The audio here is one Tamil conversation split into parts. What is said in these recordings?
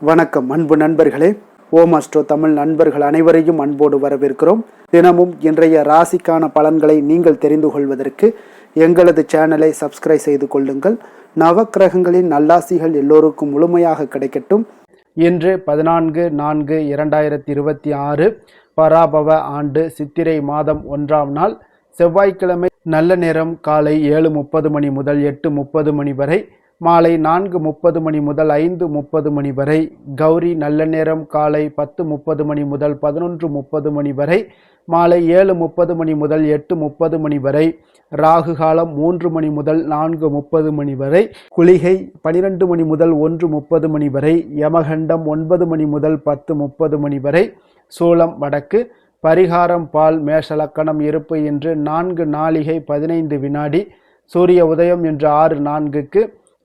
வணக்கம் அன்பு நண்பர்களே. ஓம் அஸ்ட்ரோ தமிழ் நண்பர்கள் அனைவரையும் அன்போடு வரவேற்கிறோம். தினமும் இன்றைய ராசிக்கான பலன்களை நீங்கள் தெரிந்து கொள்வதற்கு எங்களது சேனலை சப்ஸ்கிரைப் செய்து கொள்ளுங்கள். நவக்கிரகங்களின் நல்லாசிகள் எல்லோருக்கும் முழுமையாக கிடைக்கட்டும். இன்று 14/4/2026 பராபவ ஆண்டு சித்திரை மாதம் 1ஆம் நாள் செவ்வாய்க்கிழமை. நல்ல நேரம் காலை 7:30 மணி முதல் 8:30 மணி வரை, மாலை 4:30 மணி முதல் 5:30 மணி வரை. கௌரி நல்ல நேரம் காலை 10:30 மணி முதல் 11:30 மணி வரை, மாலை 7:30 மணி முதல் 8:30 மணி வரை. ராகு காலம் 3 மணி முதல் 4:30 மணி வரை. குளிகை 12 மணி முதல் 1:30 மணி வரை. யமகண்டம் 9 மணி முதல் 10:30 மணி வரை. சூலம் வடக்கு. பரிகாரம் பால். மேஷலக்கணம் இருப்பு இன்று 4 நாழிகை 15 வினாடி. சூரிய உதயம் இன்று 6:04க்கு.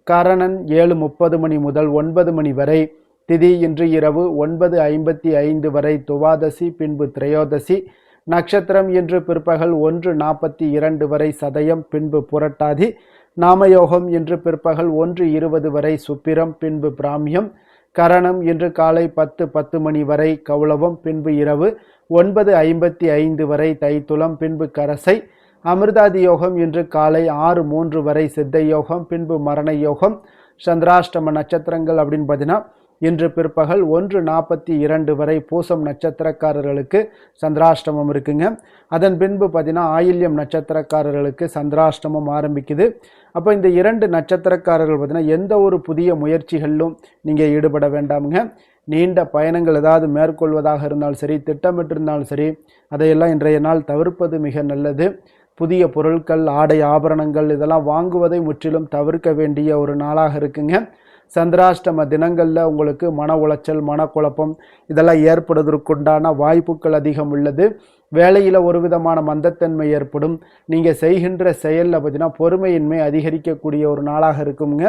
கரணன் 7:30 மணி முதல் 9 மணி வரை. திதி இன்று இரவு 9:55 வரை துவாதசி, பின்பு திரையோதசி. நட்சத்திரம் இன்று பிற்பகல் 1:42 வரை சதயம், பின்பு புரட்டாதி. நாமயோகம் இன்று பிற்பகல் 1:20 வரை சுப்பிரம், பின்பு பிராமியம். கரணம் இன்று காலை 10:10 மணி வரை கௌளவம், பின்பு இரவு 9:55 வரை தைத்துளம், பின்பு கரசை. அமிர்தாதி யோகம் இன்று காலை 6:03 வரை சித்த யோகம், பின்பு மரண யோகம். சந்திராஷ்டம நட்சத்திரங்கள் அப்படின்னு பார்த்தீங்கன்னா இன்று பிற்பகல் 1:42 வரை பூசம் நட்சத்திரக்காரர்களுக்கு சந்திராஷ்டமம் இருக்குங்க. அதன் பின்பு பார்த்தீங்கன்னா ஆயில்யம் நட்சத்திரக்காரர்களுக்கு சந்திராஷ்டமம் ஆரம்பிக்குது. அப்போ இந்த 2 நட்சத்திரக்காரர்கள் பார்த்தீங்கன்னா எந்த ஒரு புதிய முயற்சிகளிலும் நீங்கள் ஈடுபட வேண்டாமுங்க. நீண்ட பயணங்கள் ஏதாவது மேற்கொள்வதாக இருந்தாலும் சரி, திட்டமிட்டிருந்தாலும் சரி, அதையெல்லாம் இன்றைய நாள் தவிர்ப்பது மிக நல்லது. புதிய பொருட்கள், ஆடை, ஆபரணங்கள் இதெல்லாம் வாங்குவதை முற்றிலும் தவிர்க்க வேண்டிய ஒரு நாளாக இருக்குங்க. சந்திராஷ்டம தினங்களில் உங்களுக்கு மன உளைச்சல், மனக்குழப்பம் இதெல்லாம் ஏற்படுவதற்குண்டான வாய்ப்புகள் அதிகம் உள்ளது. வேலையில் ஒரு விதமான மந்தத்தன்மை ஏற்படும். நீங்கள் செய்கின்ற செயலில் பார்த்தீங்கன்னா பொறுமையின்மை அதிகரிக்கக்கூடிய ஒரு நாளாக இருக்குங்க.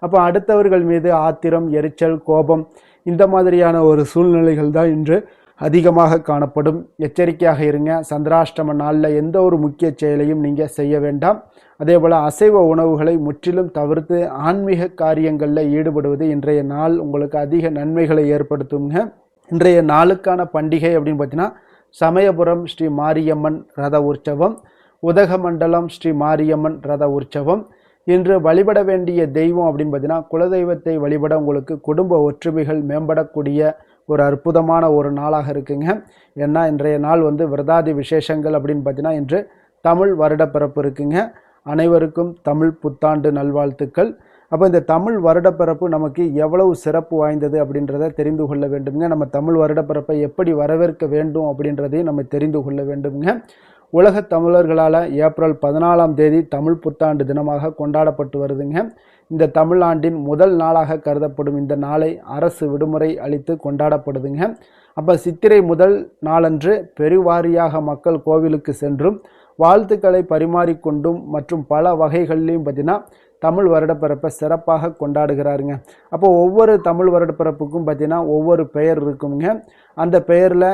அப்போ அடுத்தவர்கள் மீது ஆத்திரம், எரிச்சல், கோபம் இந்த மாதிரியான ஒரு சூழ்நிலைகள் தான் இன்று அதிகமாக காணப்படும். எச்சரிக்கையாக இருங்க. சந்திராஷ்டம நாளில் எந்த ஒரு முக்கிய செயலையும் நீங்கள் செய்ய வேண்டாம். அதே போல் அசைவ உணவுகளை முற்றிலும் தவிர்த்து ஆன்மீக காரியங்களில் ஈடுபடுவது இன்றைய நாள் உங்களுக்கு அதிக நன்மைகளை ஏற்படுத்துங்க. இன்றைய நாளுக்கான பண்டிகை அப்படின்னு பார்த்தீங்கன்னா சமயபுரம் ஸ்ரீ மாரியம்மன் ரத உற்சவம், உதகமண்டலம் ஸ்ரீ மாரியம்மன் ரத உற்சவம். இன்று வழிபட வேண்டிய தெய்வம் அப்படின்னு பார்த்தீங்கன்னா குலதெய்வத்தை வழிபட உங்களுக்கு குடும்ப ஒற்றுமைகள் மேம்படக்கூடிய ஒரு அற்புதமான ஒரு நாளாக இருக்குங்க. ஏன்னா இன்றைய நாள் விரதாதி விசேஷங்கள் அப்படின்னு பார்த்தீங்கன்னா இன்று தமிழ் வருடப்பிறப்பு இருக்குங்க. அனைவருக்கும் தமிழ் புத்தாண்டு நல்வாழ்த்துக்கள். அப்போ இந்த தமிழ் வருடப்பிறப்பு நமக்கு எவ்வளவு சிறப்பு வாய்ந்தது அப்படின்றத தெரிந்து கொள்ள வேண்டுங்க. நம்ம தமிழ் வருடப்பிறப்பை எப்படி வரவேற்க வேண்டும் அப்படின்றதையும் நம்ம தெரிந்து கொள்ள வேண்டுங்க. உலக தமிழர்களால் ஏப்ரல் 14ஆம் தேதி தமிழ் புத்தாண்டு தினமாக கொண்டாடப்பட்டு வருதுங்க. இந்த தமிழ் ஆண்டின் முதல் நாளாக கருதப்படும் இந்த நாளை அரசு விடுமுறை அளித்து கொண்டாடப்படுதுங்க. அப்போ சித்திரை முதல் நாளன்று பெருவாரியாக மக்கள் கோவிலுக்கு சென்றும் வாழ்த்துக்களை பரிமாறிக்கொண்டும் மற்றும் பல வகைகள்லையும் பார்த்தீங்கன்னா தமிழ் வருடப்பிறப்பை சிறப்பாக கொண்டாடுகிறாருங்க. அப்போ ஒவ்வொரு தமிழ் வருடப்பிறப்புக்கும் பார்த்தீங்கன்னா ஒவ்வொரு பெயர் இருக்குங்க. அந்த பெயரில்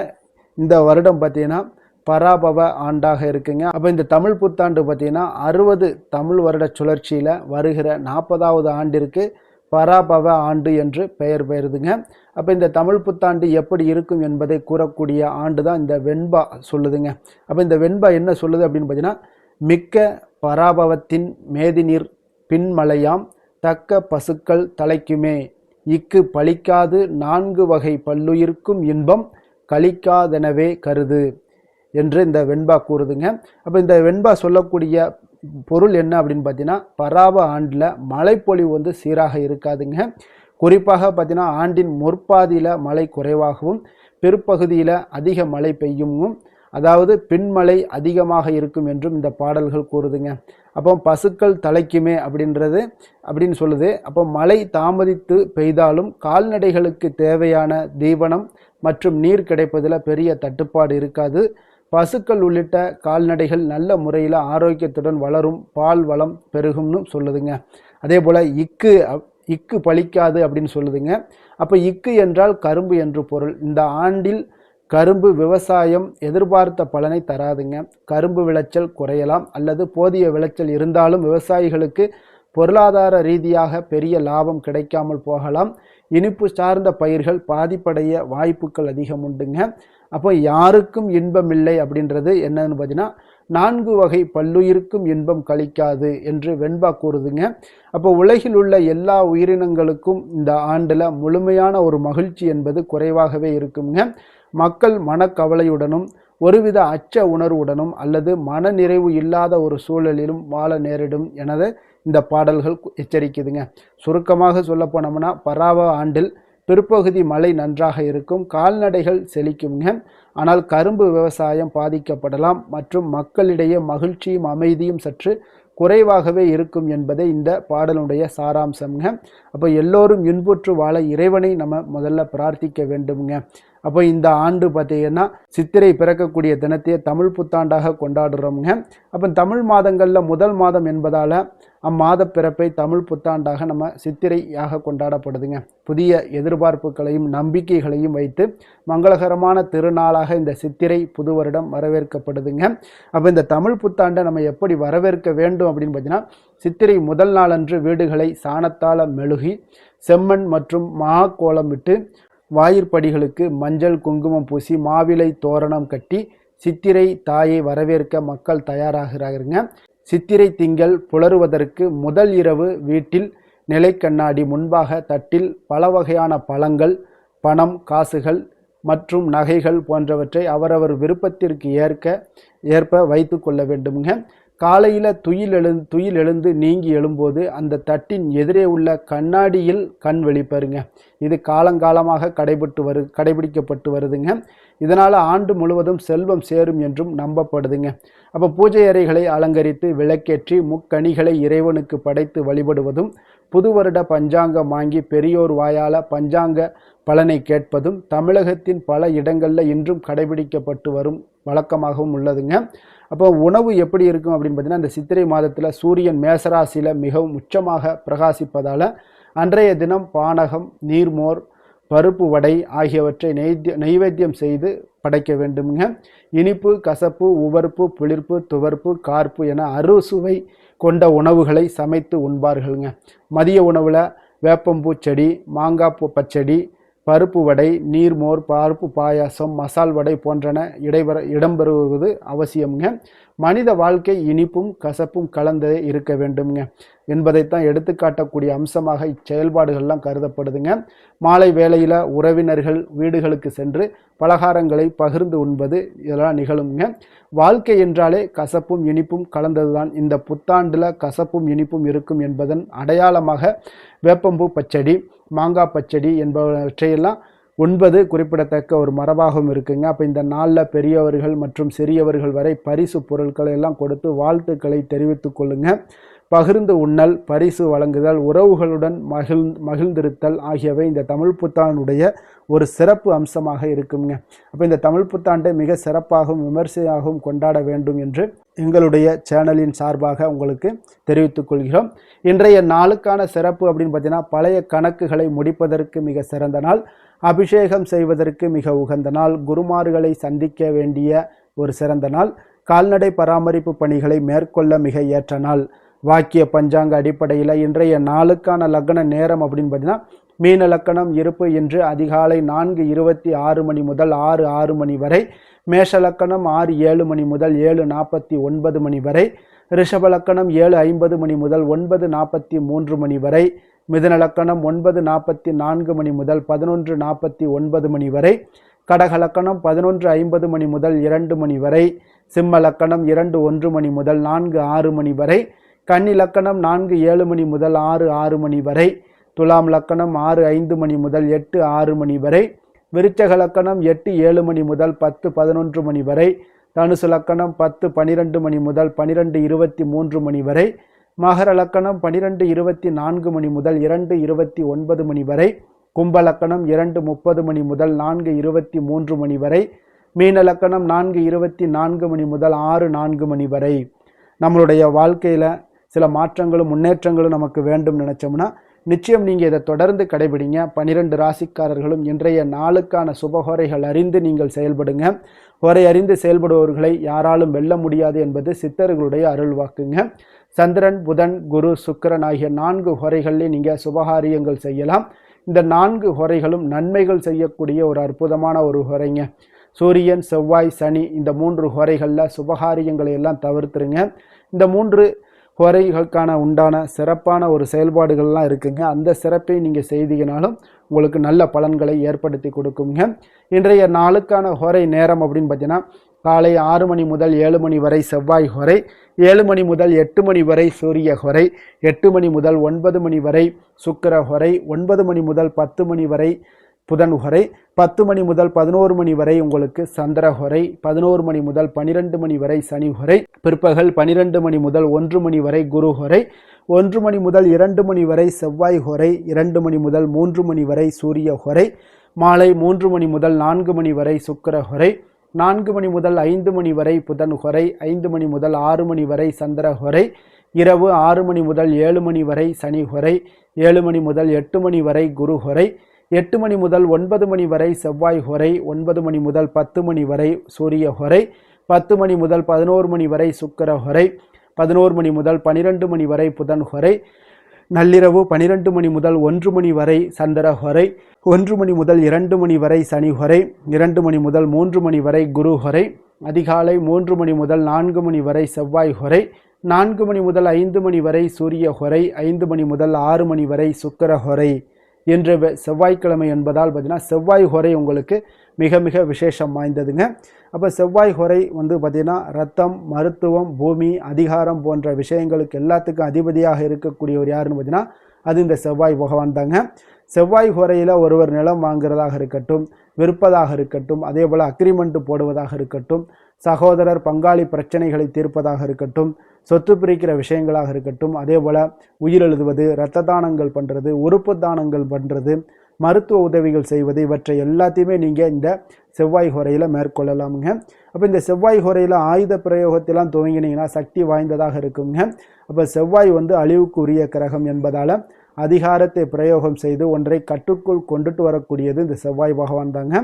இந்த வருடம் பார்த்தீங்கன்னா பராபவ ஆண்டாக இருக்குங்க. அப்போ இந்த தமிழ் புத்தாண்டு பார்த்தீங்கன்னா 60 தமிழ் வருட சுழற்சியில் வருகிற 40ஆவது ஆண்டிற்கு பராபவ ஆண்டு என்று பெயர் பெயருதுங்க. அப்போ இந்த தமிழ் புத்தாண்டு எப்படி இருக்கும் என்பதை கூறக்கூடிய ஆண்டு தான் இந்த வெண்பா சொல்லுதுங்க. அப்போ இந்த வெண்பா என்ன சொல்லுது அப்படின்னு பார்த்தீங்கன்னா மிக்க பராபவத்தின் மேதிநீர் பின்மலையாம் தக்க பசுக்கள் தலைக்குமே இக்கு பலிக்காது 4 வகை பல்லுயிர்க்கும் இன்பம் கலிக்காதெனவே கருது என்று இந்த வெண்பா கூறுதுங்க. அப்போ இந்த வெண்பா சொல்லக்கூடிய பொருள் என்ன அப்படின்னு பார்த்தீங்கன்னா பராப ஆண்டில் மழைப்பொழிவு சீராக இருக்காதுங்க. குறிப்பாக பார்த்தீங்கன்னா ஆண்டின் முற்பாதியில் மழை குறைவாகவும் பிற்பகுதியில் அதிக மழை பெய்யும், அதாவது பின்மழை அதிகமாக இருக்கும் என்றும் இந்த பாடல்கள் கூறுதுங்க. அப்போ பசுக்கள் தலைக்குமே அப்படின்னு சொல்லுது. அப்போ மழை தாமதித்து பெய்தாலும் கால்நடைகளுக்கு தேவையான தீவனம் மற்றும் நீர் கிடைப்பதில் பெரிய தட்டுப்பாடு இருக்காது. பசுக்கள் உள்ளிட்ட கால்நடைகள் நல்ல முறையில் ஆரோக்கியத்துடன் வளரும், பால் வளம் பெருகும்னு சொல்லுதுங்க. அதே போல் இக்கு பலிக்காது அப்படின்னு சொல்லுதுங்க. அப்போ இக்கு என்றால் கரும்பு என்று பொருள். இந்த ஆண்டில் கரும்பு விவசாயம் எதிர்பார்த்த பலனை தராதுங்க. கரும்பு விளைச்சல் குறையலாம் அல்லது போதிய விளைச்சல் இருந்தாலும் விவசாயிகளுக்கு பொருளாதார ரீதியாக பெரிய லாபம் கிடைக்காமல் போகலாம். இனிப்பு சார்ந்த பயிர்கள் பாதிப்படைய வாய்ப்புகள் அதிகம் உண்டுங்க. அப்போ யாருக்கும் இன்பம் இல்லை அப்படின்றது என்னன்னு பார்த்தீங்கன்னா 4 வகை பல்லுயிருக்கும் இன்பம் கழிக்காது என்று வெண்பா கூறுதுங்க. அப்போ உலகில் உள்ள எல்லா உயிரினங்களுக்கும் இந்த ஆண்டில் முழுமையான ஒரு மகிழ்ச்சி என்பது குறைவாகவே இருக்குங்க. மக்கள் மனக்கவலையுடனும் ஒருவித அச்ச உணர்வுடனும் அல்லது மன நிறைவு இல்லாத ஒரு சூழலிலும் வாழ நேரிடும் எனது இந்த பாடல்கள் எச்சரிக்குதுங்க. சுருக்கமாக சொல்ல போனோம்னா பராவ ஆண்டில் பிற்பகுதி மழை நன்றாக இருக்கும், கால்நடைகள் செழிக்குங்க. ஆனால் கரும்பு விவசாயம் பாதிக்கப்படலாம் மற்றும் மக்களிடையே மகிழ்ச்சியும் அமைதியும் சற்று குறைவாகவே இருக்கும் என்பதே இந்த பாடலுடைய சாராம்சம்ங்க. அப்போ எல்லோரும் இன்புற்று வாழ இறைவனை நம்ம முதல்ல பிரார்த்திக்க வேண்டும்ங்க. அப்போ இந்த ஆண்டு பார்த்தீங்கன்னா சித்திரை பிறக்கக்கூடிய தினத்தையே தமிழ் புத்தாண்டாக கொண்டாடுறோம்ங்க. அப்போ தமிழ் மாதங்களில் முதல் மாதம் என்பதால் அம்மாத பிறப்பை தமிழ் புத்தாண்டாக நம்ம சித்திரையாக கொண்டாடப்படுதுங்க. புதிய எதிர்பார்ப்புகளையும் நம்பிக்கைகளையும் வைத்து மங்களகரமான திருநாளாக இந்த சித்திரை புது வருடம் வரவேற்கப்படுதுங்க. அப்போ இந்த தமிழ் புத்தாண்டை நம்ம எப்படி வரவேற்க வேண்டும் அப்படின்னு பார்த்தீங்கன்னா, சித்திரை முதல் நாளன்று வீடுகளை சாணத்தால் மெழுகி செம்மண் மற்றும் மா கோலம் விட்டு வாயிற்படிகளுக்கு மஞ்சள் குங்குமம் பூசி மாவிலை தோரணம் கட்டி சித்திரை தாயை வரவேற்க மக்கள் தயாராகிறாருங்க. சித்திரை திங்கள் புலருவதற்கு முதல் இரவு வீட்டில் நிலைக்கண்ணாடி முன்பாக தட்டில் பல வகையான பழங்கள், பணம், காசுகள் மற்றும் நகைகள் போன்றவற்றை அவரவர் விருப்பத்திற்கு ஏற்ப வைத்து கொள்ள வேண்டுங்க. காலையில் துயில் எழுந்து நீங்கி எழும்போது அந்த தட்டின் எதிரே உள்ள கண்ணாடியில் கண் வெளிப்பருங்க. இது காலங்காலமாக கடைபிடிக்கப்பட்டு வருதுங்க. இதனால் ஆண்டு முழுவதும் செல்வம் சேரும் என்றும் நம்பப்படுதுங்க. அப்போ பூஜை அறைகளை அலங்கரித்து விளக்கேற்றி முக்கணிகளை இறைவனுக்கு படைத்து வழிபடுவதும், புது வருட பஞ்சாங்கம் வாங்கி பெரியோர் வாயால் பஞ்சாங்க பலனை கேட்பதும் தமிழகத்தின் பல இடங்களில் இன்றும் கடைபிடிக்கப்பட்டு வரும் வழக்கமாகவும் உள்ளதுங்க. அப்போ உணவு எப்படி இருக்கும் அப்படின்னு பார்த்தீங்கன்னா, இந்த சித்திரை மாதத்தில் சூரியன் மேசராசியில் மிகவும் உச்சமாக பிரகாசிப்பதால் அன்றைய தினம் பானகம், நீர்மோர், பருப்பு வடை ஆகியவற்றை நெய்வேத்தியம் செய்து படைக்க வேண்டுங்க. இனிப்பு, கசப்பு, உவர்ப்பு, புளிர்ப்பு, துவர்ப்பு, கார்ப்பு என அறுசுவை கொண்ட உணவுகளை சமைத்து உண்பார்கள்ங்க. மதிய உணவில் வேப்பம்பூ செடி, மாங்காய் பச்சடி, பருப்பு வடை, நீர்மோர், பருப்பு பாயாசம், மசால் வடை போன்றன இடம்பெறுவது அவசியம்ங்க. மனித வாழ்க்கை இனிப்பும் கசப்பும் கலந்தே இருக்க வேண்டும்ங்க என்பதைத்தான் எடுத்துக்காட்டக்கூடிய அம்சமாக இச்செயல்பாடுகள்லாம் கருதப்படுதுங்க. மாலை வேளையில் உறவினர்கள் வீடுகளுக்கு சென்று பலகாரங்களை பகிர்ந்து உண்பது இதெல்லாம் நிகழுங்க. வாழ்க்கை என்றாலே கசப்பும் இனிப்பும் கலந்ததுதான். இந்த புத்தாண்டில் கசப்பும் இனிப்பும் இருக்கும் என்பதன் அடையாளமாக வேப்பம்பூ பச்சடி, மாங்காய் பச்சடி என்பவற்றையெல்லாம் உண்பது குறிப்பிடத்தக்க ஒரு மரபாகவும் இருக்குங்க. அப்போ இந்த நாளில் பெரியவர்கள் மற்றும் சிறியவர்கள் வரை பரிசு பொருட்களை எல்லாம் கொடுத்து வாழ்த்துக்களை தெரிவித்து கொள்ளுங்க. பகிர்ந்து உண்ணல், பரிசு வழங்குதல், உறவுகளுடன் மகிழ்ந்திருத்தல் ஆகியவை இந்த தமிழ் புத்தாண்டுடைய ஒரு சிறப்பு அம்சமாக இருக்குங்க. அப்போ இந்த தமிழ் புத்தாண்டை மிக சிறப்பாகவும் விமர்சையாகவும் கொண்டாட வேண்டும் என்று எங்களுடைய சேனலின் சார்பாக உங்களுக்கு தெரிவித்துக் கொள்கிறோம். இன்றைய நாளுக்கான சிறப்பு அப்படின்னு பார்த்தீங்கன்னா, பழைய கணக்குகளை முடிப்பதற்கு மிக சிறந்த நாள், அபிஷேகம் செய்வதற்கு மிக உகந்த நாள், குருமார்களை சந்திக்க வேண்டிய ஒரு சிறந்த நாள், கால்நடை பராமரிப்பு பணிகளை மேற்கொள்ள மிக ஏற்ற நாள். வாக்கிய பஞ்சாங்க அடிப்படையில் இன்றைய நாளுக்கான லக்ன நேரம் அப்படின்னு பார்த்தீங்கன்னா, மீன லக்கணம் இருப்பு என்று அதிகாலை 4:26 மணி முதல் 6:06 மணி வரை, மேஷ லக்கணம் 6:07 மணி முதல் 7:49 மணி வரை, ரிஷப லக்கணம் 7:50 மணி முதல் 9:43 மணி வரை, மிதுன லக்கணம் 9:44 மணி முதல் 11:49 மணி வரை, கடக லக்கணம் 11:50 மணி முதல் 2 மணி வரை, சிம்ம லக்கணம் 2:01 மணி முதல் 4:06 மணி வரை, கன்னி லக்கணம் 4:07 மணி முதல் 6:06 மணி வரை, துலாம் லக்கணம் 6:05 மணி முதல் 8:06 மணி வரை, விருச்சக லக்கணம் 8:07 மணி முதல் 10:11 மணி வரை, தனுசு லக்கணம் 10:12 மணி முதல் 12:23 மணி வரை, மகர லக்கணம் 12:24 மணி முதல் 2:29 மணி வரை, கும்ப லக்கணம் 2:30 மணி முதல் 4:23 மணி வரை, மீன லக்கணம் 4:24 மணி முதல் 6:04 மணி வரை. நம்மளுடைய வாழ்க்கையில் சில மாற்றங்களும் முன்னேற்றங்களும் நமக்கு வேண்டும் நினைச்சோம்னா நிச்சயம் நீங்கள் இதை தொடர்ந்து கடைபிடிங்க. 12 ராசிக்காரர்களும் இன்றைய நாளுக்கான சுபஹோரைகள் அறிந்து நீங்கள் செயல்படுங்க. ஹோரை அறிந்து செயல்படுபவர்களை யாராலும் வெல்ல முடியாது என்பது சித்தர்களுடைய அருள் வாக்குங்க. சந்திரன், புதன், குரு, சுக்கிரன் ஆகிய 4 ஹோரைகளில் நீங்கள் சுபகாரியங்கள் செய்யலாம். இந்த 4 ஹோரைகளும் நன்மைகள் செய்யக்கூடிய ஒரு அற்புதமான ஒரு ஹோரைங்க. சூரியன், செவ்வாய், சனி இந்த 3 ஹோரைகளில் சுபகாரியங்களை எல்லாம் தவிர்த்துருங்க. இந்த 3 ஹோரைகளுக்கான உண்டான சிறப்பான ஒரு செயல்பாடுகள்லாம் இருக்குங்க. அந்த சிறப்பை நீங்கள் செய்தீங்கனாலும் உங்களுக்கு நல்ல பலன்களை ஏற்படுத்தி கொடுக்குங்க. இன்றைய நாளுக்கான ஹோரை நேரம் அப்படின்னு பார்த்தீங்கன்னா காலை 6 மணி முதல் 7 மணி வரை செவ்வாய் ஹோரை, 7 மணி முதல் 8 மணி வரை சூரிய ஹோரை, 8 மணி முதல் 9 மணி வரை சுக்கிர ஹோரை, 9 மணி முதல் 10 மணி வரை புதன் ஹோரை, 10 மணி முதல் 11 மணி வரை உங்களுக்கு சந்திர ஹோரை, 11 மணி முதல் 12 மணி வரை சனி ஹோரை, பிற்பகல் 12 மணி முதல் 1 மணி வரை குரு ஹோரை, 1 மணி முதல் 2 மணி வரை செவ்வாய் ஹோரை, 2 மணி முதல் 3 மணி வரை சூரிய ஹோரை, மாலை 3 மணி முதல் 4 மணி வரை சுக்கிர ஹோரை, 4 மணி முதல் 5 மணி வரை புதன் ஹோரை, 5 மணி முதல் 6 மணி வரை சந்திர ஹோரை, இரவு 6 மணி முதல் 7 மணி வரை சனி ஹோரை, 7 மணி முதல் 8 மணி வரை குரு ஹோரை, 8 மணி முதல் 9 மணி வரை செவ்வாய் ஹோரை, 9 மணி முதல் 10 மணி வரை சூரிய ஹோரை, 10 மணி முதல் 11 மணி வரை சுக்கிர ஹோரை, 11 மணி முதல் 12 மணி வரை புதன் ஹோரை, நள்ளிரவு 12 மணி முதல் 1 மணி வரை சந்திர ஹோரை, 1 மணி முதல் 2 மணி வரை சனி ஹோரை, 2 மணி முதல் 3 மணி வரை குரு ஹோரை, அதிகாலை 3 மணி முதல் 4 மணி வரை செவ்வாய் ஹோரை, 4 மணி முதல் 5 மணி வரை சூரிய ஹோரை, 5 மணி முதல் 6 மணி வரை சுக்கிர ஹோரை. இன்று செவ்வாய்க்கிழமை என்பதால் பார்த்தீங்கன்னா செவ்வாய் ஹோரை உங்களுக்கு மிக மிக விசேஷம் வாய்ந்ததுங்க. அப்போ செவ்வாய் ஹோரை பார்த்தீங்கன்னா ரத்தம், மருத்துவம், பூமி, அதிகாரம் போன்ற விஷயங்களுக்கு எல்லாத்துக்கும் அதிபதியாக இருக்கக்கூடியவர் யாருன்னு பார்த்தீங்கன்னா அது இந்த செவ்வாய் பகவான் தாங்க. செவ்வாய் ஹோரையில் ஒருவர் நிலம் வாங்குறதாக இருக்கட்டும், விற்பதாக இருக்கட்டும், அதே போல் அக்ரிமெண்ட் போடுவதாக இருக்கட்டும், சகோதரர் பங்காளி பிரச்சனைகளை தீர்ப்பதாக இருக்கட்டும், சொத்து பிரிக்கிற விஷயங்களாக இருக்கட்டும், அதே போல் உயிர் எழுதுவது, இரத்த தானங்கள் பண்ணுறது, உறுப்பு தானங்கள் பண்ணுறது, மருத்துவ உதவிகள் செய்வது, இவற்றை எல்லாத்தையுமே நீங்கள் இந்த செவ்வாய் ஹோரையில் மேற்கொள்ளலாமுங்க. அப்போ இந்த செவ்வாய் ஹோரையில் ஆயுத பிரயோகத்தெல்லாம் துவங்கினீங்கன்னா சக்தி வாய்ந்ததாக இருக்குங்க. அப்போ செவ்வாய் அழிவுக்கு உரிய கிரகம் என்பதால் அதிகாரத்தை பிரயோகம் செய்து ஒன்றை கட்டுக்குள் கொண்டுட்டு வரக்கூடியது இந்த செவ்வாய் பகவான் தாங்க.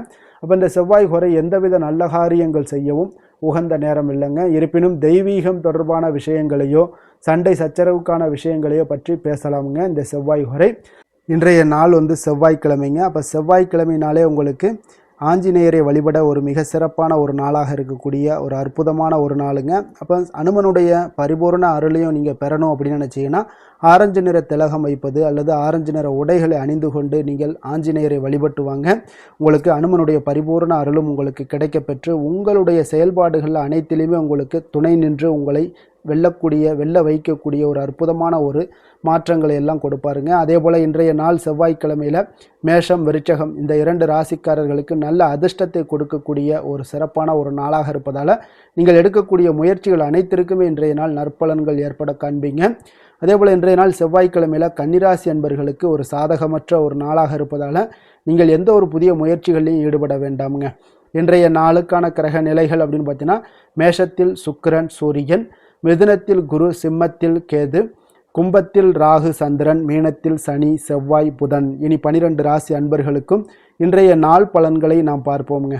அப்போ இந்த செவ்வாய் ஹோரை எந்தவித நல்ல காரியங்கள் செய்யவும் உகந்த நேரம் இல்லைங்க. இருப்பினும் தெய்வீகம் தொடர்பான விஷயங்களையோ சண்டை சச்சரவுக்கான விஷயங்களையோ பற்றி பேசலாமுங்க இந்த செவ்வாய் ஹோரை. இன்றைய நாள் செவ்வாய்க்கிழமைங்க. அப்போ செவ்வாய்க்கிழமைனாலே உங்களுக்கு ஆஞ்சநேயரை வழிபட ஒரு மிக சிறப்பான ஒரு நாளாக இருக்கக்கூடிய ஒரு அற்புதமான ஒரு நாளுங்க. அப்போ அனுமனுடைய பரிபூர்ண அருளையும் நீங்கள் பெறணும் அப்படின்னு நினச்சிங்கன்னா ஆரஞ்சு நிற திலகம் வைப்பது அல்லது ஆரஞ்சு நிற உடைகளை அணிந்து கொண்டு நீங்கள் ஆஞ்சநேயரை வழிபட்டு வாங்க. உங்களுக்கு அனுமனுடைய பரிபூர்ண அருளும் உங்களுக்கு கிடைக்கப்பெற்று உங்களுடைய செயல்பாடுகள் அனைத்திலுமே உங்களுக்கு துணை நின்று உங்களை வெல்ல வைக்கக்கூடிய ஒரு அற்புதமான ஒரு மாற்றங்களை எல்லாம் கொடுப்பாருங்க. அதே போல் இன்றைய நாள் செவ்வாய்க்கிழமையில் மேஷம், விருச்சகம் இந்த 2 ராசிக்காரர்களுக்கு நல்ல அதிர்ஷ்டத்தை கொடுக்கக்கூடிய ஒரு சிறப்பான ஒரு நாளாக இருப்பதால் நீங்கள் எடுக்கக்கூடிய முயற்சிகள் அனைத்திற்குமே இன்றைய நாள் நற்பலன்கள் ஏற்பட காண்பீங்க. அதே போல் இன்றைய நாள் செவ்வாய்க்கிழமையில் கன்னிராசி அன்பர்களுக்கு ஒரு சாதகமற்ற ஒரு நாளாக இருப்பதால் நீங்கள் எந்த ஒரு புதிய முயற்சிகளையும் ஈடுபட வேண்டாமுங்க. இன்றைய நாளுக்கான கிரக நிலைகள் அப்படின்னு பார்த்தீங்கன்னா மேஷத்தில் சுக்கிரன், சூரியன், மிதுனத்தில் குரு, சிம்மத்தில் கேது, கும்பத்தில் ராகு, சந்திரன், மீனத்தில் சனி, செவ்வாய், புதன். இனி 12 ராசி அன்பர்களுக்கும் இன்றைய நாள் பலன்களை நாம் பார்ப்போமுங்க.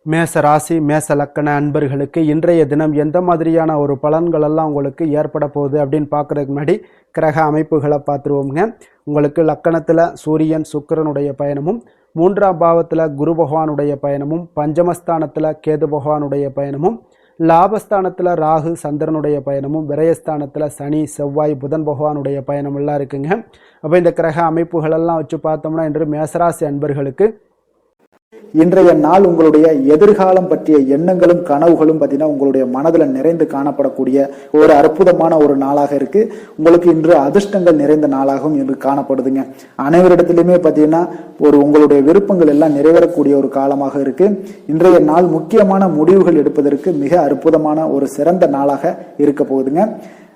மேச ராசி, மேச லக்கண அன்பர்களுக்கு இன்றைய தினம் எந்த மாதிரியான ஒரு பலன்கள் எல்லாம் உங்களுக்கு ஏற்பட போகுது அப்படின்னு பார்க்குறதுக்கு முன்னாடி கிரக அமைப்புகளை பார்த்துருவோங்க. உங்களுக்கு லக்கணத்தில் சூரியன் சுக்கிரனுடைய பயணமும், 3ஆம் பாவத்தில் குரு பகவானுடைய பயணமும், பஞ்சமஸ்தானத்தில் கேது பகவானுடைய பயணமும், லாபஸ்தானத்தில் ராகு சந்திரனுடைய பயணமும், விரயஸ்தானத்தில் சனி செவ்வாய் புதன் பகவானுடைய பயணம் எல்லாம் இருக்குங்க. அப்போ இந்த கிரக அமைப்புகளெல்லாம் வச்சு பார்த்தோம்னா இன்று மேசராசி அன்பர்களுக்கு இன்றைய நாள் உங்களுடைய எதிர்காலம் பற்றிய எண்ணங்களும் கனவுகளும் பார்த்தீங்கன்னா உங்களுடைய மனதில் நிறைந்து காணப்படக்கூடிய ஒரு அற்புதமான ஒரு நாளாக இருக்கு. உங்களுக்கு இன்று அதிர்ஷ்டங்கள் நிறைந்த நாளாகவும் இன்று காணப்படுதுங்க. அனைவரிடத்திலுமே பார்த்தீங்கன்னா உங்களுடைய விருப்பங்கள் எல்லாம் நிறைவேறக்கூடிய ஒரு காலமாக இருக்கு. இன்றைய நாள் முக்கியமான முடிவுகள் எடுப்பதற்கு மிக அற்புதமான ஒரு சிறந்த நாளாக இருக்க போகுதுங்க.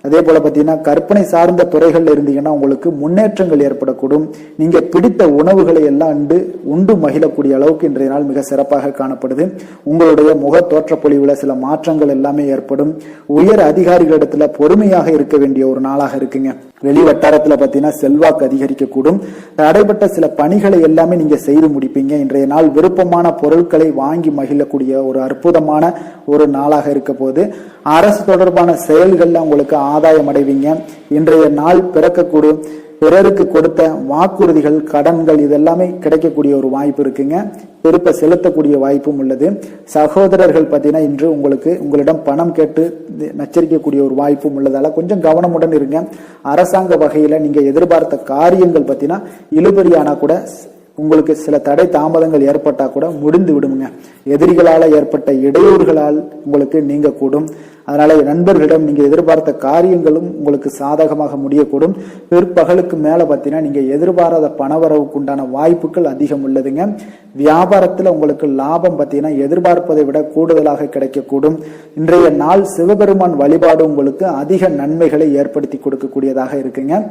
அதே போல பார்த்தீங்கன்னா கற்பனை சார்ந்த துறைகள்ல இருந்தீங்கன்னா உங்களுக்கு முன்னேற்றங்கள் ஏற்படக்கூடும். நீங்க பிடித்த உணவுகளை எல்லாம் உண்டு மகிழக்கூடிய அளவுக்கு இன்றைய நாள் மிக சிறப்பாக காணப்படுது. உங்களுடைய முக தோற்ற பொலிவுல சில மாற்றங்கள் எல்லாமே ஏற்படும். உயர் அதிகாரிகளிடத்துல பொறுமையாக இருக்க வேண்டிய ஒரு நாளாக இருக்குங்க. வெளி வட்டாரத்துல பாத்தீங்கன்னா செல்வாக்கு அதிகரிக்கக்கூடும். தடைப்பட்ட சில பணிகளை எல்லாமே நீங்க செய்து முடிப்பீங்க. இன்றைய நாள் விருப்பமான பொருட்களை வாங்கி மகிழக்கூடிய ஒரு அற்புதமான ஒரு நாளாக இருக்க போது. அரசு தொடர்பான செயல்கள்ல உங்களுக்கு ஆதாயம் அடைவீங்க. இன்றைய நாள் பிறக்கக்கூடும். பிறருக்கு கொடுத்த வாக்குறுதிகள், கடன்கள் இதெல்லாமே கிடைக்கக்கூடிய ஒரு வாய்ப்பு இருக்குங்க. திருப்ப செலுத்தக்கூடிய வாய்ப்பும் உள்ளது. சகோதரர்கள் பார்த்தீங்கன்னா இன்று உங்களிடம் பணம் கேட்டு நச்சரிக்கக்கூடிய ஒரு வாய்ப்பும் உள்ளதால கொஞ்சம் கவனமுடன் இருங்க. அரசாங்க வகையில நீங்க எதிர்பார்த்த காரியங்கள் பார்த்தீங்கன்னா இழுபறியானா கூட உங்களுக்கு சில தடை தாமதங்கள் ஏற்பட்டா கூட முடிந்து விடுங்க. எதிரிகளால ஏற்பட்ட இடையூறுகளால் உங்களுக்கு நீங்க கூடும். அதனால நண்பர்களிடம் நீங்க எதிர்பார்த்த காரியங்களும் உங்களுக்கு சாதகமாக முடியக்கூடும். பிற்பகலுக்கு மேல பார்த்தீங்கன்னா நீங்க எதிர்பாராத பணவரவுக்கு உண்டான வாய்ப்புகள் அதிகம் உள்ளதுங்க. வியாபாரத்துல உங்களுக்கு லாபம் பார்த்தீங்கன்னா எதிர்பார்ப்பதை விட கூடுதலாக கிடைக்கக்கூடும். இன்றைய நாள் சிவபெருமான் வழிபாடு உங்களுக்கு அதிக நன்மைகளை ஏற்படுத்தி கொடுக்கக்கூடியதாக இருக்குங்க.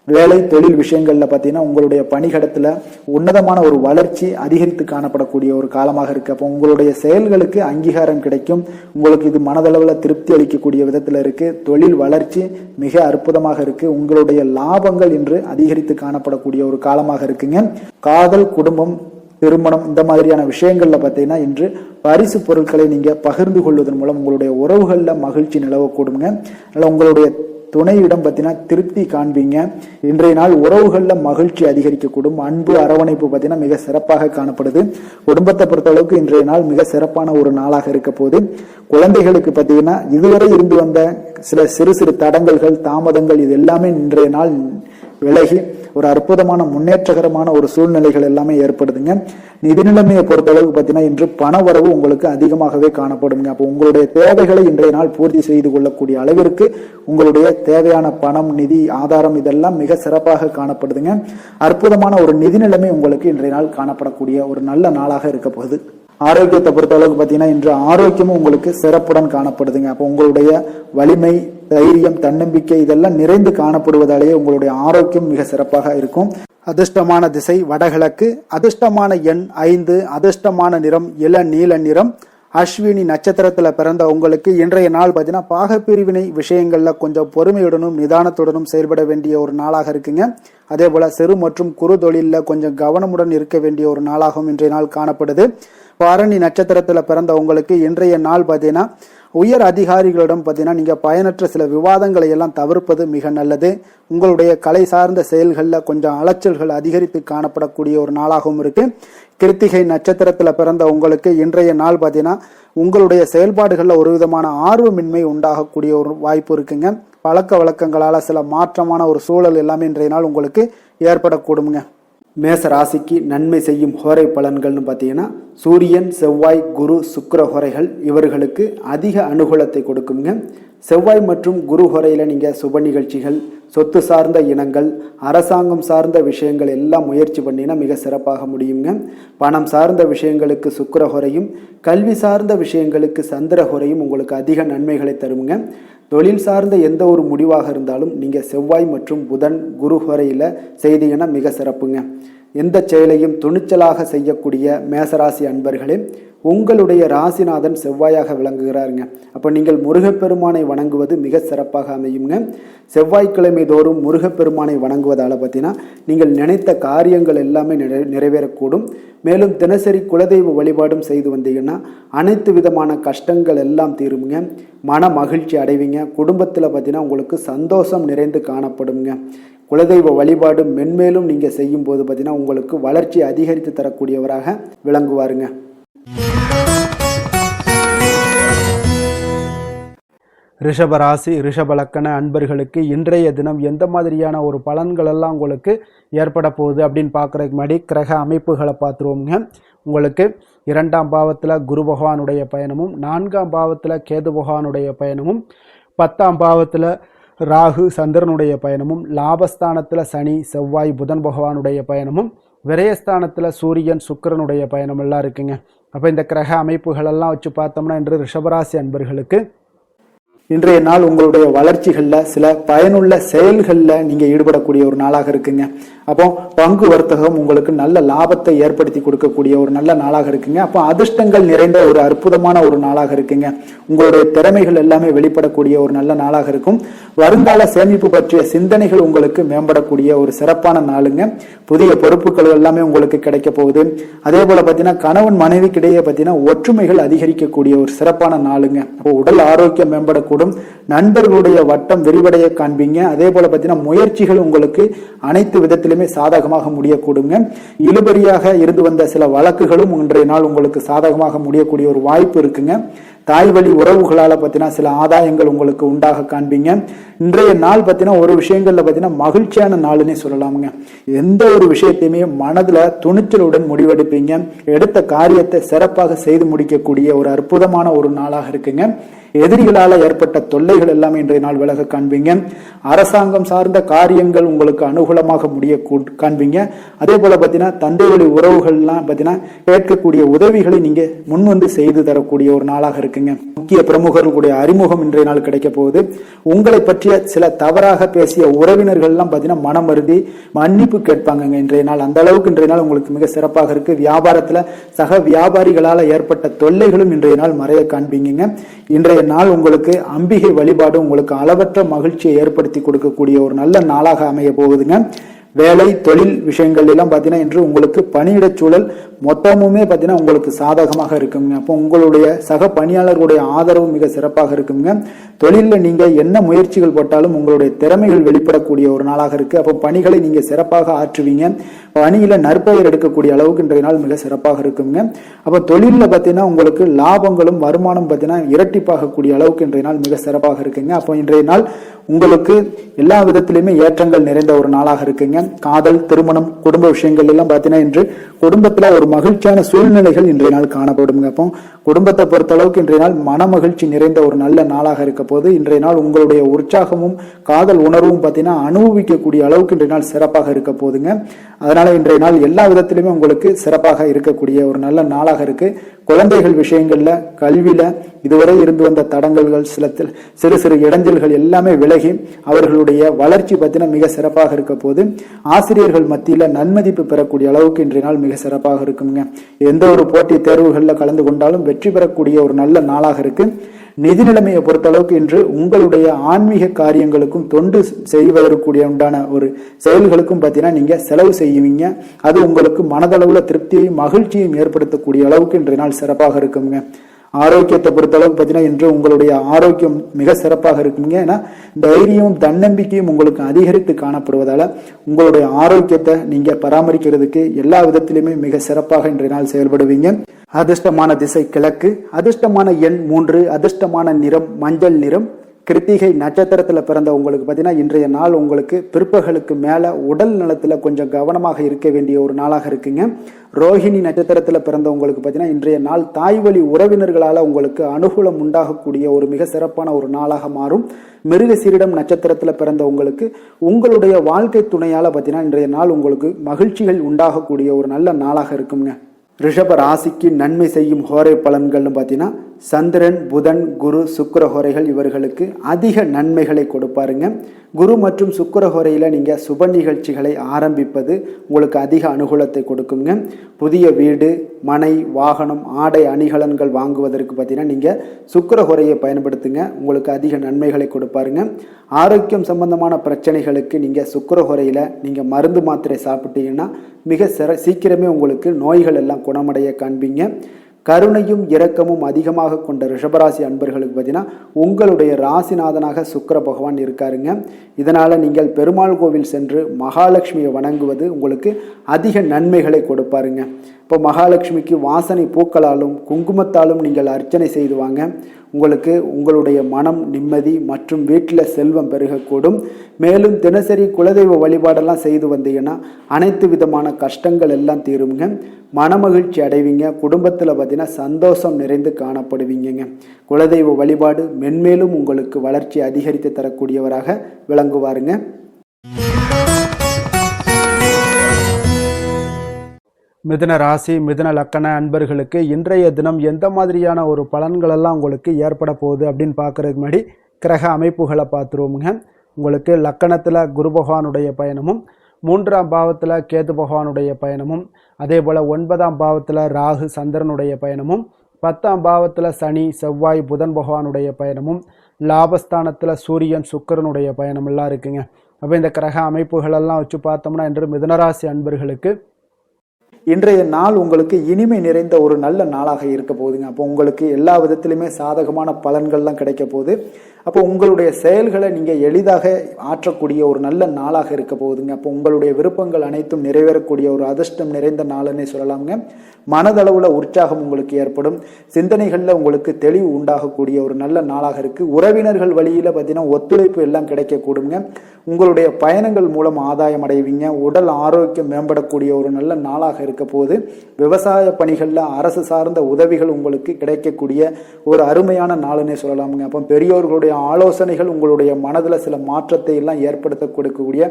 வேலை தொழில் விஷயங்கள்ல பார்த்தீங்கன்னா உங்களுடைய பணிகடத்துல உன்னதமான ஒரு வளர்ச்சி அதிகரித்து காணப்படக்கூடிய ஒரு காலமாக இருக்கு. அப்போ உங்களுடைய செயல்களுக்கு அங்கீகாரம் கிடைக்கும். உங்களுக்கு இது மனதளவில் திருப்தி அளிக்கக்கூடிய விதத்துல இருக்கு. தொழில் வளர்ச்சி மிக அற்புதமாக இருக்கு. உங்களுடைய லாபங்கள் இன்று அதிகரித்து காணப்படக்கூடிய ஒரு காலமாக இருக்குங்க. காதல், குடும்பம், திருமணம் இந்த மாதிரியான விஷயங்கள்ல பார்த்தீங்கன்னா இன்று பரிசு பொருட்களை நீங்க பகிர்ந்து கொள்வதன் மூலம் உங்களுடைய உறவுகள்ல மகிழ்ச்சி நிலவக்கூடுங்க. அதனால உங்களுடைய துணையிடம் பார்த்தீங்கன்னா திருப்தி காண்பீங்க. இன்றைய நாள் உறவுகள்ல மகிழ்ச்சி அதிகரிக்கக்கூடும். அன்பு, அரவணைப்பு பார்த்தீங்கன்னா மிக சிறப்பாக காணப்படுது. குடும்பத்தை பொறுத்த அளவுக்கு இன்றைய நாள் மிக சிறப்பான ஒரு நாளாக இருக்க போது. குழந்தைகளுக்கு பார்த்தீங்கன்னா இதுவரை இருந்து வந்த சில சிறு சிறு தடங்கல்கள், தாமதங்கள் இது எல்லாமே இன்றைய நாள் விலகி ஒரு அற்புதமான முன்னேற்றகரமான ஒரு சூழ்நிலைகள் எல்லாமே ஏற்படுதுங்க. நிதி நிலைமையை பொறுத்தளவுக்கு பார்த்தீங்கன்னா இன்று பண வரவு உங்களுக்கு அதிகமாகவே காணப்படுங்க. அப்போ உங்களுடைய தேவைகளை இன்றைய நாள் பூர்த்தி செய்து கொள்ளக்கூடிய அளவிற்கு உங்களுடைய தேவையான பணம், நிதி ஆதாரம் இதெல்லாம் மிக சிறப்பாக காணப்படுதுங்க. அற்புதமான ஒரு நிதி நிலைமை உங்களுக்கு இன்றைய நாள் காணப்படக்கூடிய ஒரு நல்ல நாளாக இருக்க போகுது. ஆரோக்கியத்தை பொறுத்த அளவுக்கு பார்த்தீங்கன்னா இன்று ஆரோக்கியமும் உங்களுக்கு சிறப்புடன் காணப்படுதுங்க. அப்போ உங்களுடைய வலிமை, தைரியம், தன்னம்பிக்கை இதெல்லாம் நிறைந்து காணப்படுவதாலேயே உங்களுடைய ஆரோக்கியம் மிக சிறப்பாக இருக்கும். அதிர்ஷ்டமான திசை வடகிழக்கு, அதிர்ஷ்டமான எண் 5, அதிர்ஷ்டமான நிறம் இளநீல நிறம். அஸ்வினி நட்சத்திரத்துல பிறந்த உங்களுக்கு இன்றைய நாள் பார்த்தீங்கன்னா பாகப்பிரிவினை விஷயங்கள்ல கொஞ்சம் பொறுமையுடனும் நிதானத்துடனும் செயல்பட வேண்டிய ஒரு நாளாக இருக்குங்க. அதே போல சிறு மற்றும் குறு தொழில கொஞ்சம் கவனமுடன் இருக்க வேண்டிய ஒரு நாளாகவும் இன்றைய நாள் காணப்படுது. பரணி நட்சத்திரத்துல பிறந்த உங்களுக்கு இன்றைய நாள் பார்த்தீங்கன்னா உயர் அதிகாரிகளிடம் பார்த்தீங்கன்னா நீங்க பயனற்ற சில விவாதங்களை எல்லாம் தவிர்ப்பது மிக நல்லது. உங்களுடைய கலை சார்ந்த செயல்களில் கொஞ்சம் அலைச்சல்கள் அதிகரித்து காணப்படக்கூடிய ஒரு நாளாகவும் இருக்கு. கிருத்திகை நட்சத்திரத்துல பிறந்த உங்களுக்கு இன்றைய நாள் பார்த்தீங்கன்னா உங்களுடைய செயல்பாடுகளில் ஒரு விதமான ஆர்வமின்மை உண்டாகக்கூடிய ஒரு வாய்ப்பு இருக்குங்க. பழக்க வழக்கங்களால சில மாற்றமான ஒரு சூழல் எல்லாமே இன்றைய நாள் உங்களுக்கு ஏற்படக்கூடுங்க. மேச ராசிக்கு நன்மை செய்யும் ஹோரை பலன்கள்னு பார்த்தீங்கன்னா சூரியன், செவ்வாய், குரு, சுக்கிர ஹோரைகள் இவர்களுக்கு அதிக அனுகூலத்தை கொடுக்குங்க. செவ்வாய் மற்றும் குரு ஹோரையில் நீங்கள் சுப நிகழ்ச்சிகள், சொத்து சார்ந்த இனங்கள், அரசாங்கம் சார்ந்த விஷயங்கள் எல்லாம் முயற்சி பண்ணினா மிக சிறப்பாக முடியுங்க. பணம் சார்ந்த விஷயங்களுக்கு சுக்கிர ஹோரையும், கல்வி சார்ந்த விஷயங்களுக்கு சந்திர ஹோரையும் உங்களுக்கு அதிக நன்மைகளை தருங்க. தொழில் சார்ந்த எந்த ஒரு முடிவாக இருந்தாலும் நீங்கள் செவ்வாய் மற்றும் புதன், குரு ஹோரையில் செய்தீங்கன்னா மிக சிறப்புங்க. எந்த செயலையும் துணிச்சலாக செய்யக்கூடிய மேசராசி அன்பர்களே, உங்களுடைய ராசிநாதன் செவ்வாயாக விளங்குகிறாருங்க. அப்போ நீங்கள் முருகப்பெருமானை வணங்குவது மிக சிறப்பாக அமையுங்க. செவ்வாய்க்கிழமை தோறும் முருகப்பெருமானை வணங்குவதால் பார்த்தீங்கன்னா நீங்கள் நினைத்த காரியங்கள் எல்லாமே நிறைவேறக்கூடும். மேலும் தினசரி குலதெய்வ வழிபாடும் செய்து வந்தீங்கன்னா அனைத்து விதமான கஷ்டங்கள் எல்லாம் தீருங்க. மன மகிழ்ச்சி அடைவீங்க. குடும்பத்தில் பார்த்தீங்கன்னா உங்களுக்கு சந்தோஷம் நிறைந்து காணப்படுங்க. குலதெய்வ வழிபாடு மென்மேலும் நீங்கள் செய்யும் போது பார்த்தீங்கன்னா உங்களுக்கு வளர்ச்சி அதிகரித்து தரக்கூடியவராக விளங்குவாருங்க. ரிஷபராசி, ரிஷபலக்கண அன்பர்களுக்கு இன்றைய தினம் எந்த மாதிரியான ஒரு பலன்கள் எல்லாம் உங்களுக்கு ஏற்பட போகுது அப்படின்னு பார்க்குறதுக்கு முன்னாடி கிரக அமைப்புகளை பார்த்துருவோங்க. உங்களுக்கு 2ஆம் பாவத்தில் குரு பகவானுடைய பயணமும், 4ஆம் பாவத்தில் கேது பகவானுடைய பயணமும், 10ஆம் பாவத்தில் ராகு சந்திரனுடைய பயணமும், லாபஸ்தானத்தில் சனி, செவ்வாய், புதன் பகவானுடைய பயணமும், விரயஸ்தானத்தில் சூரியன், சுக்கிரனுடைய பயணம் எல்லாம் இருக்குங்க. அப்போ இந்த கிரக அமைப்புகளெல்லாம் வச்சு பார்த்தோம்னா இன்று ரிஷபராசி அன்பர்களுக்கு இன்றைய நாள் உங்களுடைய வளர்ச்சிகள்ல சில பயனுள்ள செயல்கள்ல நீங்க ஈடுபடக்கூடிய ஒரு நாளாக இருக்குங்க. அப்போ பங்கு வர்த்தகம் உங்களுக்கு நல்ல லாபத்தை ஏற்படுத்தி கொடுக்கக்கூடிய ஒரு நல்ல நாளாக இருக்குங்க. அப்போ அதிர்ஷ்டங்கள் நிறைந்த ஒரு அற்புதமான ஒரு நாளாக இருக்குங்க. உங்களுடைய திறமைகள் எல்லாமே வெளிப்படக்கூடிய ஒரு நல்ல நாளாக இருக்கும். வருங்கால சேமிப்பு பற்றிய சிந்தனைகள் உங்களுக்கு மேம்படக்கூடிய ஒரு சிறப்பான நாளுங்க. புதிய பொறுப்புகள் எல்லாமே உங்களுக்கு கிடைக்க போகுது. அதே போல பாத்தீங்கன்னா கணவன் மனைவிக்கிடையே பாத்தீங்கன்னா ஒற்றுமைகள் அதிகரிக்கக்கூடிய ஒரு சிறப்பான நாளுங்க. அப்போ உடல் ஆரோக்கியம் மேம்படக்கூடும். நண்பர்களுடைய வட்டம் விரிவடைய காண்பீங்க. அதே போல பாத்தீங்கன்னா முயற்சிகள் உங்களுக்கு அனைத்து விதத்திலுமே சாதகமாக முடியக்கூடுங்க. இழுபறியாக இருந்து வந்த சில வழக்குகளும் இன்றைய நாள் உங்களுக்கு சாதகமாக முடியக்கூடிய ஒரு வாய்ப்பு இருக்குங்க. தாய் வழி உறவுகளால பாத்தீங்கன்னா சில ஆதாயங்கள் உங்களுக்கு உண்டாக காண்பீங்க. இன்றைய நாள் பாத்தீங்கன்னா ஒரு விஷயங்கள்ல பாத்தீங்கன்னா மகிழ்ச்சியான நாளுன்னே சொல்லலாமுங்க. எந்த ஒரு விஷயத்தையுமே மனதுல துணிச்சலுடன் முடிவெடுப்பீங்க. எடுத்த காரியத்தை சிறப்பாக செய்து முடிக்கக்கூடிய ஒரு அற்புதமான ஒரு நாளாக இருக்குங்க. எதிரிகளால ஏற்பட்ட தொல்லைகள் எல்லாமே இன்றைய நாள் விலக காண்பீங்க. அரசாங்கம் சார்ந்த காரியங்கள் உங்களுக்கு அனுகூலமாக முடிய காண்பீங்க. அதே போல பாத்தீங்கன்னா தந்தை வழி உறவுகள்லாம் பாத்தீங்கன்னா கேட்கக்கூடிய உதவிகளை நீங்க முன் வந்து செய்து தரக்கூடிய ஒரு நாளாக இருக்குங்க. முக்கிய பிரமுகர்களுடைய அறிமுகம் இன்றைய நாள் கிடைக்க போகுது. உங்களை பற்றிய சில தவறாக பேசிய உறவினர்கள் எல்லாம் பாத்தீங்கன்னா மனம் வருந்தி மன்னிப்பு கேட்பாங்க இன்றைய நாள். அந்த அளவுக்கு இன்றைய நாள் உங்களுக்கு மிக சிறப்பாக இருக்கு. வியாபாரத்துல சக வியாபாரிகளால ஏற்பட்ட தொல்லைகளும் இன்றைய நாள் மறைய காண்பீங்க. இன்றைய நாள் உங்களுக்கு அம்பிகை வழிபாடு உங்களுக்கு அளவற்ற மகிழ்ச்சியை ஏற்படுத்தி கொடுக்கக்கூடிய ஒரு நல்ல நாளாக அமைய போகுதுங்க. வேலை தொழில் விஷயங்கள் எல்லாம் பாத்தீங்கன்னா இன்று உங்களுக்கு பணியிட சூழல் மொத்தமுமே பாத்தீங்கன்னா உங்களுக்கு சாதகமாக இருக்குங்க. அப்போ உங்களுடைய சக பணியாளர்களுடைய ஆதரவு மிக சிறப்பாக இருக்குங்க. தொழில நீங்க என்ன முயற்சிகள் போட்டாலும் உங்களுடைய திறமைகள் வெளிப்படக்கூடிய ஒரு நாளாக இருக்கு. அப்போ பணிகளை நீங்க சிறப்பாக ஆற்றுவீங்க. பணியில நற்பெயர் எடுக்கக்கூடிய அளவுக்கு இன்றைய நாள் மிக சிறப்பாக இருக்குங்க. அப்ப தொழில பாத்தீங்கன்னா உங்களுக்கு லாபங்களும் வருமானம் பாத்தீங்கன்னா இரட்டிப்பாகக்கூடிய அளவுக்கு இன்றைய நாள் மிக சிறப்பாக இருக்குங்க. அப்போ இன்றைய நாள் உங்களுக்கு எல்லா விதத்திலுமே ஏற்றங்கள் நிறைந்த ஒரு நாளாக இருக்குங்க. காதல், திருமணம், குடும்ப விஷயங்கள் எல்லாம் பாத்தீங்கன்னா இன்று குடும்பத்துல ஒரு மகிழ்ச்சியான சூழ்நிலைகள் இன்றைய நாள் காணப்படுங்க. அப்போ குடும்பத்தை பொறுத்த அளவுக்கு இன்றைய நாள் மன மகிழ்ச்சி நிறைந்த ஒரு நல்ல நாளாக இருக்க போது இன்றைய நாள் உங்களுடைய உற்சாகமும் காதல் உணர்வும் பாத்தீங்கன்னா அனுபவிக்கக்கூடிய அளவுக்கு இன்றைய நாள் சிறப்பாக இருக்க போதுங்க. அதனால இன்றைய நாள் எல்லா விதத்திலுமே உங்களுக்கு சிறப்பாக இருக்கக்கூடிய ஒரு நல்ல நாளாக இருக்கு. குழந்தைகள் விஷயங்கள்ல கல்வியில இதுவரை இருந்து வந்த தடங்கல்கள் சிறு சிறு இடைஞ்சல்கள் எல்லாமே விலகி அவர்களுடைய வளர்ச்சி பத்தின மிக சிறப்பாக இருக்க போது ஆசிரியர்கள் மத்தியில நன்மதிப்பு பெறக்கூடிய அளவுக்கு இன்றைய நாள் மிக சிறப்பாக இருக்குங்க. எந்த ஒரு போட்டி தேர்வுகள்ல கலந்து கொண்டாலும் வெற்றி பெறக்கூடிய ஒரு நல்ல நாளாக இருக்கு. நிதி நிலைமையை பொறுத்த அளவுக்கு இன்று உங்களுடைய ஆன்மீக காரியங்களுக்கும் தொண்டு செய்வதற்குரிய உண்டான ஒரு செயல்களுக்கும் பார்த்தீங்கன்னா நீங்க செலவு செய்வீங்க. அது உங்களுக்கு மனதளவுல திருப்தியையும் மகிழ்ச்சியையும் ஏற்படுத்தக்கூடிய அளவுக்கு இன்றைய நாள் சிறப்பாக இருக்குங்க. ஆரோக்கியத்தை பொறுத்த அளவுக்கு பார்த்தீங்கன்னா இன்று உங்களுடைய ஆரோக்கியம் மிக சிறப்பாக இருக்குங்க. ஏன்னா தைரியமும் தன்னம்பிக்கையும் உங்களுக்கு அதிகரித்து காணப்படுவதால உங்களுடைய ஆரோக்கியத்தை நீங்க பராமரிக்கிறதுக்கு எல்லா விதத்திலுமே மிக சிறப்பாக இன்றைய நாள் செயல்படுவீங்க. அதிர்ஷ்டமான திசை கிழக்கு, அதிர்ஷ்டமான எண் 3, அதிர்ஷ்டமான நிறம் மஞ்சள் நிறம். கிருத்திகை நட்சத்திரத்துல பிறந்த உங்களுக்கு பார்த்தீங்கன்னா இன்றைய நாள் உங்களுக்கு பிற்பகலுக்கு மேல உடல் நலத்துல கொஞ்சம் கவனமாக இருக்க வேண்டிய ஒரு நாளாக இருக்குங்க. ரோஹிணி நட்சத்திரத்துல பிறந்த உங்களுக்கு பார்த்தீங்கன்னா இன்றைய நாள் தாய் வழி உறவினர்களால உங்களுக்கு அனுகூலம் உண்டாகக்கூடிய ஒரு மிக சிறப்பான ஒரு நாளாக மாறும். மிருகசீரிடம் நட்சத்திரத்துல பிறந்த உங்களுக்கு உங்களுடைய வாழ்க்கை துணையால பார்த்தீங்கன்னா இன்றைய நாள் உங்களுக்கு மகிழ்ச்சிகள் உண்டாகக்கூடிய ஒரு நல்ல நாளாக இருக்குங்க. ரிஷப ராசிக்கு நன்மை செய்யும் ஹோரை பலன்கள்னு பார்த்தீங்கன்னா சந்திரன், புதன், குரு, சுக்கிர ஹோரைகள் இவர்களுக்கு அதிக நன்மைகளை கொடுப்பாருங்க. குரு மற்றும் சுக்கிர ஹோரையில் நீங்கள் சுப நிகழ்ச்சிகளை ஆரம்பிப்பது உங்களுக்கு அதிக அனுகூலத்தை கொடுக்குங்க. புதிய வீடு, மனை, வாகனம், ஆடை அணிகலன்கள் வாங்குவதற்கு பார்த்தீங்கன்னா நீங்கள் சுக்கிர ஹோரையை பயன்படுத்துங்க. உங்களுக்கு அதிக நன்மைகளை கொடுப்பாருங்க. ஆரோக்கியம் சம்பந்தமான பிரச்சனைகளுக்கு நீங்கள் சுக்கிர ஹோரையில் நீங்கள் மருந்து மாத்திரை சாப்பிட்டீங்கன்னா மிக சீக்கிரமே உங்களுக்கு நோய்கள் எல்லாம் குணமடைய காண்பீங்க. கருணையும் இரக்கமும் அதிகமாக கொண்ட ரிஷபராசி அன்பர்களுக்கு பார்த்தீங்கன்னா உங்களுடைய ராசிநாதனாக சுக்கிர பகவான் இருக்காருங்க. இதனால் நீங்கள் பெருமாள் கோவில் சென்று மகாலட்சுமியை வணங்குவது உங்களுக்கு அதிக நன்மைகளை கொடுப்பாருங்க. இப்போ மகாலட்சுமிக்கு வாசனை பூக்களாலும் குங்குமத்தாலும் நீங்கள் அர்ச்சனை செய்து வாங்க. உங்களுக்கு உங்களுடைய மனம் நிம்மதி மற்றும் வீட்டில் செல்வம் பெருகக்கூடும். மேலும் தினசரி குலதெய்வ வழிபாடெல்லாம் செய்து வந்தீங்கன்னா அனைத்து விதமான கஷ்டங்கள் எல்லாம் தீருங்க. மனமகிழ்ச்சி அடைவீங்க. குடும்பத்தில் பார்த்தீங்கன்னா சந்தோஷம் நிறைந்து காணப்படுவீங்க. குலதெய்வ வழிபாடு மென்மேலும் உங்களுக்கு வளர்ச்சி அதிகரித்து தரக்கூடியவராக விளங்குவாருங்க. மிதுன ராசி, மிதுன லக்கண அன்பர்களுக்கு இன்றைய தினம் எந்த மாதிரியான ஒரு பலன்களெல்லாம் உங்களுக்கு ஏற்பட போகுது அப்படின்னு பார்க்கறதுக்கு முன்னாடி கிரக அமைப்புகளை பார்த்துருவோமுங்க. உங்களுக்கு லக்கணத்தில் குரு பகவானுடைய பயணமும், 3ஆம் பாவத்தில் கேது பகவானுடைய பயணமும், அதே போல் 9ஆம் பாவத்தில் ராகு சந்திரனுடைய பயணமும், 10ஆம் பாவத்தில் சனி செவ்வாய் புதன் பகவானுடைய பயணமும், லாபஸ்தானத்தில் சூரியன் சுக்கிரனுடைய பயணம் எல்லாம் இருக்குங்க. அப்போ இந்த கிரக அமைப்புகளெல்லாம் வச்சு பார்த்தோம்னா இன்று மிதுனராசி அன்பர்களுக்கு இன்றைய நாள் உங்களுக்கு இனிமை நிறைந்த ஒரு நல்ல நாளாக இருக்க போகுதுங்க. அப்போ உங்களுக்கு எல்லா விதத்திலுமே சாதகமான பலன்கள்லாம் கிடைக்க போகுது. அப்போ உங்களுடைய செயல்களை நீங்கள் எளிதாக ஆற்றக்கூடிய ஒரு நல்ல நாளாக இருக்க போகுதுங்க. அப்போ உங்களுடைய விருப்பங்கள் அனைத்தும் நிறைவேறக்கூடிய ஒரு அதிர்ஷ்டம் நிறைந்த நாள்னே சொல்லலாமுங்க. மனதளவுல உற்சாகம் உங்களுக்கு ஏற்படும். சிந்தனைகளில் உங்களுக்கு தெளிவு உண்டாகக்கூடிய ஒரு நல்ல நாளாக இருக்குது. உறவினர்கள் வழியில் பார்த்தீங்கன்னா ஒத்துழைப்பு எல்லாம் கிடைக்கக்கூடுங்க. உங்களுடைய பயணங்கள் மூலம் ஆதாயம் அடைவீங்க. உடல் ஆரோக்கியம் மேம்படக்கூடிய ஒரு நல்ல நாளாக இருக்க போது. விவசாய பணிகளில் அரசு சார்ந்த உதவிகள் உங்களுக்கு கிடைக்கக்கூடிய ஒரு அருமையான நாளுன்னே சொல்லலாமுங்க. அப்போ பெரியோர்களுடைய ஆலோசனைகள் உங்களுடைய மனதில் சில மாற்றத்தை எல்லாம் ஏற்படுத்த கொடுக்கக்கூடிய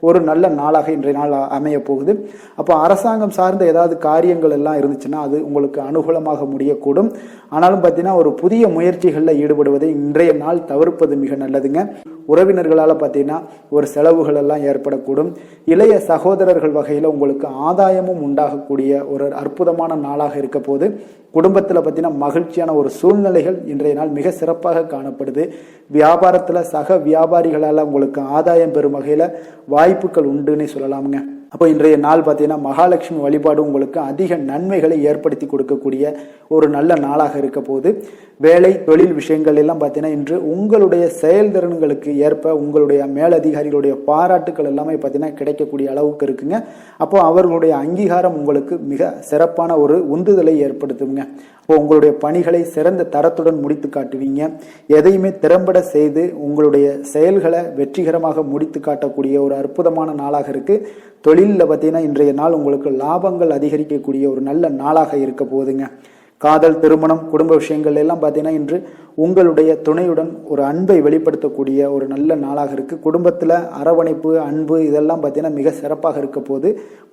ஒரு நல்ல நாளாக இன்றைய நாள் அமைய போகுது. அப்போ அரசாங்கம் சார்ந்த ஏதாவது காரியங்கள் எல்லாம் இருந்துச்சுன்னா அது உங்களுக்கு அனுகூலமாக முடியக்கூடும். ஆனாலும் பார்த்தீங்கன்னா ஒரு புதிய முயற்சிகளில் ஈடுபடுவதை இன்றைய நாள் தவிர்ப்பது மிக நல்லதுங்க. உறவினர்களால் பார்த்தீங்கன்னா ஒரு செலவுகள் எல்லாம் ஏற்படக்கூடும். இளைய சகோதரர்கள் வகையில் உங்களுக்கு ஆதாயமும் உண்டாகக்கூடிய ஒரு அற்புதமான நாளாக இருக்க போது. குடும்பத்தில் பார்த்தீங்கன்னா மகிழ்ச்சியான ஒரு சூழ்நிலைகள் இன்றைய நாள் மிக சிறப்பாக காணப்படுது. வியாபாரத்தில் சக வியாபாரிகளால் உங்களுக்கு ஆதாயம் பெறும் வகையில் வாய்ப்புகள் உண்டுன்னு சொல்லலாமுங்க. அப்போ இன்றைய நாள் பார்த்தீங்கன்னா மகாலட்சுமி வழிபாடு உங்களுக்கு அதிக நன்மைகளை ஏற்படுத்தி கொடுக்கக்கூடிய ஒரு நல்ல நாளாக இருக்க போது. வேலை தொழில் விஷயங்கள் எல்லாம் பார்த்தீங்கன்னா இன்று உங்களுடைய செயல்திறன்களுக்கு ஏற்ப உங்களுடைய மேலதிகாரிகளுடைய பாராட்டுக்கள் எல்லாமே பார்த்தீங்கன்னா கிடைக்கக்கூடிய அளவுக்கு இருக்குங்க. அப்போ அவர்களுடைய அங்கீகாரம் உங்களுக்கு மிக சிறப்பான ஒரு உந்துதலை ஏற்படுத்துங்க. அப்போ உங்களுடைய பணிகளை சிறந்த தரத்துடன் முடித்து காட்டுவீங்க. எதையுமே திறம்பட செய்து உங்களுடைய செயல்களை வெற்றிகரமாக முடித்து காட்டக்கூடிய ஒரு அற்புதமான நாளாக இருக்கு. தொழிலில் பார்த்தீங்கன்னா இன்றைய நாள் உங்களுக்கு லாபங்கள் அதிகரிக்கக்கூடிய ஒரு நல்ல நாளாக இருக்க போகுதுங்க. காதல், திருமணம், குடும்ப விஷயங்கள் எல்லாம் பார்த்தீங்கன்னா இன்று உங்களுடைய துணையுடன் ஒரு அன்பை வெளிப்படுத்தக்கூடிய ஒரு நல்ல நாளாக இருக்குது. குடும்பத்தில் அரவணைப்பு, அன்பு இதெல்லாம் பார்த்தீங்கன்னா மிக சிறப்பாக இருக்க போது.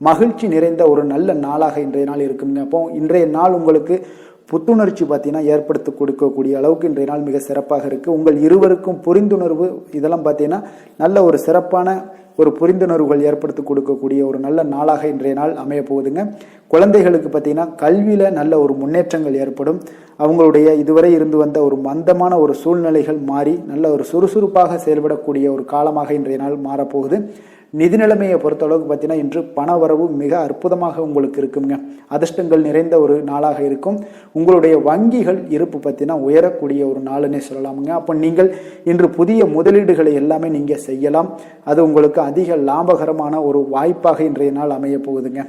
மகிழ்ச்சி நிறைந்த ஒரு நல்ல நாளாக இன்றைய நாள் இருக்குங்க. அப்போ இன்றைய நாள் உங்களுக்கு புத்துணர்ச்சி பார்த்தீங்கன்னா ஏற்படுத்தி கொடுக்கக்கூடிய அளவுக்கு இன்றைய நாள் மிக சிறப்பாக இருக்குது. உங்கள் இருவருக்கும் புரிந்துணர்வு இதெல்லாம் பார்த்தீங்கன்னா நல்ல ஒரு சிறப்பான ஒரு புரிந்துணர்வுகள் ஏற்படுத்தி கொடுக்கக்கூடிய ஒரு நல்ல நாளாக இன்றைய நாள் அமைய போகுதுங்க. குழந்தைகளுக்கு பார்த்தீங்கன்னா கல்வியில் நல்ல ஒரு முன்னேற்றங்கள் ஏற்படும். அவங்களுடைய இதுவரை இருந்து வந்த ஒரு மந்தமான ஒரு சூழ்நிலைகள் மாறி நல்ல ஒரு சுறுசுறுப்பாக செயல்படக்கூடிய ஒரு காலமாக இன்றைய நாள் மாறப்போகுது. நிதி நிலைமையை பொறுத்தளவுக்கு பார்த்தீங்கன்னா இன்று பண வரவு மிக அற்புதமாக உங்களுக்கு இருக்குங்க. அதிர்ஷ்டங்கள் நிறைந்த ஒரு நாளாக இருக்கும். உங்களுடைய வங்கிகள் இருப்பு பார்த்தீங்கன்னா உயரக்கூடிய ஒரு நாளுன்னே சொல்லலாமுங்க. அப்போ நீங்கள் இன்று புதிய முதலீடுகளை எல்லாமே நீங்கள் செய்யலாம். அது உங்களுக்கு அதிக லாபகரமான ஒரு வாய்ப்பாக இன்றைய நாள் அமைய போகுதுங்க.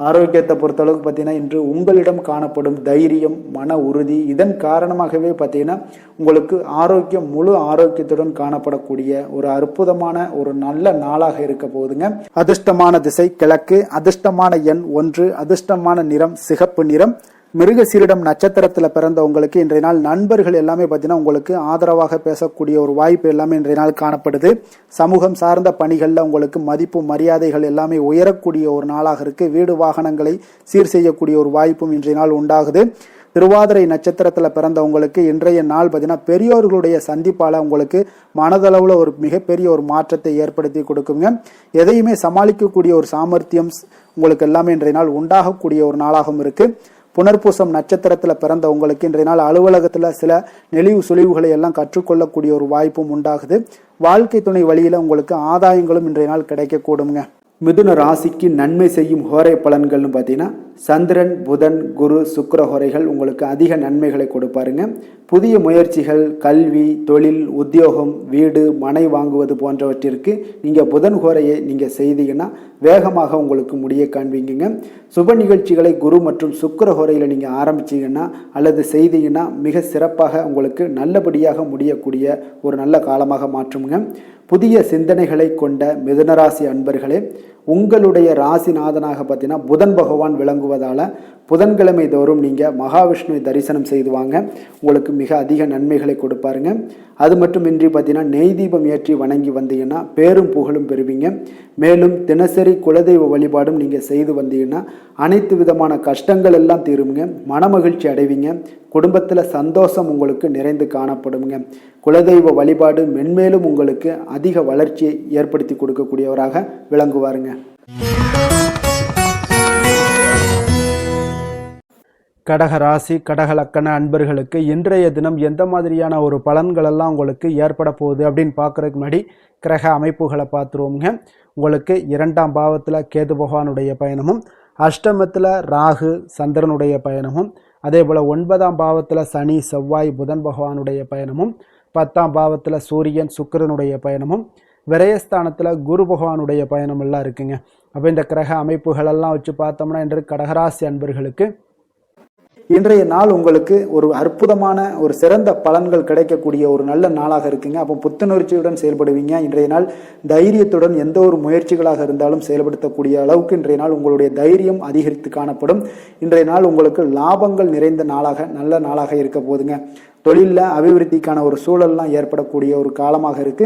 ஆரோக்கியத்தை பொறுத்தளவுக்கு பார்த்தீங்கன்னா இன்று உங்களிடம் காணப்படும் தைரியம், மன உறுதி இதன் காரணமாகவே பார்த்தீங்கன்னா உங்களுக்கு ஆரோக்கியம் முழு ஆரோக்கியத்துடன் காணப்படக்கூடிய ஒரு அற்புதமான ஒரு நல்ல நாளாக இருக்க போகுதுங்க. அதிர்ஷ்டமான திசை கிழக்கு, அதிர்ஷ்டமான எண் 1, அதிர்ஷ்டமான நிறம் சிகப்பு நிறம். மிருகசீரிடம் நட்சத்திரத்தில் பிறந்தவங்களுக்கு இன்றைய நாள் நண்பர்கள் எல்லாமே பார்த்தீங்கன்னா உங்களுக்கு ஆதரவாக பேசக்கூடிய ஒரு வாய்ப்பு எல்லாமே இன்றைய நாள் காணப்படுது. சமூகம் சார்ந்த பணிகளில் உங்களுக்கு மதிப்பு மரியாதைகள் எல்லாமே உயரக்கூடிய ஒரு நாளாக இருக்குது. வீடு வாகனங்களை சீர் செய்யக்கூடிய ஒரு வாய்ப்பும் இன்றைய நாள் உண்டாகுது. திருவாதிரை நட்சத்திரத்தில் பிறந்தவங்களுக்கு இன்றைய நாள் பார்த்தீங்கன்னா பெரியோர்களுடைய சந்திப்பால் உங்களுக்கு மனதளவில் ஒரு மிகப்பெரிய ஒரு மாற்றத்தை ஏற்படுத்தி கொடுக்குங்க. எதையுமே சமாளிக்கக்கூடிய ஒரு சாமர்த்தியம் உங்களுக்கு எல்லாமே இன்றைய நாள் உண்டாகக்கூடிய ஒரு நாளாகவும் இருக்குது. புனர்பூசம் நட்சத்திரத்தில் பிறந்த உங்களுக்கு இன்றைய நாள் அலுவலகத்தில் சில நெளிவு சுழிவுகளை எல்லாம் கற்றுக்கொள்ளக்கூடிய ஒரு வாய்ப்பும் உண்டாகுது. வாழ்க்கை துணை வழியில் உங்களுக்கு ஆதாயங்களும் இன்றைய நாள் கிடைக்கக்கூடுங்க. மிதுன ராசிக்கு நன்மை செய்யும் ஹோரை பலன்கள்னு பார்த்தீங்கன்னா சந்திரன், புதன், குரு, சுக்கிர ஹோரைகள் உங்களுக்கு அதிக நன்மைகளை கொடுப்பாருங்க. புதிய முயற்சிகள், கல்வி, தொழில், உத்தியோகம், வீடு, மனை வாங்குவது போன்றவற்றிற்கு நீங்கள் புதன் ஹோரையை நீங்கள் செய்தீங்கன்னா வேகமாக உங்களுக்கு முடிய காண்பீங்க. சுப நிகழ்ச்சிகளை குரு மற்றும் சுக்கிர ஹோரையில் நீங்கள் ஆரம்பிச்சிங்கன்னா அல்லது செய்தீங்கன்னா மிக சிறப்பாக உங்களுக்கு நல்லபடியாக முடியக்கூடிய ஒரு நல்ல காலமாக மாற்றுங்க. புதிய சிந்தனைகளை கொண்ட மிதுனராசி அன்பர்களே, உங்களுடைய ராசிநாதனாக பார்த்தீங்கன்னா புதன் பகவான் விளங்குவதால் புதன்கிழமை தோறும் நீங்கள் மகாவிஷ்ணுவை தரிசனம் செய்து வாங்க. உங்களுக்கு மிக அதிக நன்மைகளை கொடுப்பாருங்க. அது மட்டுமின்றி பார்த்தீங்கன்னா நெய் தீபம் ஏற்றி வணங்கி வந்தீங்கன்னா பேரும் புகழும் பெறுவீங்க. மேலும் தினசரி குலதெய்வ வழிபாடும் நீங்கள் செய்து வந்தீங்கன்னா அனைத்து விதமான கஷ்டங்கள் எல்லாம் தீருங்க. மனமகிழ்ச்சி அடைவீங்க. குடும்பத்தில் சந்தோஷம் உங்களுக்கு நிறைந்து காணப்படுங்க. குலதெய்வ வழிபாடு மென்மேலும் உங்களுக்கு அதிக வளர்ச்சியை ஏற்படுத்தி கொடுக்கக்கூடியவராக விளங்குவாருங்க. கடக ராசி கடக லக்கண அன்பர்களுக்கு இன்றைய தினம் எந்த மாதிரியான ஒரு பலன்கள் எல்லாம் உங்களுக்கு ஏற்பட போகுது அப்படின்னு பார்க்கறதுக்கு முன்னாடி கிரக அமைப்புகளை பார்த்துருவோங்க. உங்களுக்கு 2ஆம் பாவத்தில் கேது பகவானுடைய பயணமும், அஷ்டமத்தில் ராகு சந்திரனுடைய பயணமும், அதே போல் 9ஆம் பாவத்தில் சனி செவ்வாய் புதன் பகவானுடைய பயணமும், 10ஆம் பாவத்தில் சூரியன் சுக்கிரனுடைய பயணமும், விரயஸ்தானத்தில் குரு பகவானுடைய பயணம் எல்லாம் இருக்குங்க. அப்போ இந்த கிரக அமைப்புகளெல்லாம் வச்சு பார்த்தோம்னா இன்று கடகராசி அன்பர்களுக்கு இன்றைய நாள் உங்களுக்கு ஒரு அற்புதமான ஒரு சிறந்த பலன்கள் கிடைக்கக்கூடிய ஒரு நல்ல நாளாக இருக்குங்க. அப்போ புத்துணர்ச்சியுடன் செயல்படுவீங்க. இன்றைய நாள் தைரியத்துடன் எந்த ஒரு முயற்சிகளாக இருந்தாலும் செயல்படுத்தக்கூடிய அளவுக்கு இன்றைய நாள் உங்களுடைய தைரியம் அதிகரித்து காணப்படும். இன்றைய நாள் உங்களுக்கு லாபங்கள் நிறைந்த நாளாக நல்ல நாளாக இருக்க போதுங்க. தொழிலில் அபிவிருத்திக்கான ஒரு சூழல்லாம் ஏற்படக்கூடிய ஒரு காலமாக இருக்கு.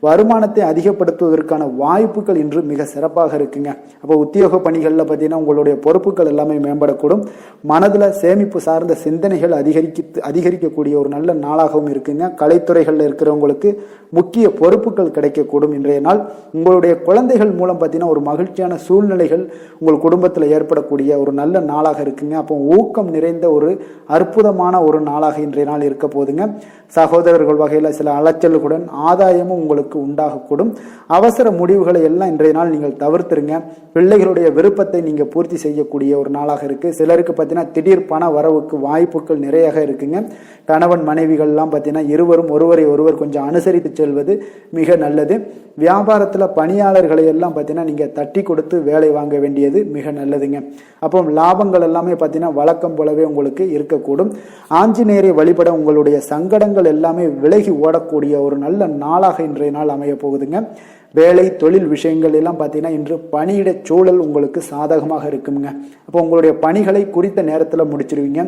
வருமானத்தை அதிகப்படுத்துவதற்கான வாய்ப்புகள் இன்று மிக சிறப்பாக இருக்குங்க. அப்போ உத்தியோக பணிகளில் பார்த்தீங்கன்னா உங்களுடைய பொறுப்புகள் எல்லாமே மேம்படக்கூடும். மனதில் சேமிப்பு சார்ந்த சிந்தனைகள் அதிகரிக்கக்கூடிய ஒரு நல்ல நாளாகவும் இருக்குங்க. கலைத்துறைகளில் இருக்கிறவங்களுக்கு முக்கிய பொறுப்புகள் கிடைக்கக்கூடும். இன்றைய நாள் உங்களுடைய குழந்தைகள் மூலம் பார்த்தீங்கன்னா ஒரு மகிழ்ச்சியான சூழ்நிலைகள் உங்கள் குடும்பத்தில் ஏற்படக்கூடிய ஒரு நல்ல நாளாக இருக்குங்க. அப்போ ஊக்கம் நிறைந்த ஒரு அற்புதமான ஒரு நாளாக இன்றைய நாள் இருக்க போதுங்க. சகோதரர்கள் வகையில் சில அலைச்சல்களுடன் ஆதாயமும் உங்களுக்கு உண்டாகக்கூடும். அவசர முடிவுகளை எல்லாம் இன்றைய நாள் நீங்கள் தவிர்த்துருங்க. பிள்ளைகளுடைய விருப்பத்தை நீங்க பூர்த்தி செய்யக்கூடிய ஒரு நாளாக இருக்கு. சிலருக்கு பார்த்தீங்கன்னா திடீர் பண வரவுக்கு வாய்ப்புகள் நிறைய இருக்குங்க. கணவன் மனைவிகள்லாம் பார்த்தீங்கன்னா இருவரும் ஒருவரை ஒருவர் கொஞ்சம் அனுசரித்து செல்வது மிக நல்லது. வியாபாரத்தில் பணியாளர்களை எல்லாம் பார்த்தீங்கன்னா நீங்க தட்டி கொடுத்து வேலை வாங்க வேண்டியது மிக நல்லதுங்க. அப்போ லாபங்கள் எல்லாமே பார்த்தீங்கன்னா வழக்கம் போலவே உங்களுக்கு இருக்கக்கூடும். ஆஞ்சநேயரை வழிபட உங்களுடைய சங்கடங்கள் எல்லாமே விலகி ஓடக்கூடிய ஒரு நல்ல நாளாக இன்றைய நாள் அமைய போகுதுங்க. வேலை தொழில் விஷயங்கள் எல்லாம் பார்த்தீங்கன்னா இன்று பணியிட சூழல் உங்களுக்கு சாதகமாக இருக்குங்க. அப்போ உங்களுடைய பணிகளை குறித்த நேரத்தில் முடிச்சிருவீங்க.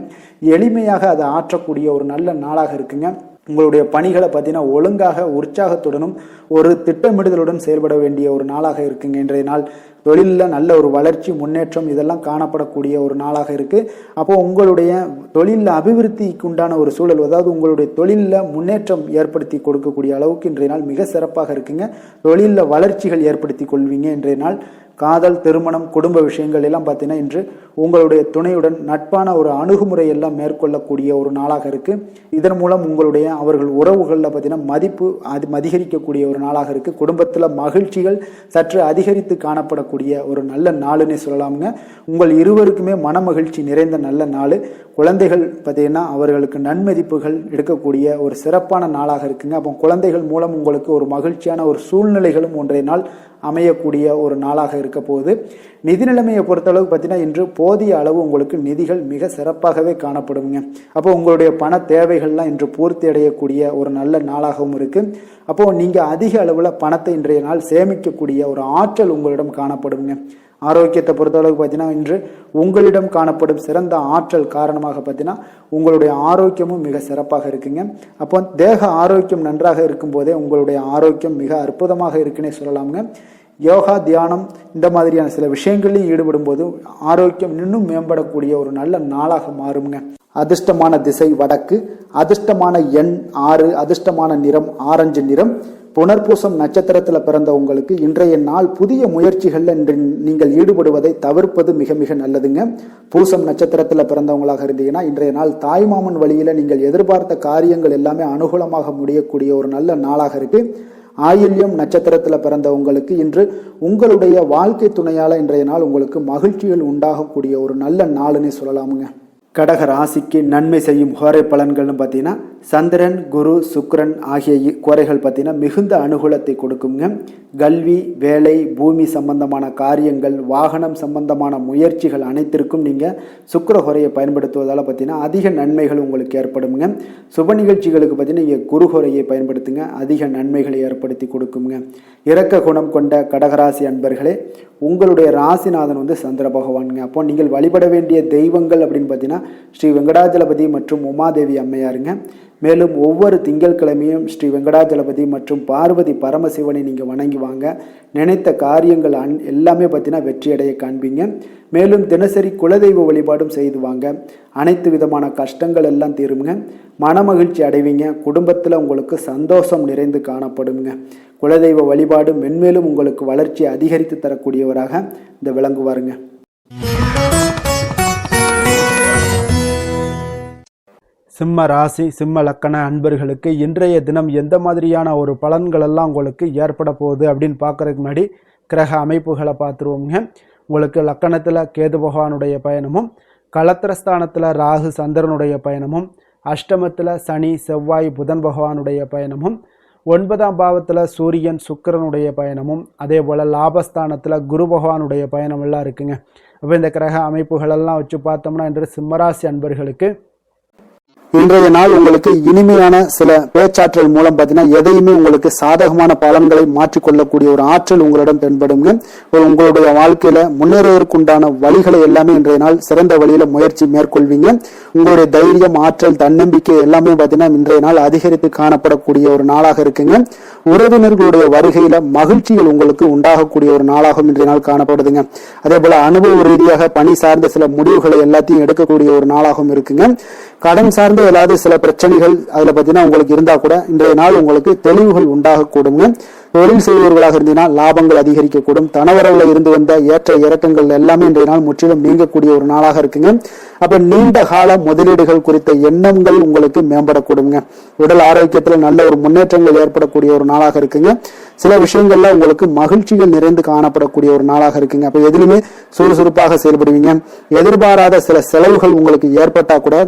எளிமையாக அதை ஆற்றக்கூடிய ஒரு நல்ல நாளாக இருக்குங்க. உங்களுடைய பணிகளை பார்த்தீங்கன்னா ஒழுங்காக உற்சாகத்துடனும் ஒரு திட்டமிடுதலுடன் செயல்பட வேண்டிய ஒரு நாளாக இருக்குங்க. இன்றைய நாள் தொழிலில் நல்ல ஒரு வளர்ச்சி முன்னேற்றம் இதெல்லாம் காணப்படக்கூடிய ஒரு நாளாக இருக்கு. அப்போ உங்களுடைய தொழிலில் அபிவிருத்திக்கு உண்டான ஒரு சூழல், அதாவது உங்களுடைய தொழிலில் முன்னேற்றம் ஏற்படுத்தி கொடுக்கக்கூடிய அளவுக்கு இன்றைய நாள் மிக சிறப்பாக இருக்குங்க. தொழிலில் வளர்ச்சிகள் ஏற்படுத்தி கொள்வீங்க. இன்றைய நாள் காதல், திருமணம், குடும்ப விஷயங்கள் எல்லாம் பார்த்தீங்கன்னா இன்று உங்களுடைய துணையுடன் நட்பான ஒரு அணுகுமுறை எல்லாம் மேற்கொள்ளக்கூடிய ஒரு நாளாக இருக்கு. இதன் மூலம் உங்களுடைய அவர்கள் உறவுகளில் பார்த்தீங்கன்னா மதிப்பு அதிகரிக்கக்கூடிய ஒரு நாளாக இருக்கு. குடும்பத்தில் மகிழ்ச்சிகள் சற்று அதிகரித்து காணப்படக்கூடிய ஒரு நல்ல நாளுன்னு சொல்லலாமுங்க. உங்கள் இருவருக்குமே மன மகிழ்ச்சி நிறைந்த நல்ல நாள். குழந்தைகள் பார்த்தீங்கன்னா அவர்களுக்கு நன்மதிப்புகள் எடுக்கக்கூடிய ஒரு சிறப்பான நாளாக இருக்குங்க. அப்போ குழந்தைகள் மூலம் உங்களுக்கு ஒரு மகிழ்ச்சியான ஒரு சூழ்நிலைகளும் ஒன்றைய நாள் அமையக்கூடிய ஒரு நாளாக இருக்க போகுது. நிதி நிலைமையை பொறுத்தளவு பார்த்தீங்கன்னா இன்று போதிய அளவு உங்களுக்கு நிதிகள் மிக சிறப்பாகவே காணப்படுங்க. அப்போ உங்களுடைய பண தேவைகள்லாம் இன்று பூர்த்தி அடையக்கூடிய ஒரு நல்ல நாளாகவும் இருக்கு. அப்போ நீங்க அதிக அளவுல பணத்தை இன்றைய நாள் சேமிக்கக்கூடிய ஒரு ஆற்றல் உங்களிடம் காணப்படுங்க. ஆரோக்கியத்தை பொறுத்தளவுக்கு பார்த்தீங்கன்னா இன்று உங்களிடம் காணப்படும் சிறந்த ஆற்றல் காரணமாக பார்த்தீங்கன்னா உங்களுடைய ஆரோக்கியமும் மிக சிறப்பாக இருக்குங்க. அப்போ தேக ஆரோக்கியம் நன்றாக இருக்கும் போதே உங்களுடைய ஆரோக்கியம் மிக அற்புதமாக இருக்குன்னே சொல்லலாமுங்க. யோகா, தியானம் இந்த மாதிரியான சில விஷயங்களையும் ஈடுபடும் போது ஆரோக்கியம் இன்னும் மேம்படக்கூடிய ஒரு நல்ல நாளாக மாறுங்க. அதிர்ஷ்டமான திசை வடக்கு, அதிர்ஷ்டமான எண் 6, அதிர்ஷ்டமான நிறம் ஆரஞ்சு நிறம். புனர்பூசம் நட்சத்திரத்தில் பிறந்த உங்களுக்கு இன்றைய நாள் புதிய முயற்சிகளில் நீங்கள் ஈடுபடுவதை தவிர்ப்பது மிக மிக நல்லதுங்க. பூசம் நட்சத்திரத்தில் பிறந்தவங்களாக இருந்தீங்கன்னா இன்றைய நாள் தாய்மாமன் வழியில நீங்கள் எதிர்பார்த்த காரியங்கள் எல்லாமே அனுகூலமாக முடியக்கூடிய ஒரு நல்ல நாளாக இருக்கு. ஆயில்யம் நட்சத்திரத்தில் பிறந்த உங்களுக்கு இன்று உங்களுடைய வாழ்க்கை துணையால இன்றைய நாள் உங்களுக்கு மகிழ்ச்சிகள் உண்டாகக்கூடிய ஒரு நல்ல நாளுன்னு சொல்லலாமுங்க. கடக ராசிக்கு நன்மை செய்யும் கோரை பலன்கள்னு பார்த்தீங்கன்னா சந்திரன், குரு, சுக்கிரன் ஆகிய கோரைகள் பார்த்தீங்கன்னா மிகுந்த அனுகூலத்தை கொடுக்குங்க. கல்வி, வேலை, பூமி சம்பந்தமான காரியங்கள், வாகனம் சம்பந்தமான முயற்சிகள் அனைத்திற்கும் நீங்கள் சுக்கிர கோரையை பயன்படுத்துவதால் பார்த்தீங்கன்னா அதிக நன்மைகள் உங்களுக்கு ஏற்படுங்க. சுப நிகழ்ச்சிகளுக்கு பார்த்தீங்கன்னா நீங்கள் குரு கோரையை பயன்படுத்துங்க, அதிக நன்மைகளை ஏற்படுத்தி கொடுக்குங்க. இரக்க குணம் கொண்ட கடகராசி அன்பர்களே, உங்களுடைய ராசிநாதன் சந்திர பகவானுங்க. அப்போ நீங்கள் வழிபட வேண்டிய தெய்வங்கள் அப்படின்னு பார்த்தீங்கன்னா ஸ்ரீ வெங்கடாஜலபதி மற்றும் உமாதேவி அம்மையாருங்க. மேலும் ஒவ்வொரு திங்கட்கிழமையும் ஸ்ரீ வெங்கடாஜலபதி மற்றும் பார்வதி பரமசிவனை நீங்கள் வணங்கி வாங்க. நினைத்த காரியங்கள் எல்லாமே பார்த்தீங்கன்னா வெற்றியடைய காண்பீங்க. மேலும் தினசரி குலதெய்வ வழிபாடும் செய்து வாங்க. அனைத்து விதமான கஷ்டங்கள் எல்லாம் தீருங்க. மனமகிழ்ச்சி அடைவீங்க. குடும்பத்தில் உங்களுக்கு சந்தோஷம் நிறைந்து காணப்படுங்க. குலதெய்வ வழிபாடு மென்மேலும் உங்களுக்கு வளர்ச்சியை அதிகரித்து தரக்கூடியவராக இந்த விளங்குவாருங்க. சிம்ம ராசி சிம்ம லக்கண அன்பர்களுக்கு இன்றைய தினம் எந்த மாதிரியான ஒரு பலன்கள் எல்லாம் உங்களுக்கு ஏற்பட போகுது அப்படின்னு பார்க்கறதுக்கு முன்னாடி கிரக அமைப்புகளை பார்த்துருவோங்க. உங்களுக்கு லக்கணத்தில் கேது பகவானுடைய பயணமும், களத்திரஸ்தானத்தில் ராகு சந்திரனுடைய பயணமும், அஷ்டமத்தில் சனி செவ்வாய் புதன் பகவானுடைய பயணமும், 9ஆம் பாவத்தில் சூரியன் சுக்கிரனுடைய பயணமும், அதே போல் லாபஸ்தானத்தில் குரு பகவானுடைய பயணம் எல்லாம் இருக்குங்க. அப்போ இந்த கிரக அமைப்புகளெல்லாம் வச்சு பார்த்தோம்னா இன்று சிம்மராசி அன்பர்களுக்கு இன்றைய நாள் உங்களுக்கு இனிமையான சில பேச்சாற்றல் மூலம் பார்த்தீங்கன்னா எதையுமே உங்களுக்கு சாதகமான பலன்களை மாற்றிக்கொள்ளக்கூடிய ஒரு ஆற்றல் உங்களிடம் தென்படுங்க. உங்களுடைய வாழ்க்கையில முன்னேறுவதற்குண்டான வழிகளை எல்லாமே இன்றைய நாள் சிறந்த வழியில முயற்சி மேற்கொள்வீங்க. உங்களுடைய தைரியம், ஆற்றல், தன்னம்பிக்கை எல்லாமே பார்த்தீங்கன்னா இன்றைய நாள் அதிகரித்து காணப்படக்கூடிய ஒரு நாளாக இருக்குங்க. உறவினர்களுடைய வருகையில மகிழ்ச்சிகள் உங்களுக்கு உண்டாகக்கூடிய ஒரு நாளாகவும் இன்றைய நாள் காணப்படுதுங்க. அதே போல அனுபவ ரீதியாக பணி சார்ந்த சில முடிவுகளை எல்லாத்தையும் எடுக்கக்கூடிய ஒரு நாளாகவும் இருக்குங்க. கடன் சார்ந்த ஏதாவது சில பிரச்சனைகள் அதுல பார்த்தீங்கன்னா உங்களுக்கு இருந்தா கூட இன்றைய நாள் உங்களுக்கு தெளிவுகள் உண்டாகக்கூடுங்க. தொழில் செய்பவர்களாக இருந்தீங்கன்னா லாபங்கள் அதிகரிக்கக்கூடும். தனவரவுல இருந்து வந்த ஏற்ற இறக்கங்கள் எல்லாமே இன்றைய நாள் முற்றிலும் நீங்கக்கூடிய ஒரு நாளாக இருக்குங்க. அப்ப நீண்ட கால முதலீடுகள் குறித்த எண்ணங்கள் உங்களுக்கு மேம்படக்கூடுங்க. உடல் ஆரோக்கியத்துல நல்ல ஒரு முன்னேற்றங்கள் ஏற்படக்கூடிய ஒரு நாளாக இருக்குங்க. சில விஷயங்கள்ல உங்களுக்கு மகிழ்ச்சிகள் நிறைந்து காணப்படக்கூடிய ஒரு நாளாக இருக்குங்க. அப்ப எதிலுமே சுறுசுறுப்பாக செயல்படுவீங்க. எதிர்பாராத சில செலவுகள் உங்களுக்கு ஏற்பட்டா கூட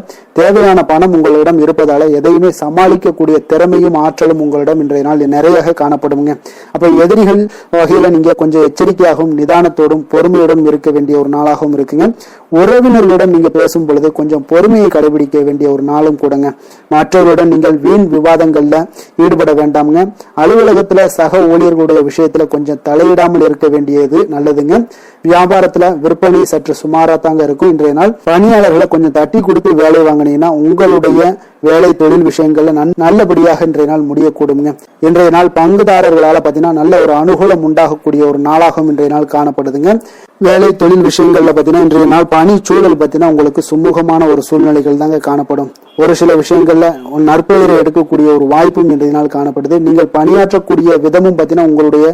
தேவையான பணம் உங்களிடம் இருப்பதால எதையுமே சமாளிக்கக்கூடிய திறமையும் ஆற்றலும் உங்களிடம் இன்றைய நாள் நிறைய காணப்படுங்க. அப்ப எதிரிகள் வகையில நீங்க கொஞ்சம் எச்சரிக்கையாகவும் நிதானத்தோடும் பொறுமையோடும் இருக்க வேண்டிய ஒரு நாளாகவும் இருக்குங்க. உறவினர்களிடம் நீங்க பேசும் பொழுது கொஞ்சம் பொறுமையை கடைபிடிக்க வேண்டிய ஒரு நாளும் கூடங்க. மற்றவர்களுடன் நீங்கள் வீண் விவாதங்கள்ல ஈடுபட வேண்டாமுங்க. அலுவலகத்துல சக ஊழியர்களுடைய விஷயத்துல கொஞ்சம் தலையிடாமல் இருக்க வேண்டியது நல்லதுங்க. வியாபாரத்துல விற்பனை சற்று சுமாரா தாங்க இருக்கும். இன்றைய நாள் பணியாளர்களை கொஞ்சம் தட்டி கொடுத்து வேலை வாங்கினீங்கன்னா உங்களுடைய வேலை தொழில் விஷயங்கள்ல நல்லபடியாக இன்றைய நாள் முடியக்கூடுங்க. இன்றைய நாள் பங்குதாரர்களால பாத்தீங்கன்னா நல்ல ஒரு அனுகூலம் உண்டாகக்கூடிய ஒரு நாளாகவும் இன்றைய நாள் காணப்படுதுங்க. வேலை தொழில் விஷயங்கள்ல பாத்தீங்கன்னா இன்றைய நாள் பணி சூழல் பாத்தீங்கன்னா உங்களுக்கு சுமூகமான ஒரு சூழ்நிலைகள் தாங்க காணப்படும். ஒரு சில விஷயங்கள்ல நற்பெயரை எடுக்கக்கூடிய ஒரு வாய்ப்பும் இன்றைய நாள் காணப்படுது. நீங்கள் பணியாற்றக்கூடிய விதமும் பாத்தீங்கன்னா உங்களுடைய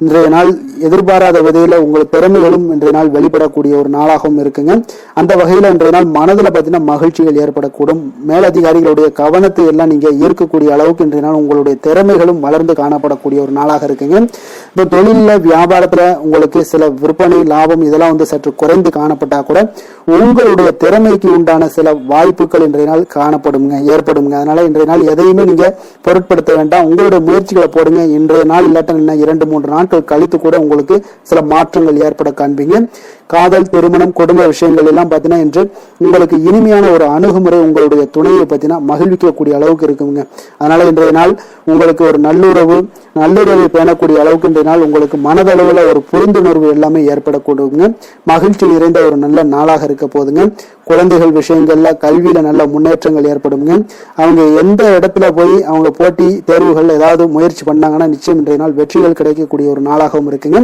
இன்றைய நாள் எதிர்பாராத விதையில உங்கள் திறமைகளும் இன்றைய நாள் வெளிப்படக்கூடிய ஒரு நாளாகவும் இருக்குங்க. அந்த வகையில இன்றைய நாள் மனதுல பாத்தீங்கன்னா மகிழ்ச்சிகள் ஏற்படக்கூடும். மேலதிகாரிகளுடைய கவனத்தை எல்லாம் நீங்க ஈர்க்கக்கூடிய அளவுக்கு இன்றைய நாள் உங்களுடைய திறமைகளும் வளர்ந்து காணப்படக்கூடிய ஒரு நாளாக இருக்குங்க. இப்போ தொழில வியாபாரத்துல உங்களுக்கு சில விற்பனை லாபம் இதெல்லாம் சற்று குறைந்து காணப்பட்டா கூட உங்களுடைய திறமைக்கு உண்டான சில வாய்ப்புகள் இன்றைய நாள் ஏற்படுங்க. அதனால இன்றைய நாள் எதையுமே நீங்க பொருட்படுத்த வேண்டாம். உங்களுடைய முயற்சிகளை போடுங்க. இன்றைய நாள் இல்லாட்ட 2-3 நாட்கள் கழித்து கூட உங்களுக்கு சில மாற்றங்கள் ஏற்பட காண்பீங்க. காதல், திருமணம், குடும்ப விஷயங்கள் எல்லாம் பாத்தீங்கன்னா இன்று உங்களுக்கு இனிமையான ஒரு அணுகுமுறை உங்களுடைய துணையை பாத்தீங்கன்னா மகிழ்விக்கக்கூடிய அளவுக்கு இருக்குங்க. அதனால இன்றைய நாள் உங்களுக்கு ஒரு நல்லுறவை பேணக்கூடிய அளவுக்கு இன்றைய நாள் உங்களுக்கு மனதளவுல ஒரு புரிந்துணர்வு எல்லாமே ஏற்படக்கூடுங்க. மகிழ்ச்சி நிறைந்த ஒரு நல்ல நாளாக இருக்க போதுங்க. குழந்தைகள் விஷயங்கள்ல கல்வியில நல்ல முன்னேற்றங்கள் ஏற்படுங்க. அவங்க எந்த இடத்துல போய் அவங்க போட்டி தேர்வுகள் ஏதாவது முயற்சி பண்ணாங்கன்னா நிச்சயம் இன்றைய நாள் வெற்றிகள் கிடைக்கக்கூடிய ஒரு நாளாகவும் இருக்குங்க.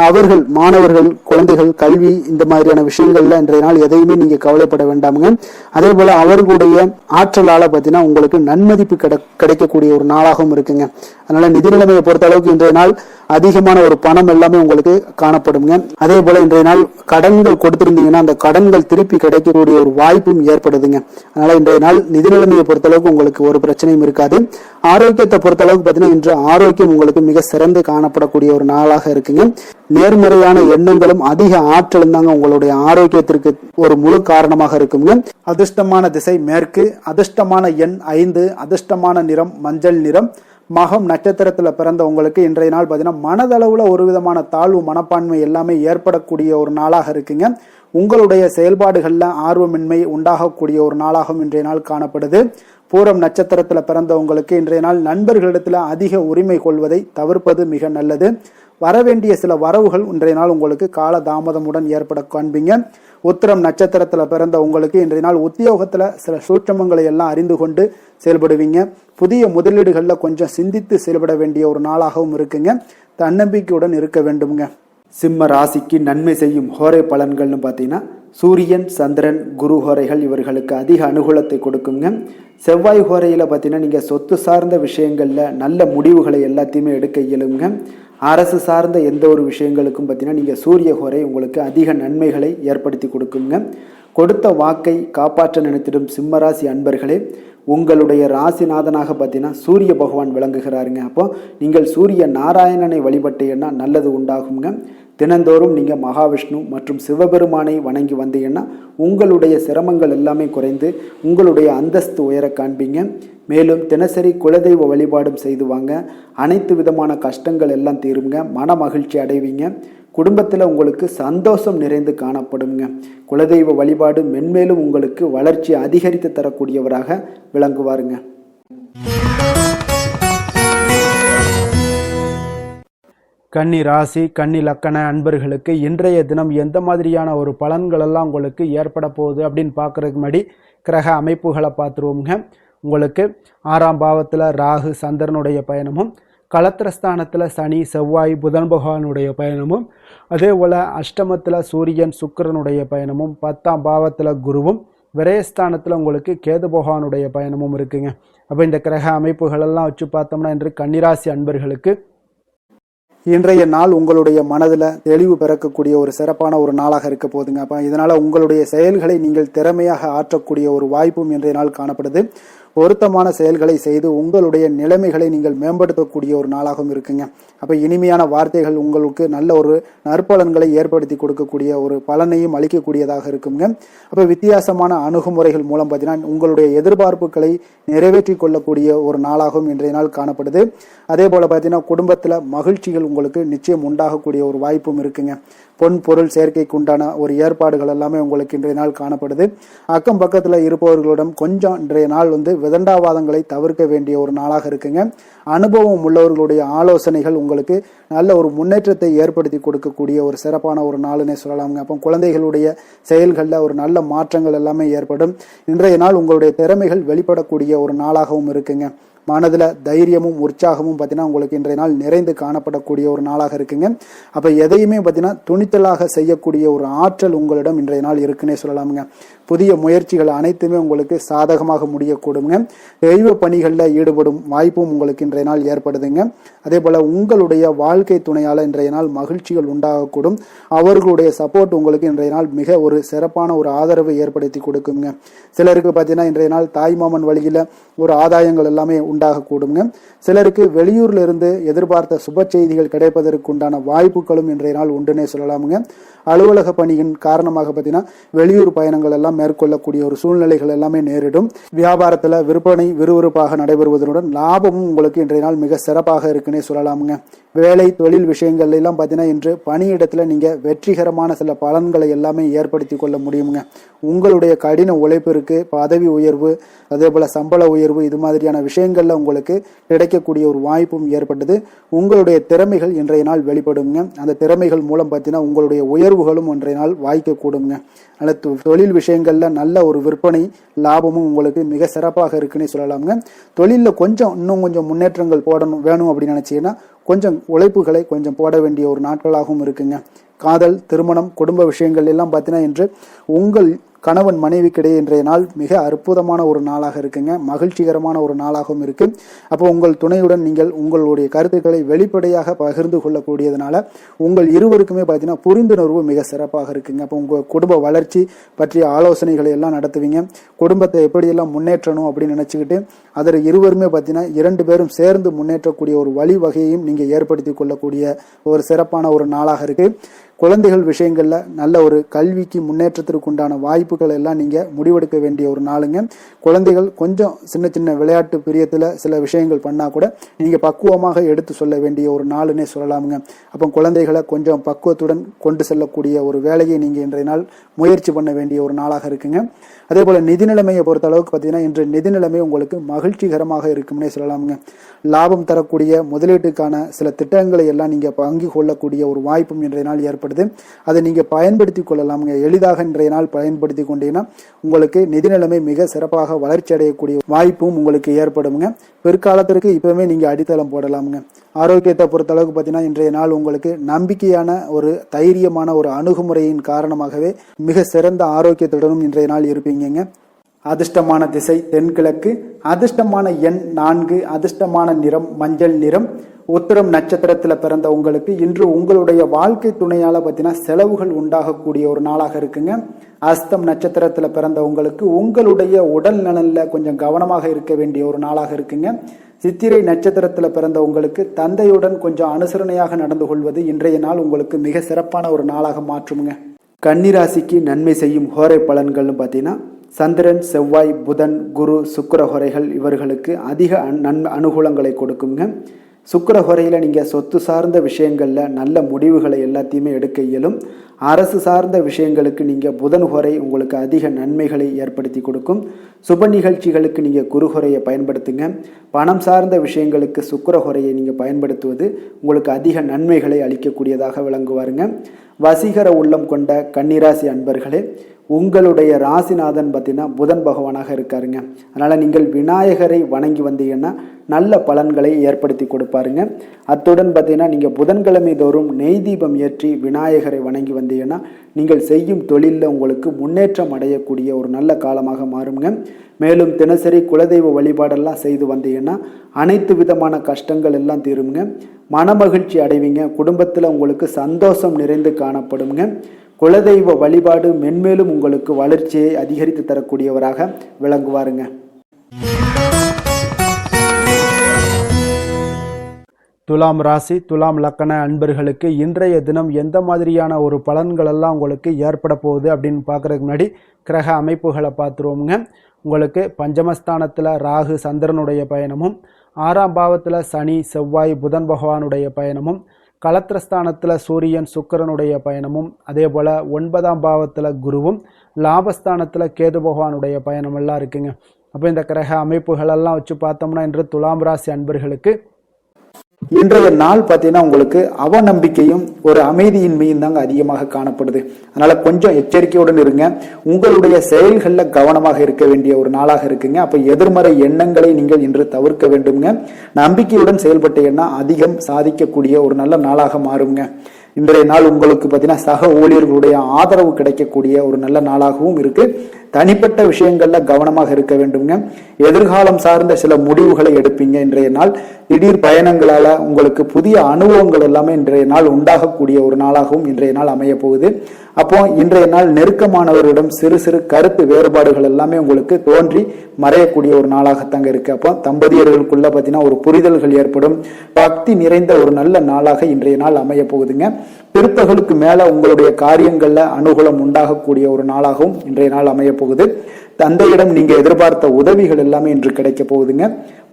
அவர்கள் மாணவர்கள் குழந்தைகள் கல்வி இந்த மாதிரியான விஷயங்கள்ல இன்றைய நாள் எதையுமே நீங்க கவலைப்பட வேண்டாமுங்க. அதே போல அவர்களுடைய ஆற்றலால பாத்தீங்கன்னா உங்களுக்கு நன்மதிப்பு கிடைக்கக்கூடிய ஒரு நாளாகவும் இருக்குங்க. அதனால நிதி நிலைமையை பொறுத்த அளவுக்கு இன்றைய நாள் அதிகமான ஒரு பணம் எல்லாமே உங்களுக்கு காணப்படுங்க. அதே போல இன்றைய நாள் கடன்கள் கொடுத்திருந்தீங்கன்னா அந்த கடன்கள் திருப்பி கிடைக்கக்கூடிய ஒரு வாய்ப்பும் ஏற்படுதுங்க. அதனால இன்றைய நாள் நிதி நிலைமையை பொறுத்த அளவுக்கு உங்களுக்கு ஒரு பிரச்சனையும் இருக்காது. ஆரோக்கியத்தை பொறுத்த அளவுக்கு பாத்தீங்கன்னா இன்று ஆரோக்கியம் உங்களுக்கு மிக சிறந்து காணப்படக்கூடிய ஒரு நாளாக இருக்குங்க. நேர்மறையான எண்ணங்களும் அதிக ஆற்றலும் தாங்க உங்களுடைய ஆரோக்கியத்திற்கு ஒரு முழு காரணமாக இருக்குங்க. அதிர்ஷ்டமான திசை மேற்கு, அதிர்ஷ்டமான எண் 5, அதிர்ஷ்டமான நிறம் மஞ்சள் நிறம். மகம் நட்சத்திரத்துல பிறந்த உங்களுக்கு இன்றைய நாள் பாத்தீங்கன்னா மனதளவுல ஒரு விதமான தாழ்வு மனப்பான்மை எல்லாமே ஏற்படக்கூடிய ஒரு நாளாக இருக்குங்க. உங்களுடைய செயல்பாடுகள்ல ஆர்வமின்மை உண்டாகக்கூடிய ஒரு நாளாகவும் இன்றைய நாள் காணப்படுது. பூரம் நட்சத்திரத்துல பிறந்தவங்களுக்கு இன்றைய நாள் நண்பர்களிடத்துல அதிக உரிமை கொள்வதை தவிர்ப்பது மிக நல்லது. வரவேண்டிய சில வரவுகள் இன்றைய நாள் உங்களுக்கு கால தாமதமுடன் ஏற்பட காண்பீங்க. உத்திரம் நட்சத்திரத்துல பிறந்த உங்களுக்கு இன்றைய நாள் உத்தியோகத்துல சில சூட்சமங்களை எல்லாம் அறிந்து கொண்டு செயல்படுவீங்க. புதிய முதலீடுகள்ல கொஞ்சம் சிந்தித்து செயல்பட வேண்டிய ஒரு நாளாகவும் இருக்குங்க. தன்னம்பிக்கையுடன் இருக்க வேண்டுங்க. சிம்ம ராசிக்கு நன்மை செய்யும் ஹோரை பலன்கள்னு பார்த்தீங்கன்னா சூரியன், சந்திரன், குரு ஹோரைகள் இவர்களுக்கு அதிக அனுகூலத்தை கொடுக்குங்க. செவ்வாய் ஹோரையில் பார்த்தீங்கன்னா நீங்கள் சொத்து சார்ந்த விஷயங்களில் நல்ல முடிவுகளை எல்லாத்தையுமே எடுக்க இயலுங்க. அரசு சார்ந்த எந்த ஒரு விஷயங்களுக்கும் பார்த்தீங்கன்னா நீங்கள் சூரிய ஹோரை உங்களுக்கு அதிக நன்மைகளை ஏற்படுத்தி கொடுக்குங்க. கொடுத்த வாக்கை காப்பாற்ற நினைத்திடும் சிம்மராசி அன்பர்களே, உங்களுடைய ராசிநாதனாக பார்த்தீங்கன்னா சூரிய பகவான் விளங்குகிறாருங்க. அப்போ நீங்கள் சூரிய நாராயணனை வழிபட்டீங்கன்னா நல்லது உண்டாகுங்க. தினந்தோறும் நீங்கள் மகாவிஷ்ணு மற்றும் சிவபெருமானை வணங்கி வந்தீங்கன்னா உங்களுடைய சிரமங்கள் எல்லாமே குறைந்து உங்களுடைய அந்தஸ்து உயர காண்பீங்க. மேலும் தினசரி குலதெய்வ வழிபாடும் செய்து வாங்க. அனைத்து விதமான கஷ்டங்கள் எல்லாம் தீருங்க. மன மகிழ்ச்சி அடைவீங்க. குடும்பத்தில் உங்களுக்கு சந்தோஷம் நிறைந்து காணப்படுங்க. குலதெய்வ வழிபாடு மென்மேலும் உங்களுக்கு வளர்ச்சி அதிகரித்து தரக்கூடியவராக விளங்குவாருங்க. கன்னி ராசி, கன்னி லக்கண அன்பர்களுக்கு இன்றைய தினம் எந்த மாதிரியான ஒரு பலன்கள் எல்லாம் உங்களுக்கு ஏற்பட போகுது அப்படின்னு பார்க்கறதுக்கு முன்னாடி கிரக அமைப்புகளை பார்த்துருவோங்க. உங்களுக்கு 6ஆம் பாவத்தில் ராகு சந்திரனுடைய பயணமும், களத்திரஸ்தானத்தில் சனி செவ்வாய் புதன் பகவானுடைய பயணமும், அதே போல் அஷ்டமத்தில் சூரியன் சுக்கிரனுடைய பயணமும், 10ஆம் பாவத்தில் குருவும், விரயஸ்தானத்தில் உங்களுக்கு கேது பகவானுடைய பயணமும் இருக்குங்க. அப்போ இந்த கிரக அமைப்புகளெல்லாம் வச்சு பார்த்தோம்னா இன்று கன்னிராசி அன்பர்களுக்கு இன்றைய நாள் உங்களுடைய மனதில் தெளிவு பிறக்கக்கூடிய ஒரு சிறப்பான ஒரு நாளாக இருக்க போதுங்க. அப்போ இதனால் உங்களுடைய செயல்களை நீங்கள் திறமையாக ஆற்றக்கூடிய ஒரு வாய்ப்பும் இன்றைய நாள் காணப்படுது. பொருத்தமான செயல்களை செய்து உங்களுடைய நிலைமைகளை நீங்கள் மேம்படுத்தக்கூடிய ஒரு நாளாகவும் இருக்குங்க. அப்போ இனிமையான வார்த்தைகள் உங்களுக்கு நல்ல ஒரு நற்பலன்களை ஏற்படுத்தி கொடுக்கக்கூடிய ஒரு பலனையும் அளிக்கக்கூடியதாக இருக்குங்க. அப்போ வித்தியாசமான அணுகுமுறைகள் மூலம் பார்த்தீங்கன்னா உங்களுடைய எதிர்பார்ப்புகளை நிறைவேற்றி கொள்ளக்கூடிய ஒரு நாளாகவும் இன்றைய நாள் காணப்படுது. அதே போல் பார்த்தீங்கன்னா குடும்பத்தில் மகிழ்ச்சிகள் உங்களுக்கு நிச்சயம் உண்டாகக்கூடிய ஒரு வாய்ப்பும் இருக்குங்க. பொன் பொருள் சேர்க்கைக்கு உண்டான ஒரு ஏற்பாடுகள் எல்லாமே உங்களுக்கு இன்றைய நாள் காணப்படுது. அக்கம் பக்கத்தில் இருப்பவர்களிடம் கொஞ்சம் இன்றைய நாள் விதண்டாவாதங்களை தவிர்க்க வேண்டிய ஒரு நாளாக இருக்குங்க. அனுபவம் உள்ளவர்களுடைய ஆலோசனைகள் உங்களுக்கு நல்ல ஒரு முன்னேற்றத்தை ஏற்படுத்தி கொடுக்கக்கூடிய ஒரு சிறப்பான ஒரு நாளுன்னே சொல்லலாமுங்க. அப்போ குழந்தைகளுடைய செயல்களில் ஒரு நல்ல மாற்றங்கள் எல்லாமே ஏற்படும். இன்றைய நாள் உங்களுடைய திறமைகள் வெளிப்படக்கூடிய ஒரு நாளாகவும் இருக்குங்க. மனதில் தைரியமும் உற்சாகமும் பார்த்தீங்கன்னா உங்களுக்கு இன்றைய நாள் நிறைந்து காணப்படக்கூடிய ஒரு நாளாக இருக்குங்க. அப்போ எதையுமே பார்த்தீங்கன்னா துணிச்சலாக செய்யக்கூடிய ஒரு ஆற்றல் உங்களிடம் இன்றைய நாள் இருக்குன்னே சொல்லலாமுங்க. புதிய முயற்சிகள் அனைத்துமே உங்களுக்கு சாதகமாக முடியக்கூடுங்க. தெய்வ பணிகளில் ஈடுபடும் வாய்ப்பும் உங்களுக்கு இன்றைய நாள் ஏற்படுதுங்க. அதே போல் உங்களுடைய வாழ்க்கை துணையால் இன்றைய நாள் மகிழ்ச்சிகள் உண்டாகக்கூடும். அவர்களுடைய சப்போர்ட் உங்களுக்கு இன்றைய நாள் மிக ஒரு சிறப்பான ஒரு ஆதரவை ஏற்படுத்தி கொடுக்குங்க. சிலருக்கு பார்த்தீங்கன்னா இன்றைய நாள் தாய்மாமன் வழியில் ஒரு ஆதாயங்கள் எல்லாமே உண்டாகக்கூடுங்க. சிலருக்கு வெளியூர்ல இருந்து எதிர்பார்த்த சுப செய்திகள் கிடைப்பதற்கு உண்டான வாய்ப்புகளும் இன்றைய நாள் உண்டுன்னே சொல்லலாமுங்க. அலுவலக பணியின் காரணமாக பார்த்தீங்கன்னா வெளியூர் பயணங்கள் எல்லாம் மேற்கொள்ளக்கூடிய ஒரு சூழ்நிலைகள் எல்லாமே நேரிடும். வியாபாரத்தில் விற்பனை விறுவிறுப்பாக நடைபெறுவதனுடன் லாபமும் உங்களுக்கு இன்றைய நாள் மிக சிறப்பாக இருக்குன்னே சொல்லலாமுங்க. வேலை தொழில் விஷயங்கள் எல்லாம் பார்த்தீங்கன்னா இன்று பணியிடத்தில் நீங்கள் வெற்றிகரமான சில பலன்களை எல்லாமே ஏற்படுத்தி கொள்ள முடியுங்க. உங்களுடைய கடின உழைப்பிற்கு பதவி உயர்வு, அதே போல் சம்பள உயர்வு, இது மாதிரியான விஷயங்கள்ல உங்களுக்கு கிடைக்கக்கூடிய ஒரு வாய்ப்பும் ஏற்பட்டது. உங்களுடைய திறமைகள் இன்றைய நாள் வெளிப்படுங்க. அந்த திறமைகள் மூலம் பார்த்தீங்கன்னா உங்களுடைய உயர்வுகளும் இன்றைய நாள் வாய்க்கக்கூடுங்க. அல்லது தொழில் விஷயங்கள்ல நல்ல ஒரு விற்பனை லாபமும் உங்களுக்கு மிக சிறப்பாக இருக்குன்னு சொல்லலாமுங்க. தொழிலில் இன்னும் கொஞ்சம் முன்னேற்றங்கள் வேணும் அப்படின்னு நினைச்சீங்கன்னா கொஞ்சம் உழைப்புகளை கொஞ்சம் போட வேண்டிய ஒரு நாட்களாகவும் இருக்குங்க. காதல், திருமணம், குடும்ப விஷயங்கள் எல்லாம் பார்த்தீங்கன்னா இன்று உங்கள் கணவன் மனைவிக்கிடையே இன்றைய நாள் மிக அற்புதமான ஒரு நாளாக இருக்குங்க. மகிழ்ச்சிகரமான ஒரு நாளாகவும் இருக்கு. அப்போ உங்கள் துணையுடன் நீங்கள் உங்களுடைய கருத்துக்களை வெளிப்படையாக பகிர்ந்து கொள்ளக்கூடியதுனால உங்கள் இருவருக்குமே பார்த்தீங்கன்னா புரிந்துணர்வு மிக சிறப்பாக இருக்குங்க. அப்போ உங்கள் குடும்ப வளர்ச்சி பற்றிய ஆலோசனைகளை எல்லாம் நடத்துவீங்க. குடும்பத்தை எப்படியெல்லாம் முன்னேற்றணும் அப்படின்னு நினச்சிக்கிட்டு அதில் இருவருமே பார்த்தீங்கன்னா 2 பேரும் சேர்ந்து முன்னேற்றக்கூடிய ஒரு வழிவகையையும் நீங்கள் ஏற்படுத்தி கொள்ளக்கூடிய ஒரு சிறப்பான ஒரு நாளாக இருக்கு. குழந்தைகள் விஷயங்கள்ல நல்ல ஒரு கல்விக்கு முன்னேற்றத்திற்கு உண்டான வாய்ப்புகள் எல்லாம் நீங்க முடிவெடுக்க வேண்டிய ஒரு நாளுங்க. குழந்தைகள் கொஞ்சம் சின்ன சின்ன விளையாட்டு பிரியத்துல சில விஷயங்கள் பண்ணா கூட நீங்க பக்குவமாக எடுத்து சொல்ல வேண்டிய ஒரு நாளுன்னே சொல்லலாமுங்க. அப்போ குழந்தைகளை கொஞ்சம் பக்குவத்துடன் கொண்டு செல்லக்கூடிய ஒரு வேலையை நீங்க இன்றைய நாள் முயற்சி பண்ண வேண்டிய ஒரு நாளாக இருக்குங்க. அதே போல நிதி நிலைமையை பொறுத்த அளவுக்கு பார்த்தீங்கன்னா இன்று நிதி நிலைமை உங்களுக்கு மகிழ்ச்சிகரமாக இருக்கும்னே சொல்லலாமுங்க. லாபம் தரக்கூடிய முதலீட்டுக்கான சில திட்டங்களை எல்லாம் நீங்க பங்கு கொள்ளக்கூடிய ஒரு வாய்ப்பும் இன்றைய நாள் ஏற்படுது. அதை நீங்க பயன்படுத்தி கொள்ளலாமுங்க. எளிதாக இன்றைய நாள் பயன்படுத்தி கொண்டீங்கன்னா உங்களுக்கு நிதி நிலைமை மிக சிறப்பாக வளர்ச்சி அடையக்கூடிய வாய்ப்பும் உங்களுக்கு ஏற்படுங்க. பிற்காலத்திற்கு இப்பவுமே நீங்க அடித்தளம் போடலாமுங்க. ஆரோக்கியத்தை பொறுத்த அளவுக்கு பார்த்தீங்கன்னா இன்றைய நாள் உங்களுக்கு நம்பிக்கையான ஒரு தைரியமான ஒரு அணுகுமுறையின் காரணமாகவே மிக சிறந்த ஆரோக்கியத்துடனும் இன்றைய நாள் இருப்பீங்க. அதிர்ஷ்டமான திசை தென்கிழக்கு, அதிர்ஷ்டமான எண் 4, அதிர்ஷ்டமான நிறம் மஞ்சள் நிறம். உத்திரம் நட்சத்திரத்தில் பிறந்த உங்களுக்கு இன்று உங்களுடைய வாழ்க்கை துணையால பார்த்தீங்கன்னா செலவுகள் உண்டாகக்கூடிய ஒரு நாளாக இருக்குங்க. அஸ்தம் நட்சத்திரத்தில் பிறந்த உங்களுக்கு உங்களுடைய உடல் நலன்ல கொஞ்சம் கவனமாக இருக்க வேண்டிய ஒரு நாளாக இருக்குங்க. சித்திரை நட்சத்திரத்தில் பிறந்த உங்களுக்கு தந்தையுடன் கொஞ்சம் அனுசரணையாக நடந்து கொள்வது இன்றைய நாள் உங்களுக்கு மிக சிறப்பான ஒரு நாளாக மாற்றுங்க. கன்னிராசிக்கு நன்மை செய்யும் ஹோரை பலன்கள்னு பார்த்தீங்கன்னா சந்திரன், செவ்வாய், புதன், குரு, சுக்கிர ஹோரைகள் இவர்களுக்கு அதிக அனுகூலங்களை கொடுக்குங்க. சுக்கிர ஹோரையில் நீங்கள் சொத்து சார்ந்த விஷயங்களில் நல்ல முடிவுகளை எல்லாத்தையுமே எடுக்க இயலும். அரசு சார்ந்த விஷயங்களுக்கு நீங்கள் புதன் ஹோரை உங்களுக்கு அதிக நன்மைகளை ஏற்படுத்தி கொடுக்கும். சுப நிகழ்ச்சிகளுக்கு நீங்கள் குரு ஹோரையை பயன்படுத்துங்க. பணம் சார்ந்த விஷயங்களுக்கு சுக்கிர ஹோரையை நீங்கள் பயன்படுத்துவது உங்களுக்கு அதிக நன்மைகளை அளிக்கக்கூடியதாக விளங்குவாருங்க. வசீகர உள்ளம் கொண்ட கன்னிராசி அன்பர்களே, உங்களுடைய ராசிநாதன் பார்த்தீங்கன்னா புதன் பகவானாக இருக்காருங்க. அதனால் நீங்கள் விநாயகரை வணங்கி வந்தீங்கன்னா நல்ல பலன்களை ஏற்படுத்தி கொடுப்பாருங்க. அத்துடன் பார்த்தீங்கன்னா நீங்கள் புதன்கிழமை தோறும் நெய் தீபம் ஏற்றி விநாயகரை வணங்கி வந்தீங்கன்னா நீங்கள் செய்யும் தொழிலில் உங்களுக்கு முன்னேற்றம் அடையக்கூடிய ஒரு நல்ல காலமாக மாறுங்க. மேலும் தினசரி குலதெய்வ வழிபாடெல்லாம் செய்து வந்தீங்கன்னா அனைத்து விதமான கஷ்டங்கள் எல்லாம் தீருங்க. மனமகிழ்ச்சி அடைவீங்க. குடும்பத்தில் உங்களுக்கு சந்தோஷம் நிறைந்து காணப்படுங்க. குலதெய்வ வழிபாடு மென்மேலும் உங்களுக்கு வளர்ச்சியை அதிகரித்து தரக்கூடியவராக விளங்குவாருங்க. துலாம் ராசி, துலாம் லக்கண அன்பர்களுக்கு இன்றைய தினம் எந்த மாதிரியான ஒரு பலன்கள் எல்லாம் உங்களுக்கு ஏற்பட போகுது அப்படின்னு பார்க்கறதுக்கு முன்னாடி கிரக அமைப்புகளை பார்த்துருவோமுங்க. உங்களுக்கு பஞ்சமஸ்தானத்தில் ராகு சந்திரனுடைய பயணமும், 6ஆம் பாவத்தில் சனி செவ்வாய் புதன் பகவானுடைய பயணமும், களத்திரஸ்தானத்தில் சூரியன் சுக்கிரனுடைய பயணமும், அதே போல் 9ஆம் பாவத்தில் குருவும், லாபஸ்தானத்தில் கேது பகவானுடைய பயணம் எல்லாம் இருக்குங்க. அப்போ இந்த கிரக அமைப்புகளெல்லாம் வச்சு பார்த்தோம்னா இன்று துலாம் ராசி அன்பர்களுக்கு இன்றைய நாள் பார்த்தீங்கன்னா உங்களுக்கு அவநம்பிக்கையும் ஒரு அமைதியின்மையும் தாங்க அதிகமாக காணப்படுது. அதனால கொஞ்சம் எச்சரிக்கையுடன் இருங்க. உங்களுடைய செயல்களில் கவனமாக இருக்க வேண்டிய ஒரு நாளாக இருக்குங்க. அப்ப எதிர்மறை எண்ணங்களை நீங்கள் இன்று தவிர்க்க வேண்டுங்க. நம்பிக்கையுடன் செயல்பட்டீங்கன்னா அதிகம் சாதிக்கக்கூடிய ஒரு நல்ல நாளாக மாறுங்க. இன்றைய நாள் உங்களுக்கு பார்த்தீங்கன்னா சக ஊழியர்களுடைய ஆதரவு கிடைக்கக்கூடிய ஒரு நல்ல நாளாகவும் இருக்கு. தனிப்பட்ட விஷயங்கள்ல கவனமாக இருக்க வேண்டுங்க. எதிர்காலம் சார்ந்த சில முடிவுகளை எடுப்பீங்க. இன்றைய நாள் திடீர் பயணங்களால உங்களுக்கு புதிய அனுபவங்கள் எல்லாமே இன்றைய நாள் உண்டாகக்கூடிய ஒரு நாளாகவும் இன்றைய நாள் அமைய போகுது. அப்போ இன்றைய நாள் நெருக்கமானவரிடம் சிறு சிறு கருத்து வேறுபாடுகள் எல்லாமே உங்களுக்கு தோன்றி மறையக்கூடிய ஒரு நாளாகத்தாங்க இருக்கு. அப்போ தம்பதியர்களுக்குள்ள பார்த்தீங்கன்னா ஒரு புரிதல்கள் ஏற்படும். பக்தி நிறைந்த ஒரு நல்ல நாளாக இன்றைய நாள் அமைய போகுதுங்க. பிற்பகலுக்கு மேல உங்களுடைய காரியங்கள்ல அனுகூலம் உண்டாகக்கூடிய ஒரு நாளாகவும் இன்றைய நாள் அமைய போகுது. தந்தையிடம் நீங்க எதிர்பார்த்த உதவிகள் எல்லாமே இன்று கிடைக்க போகுதுங்க.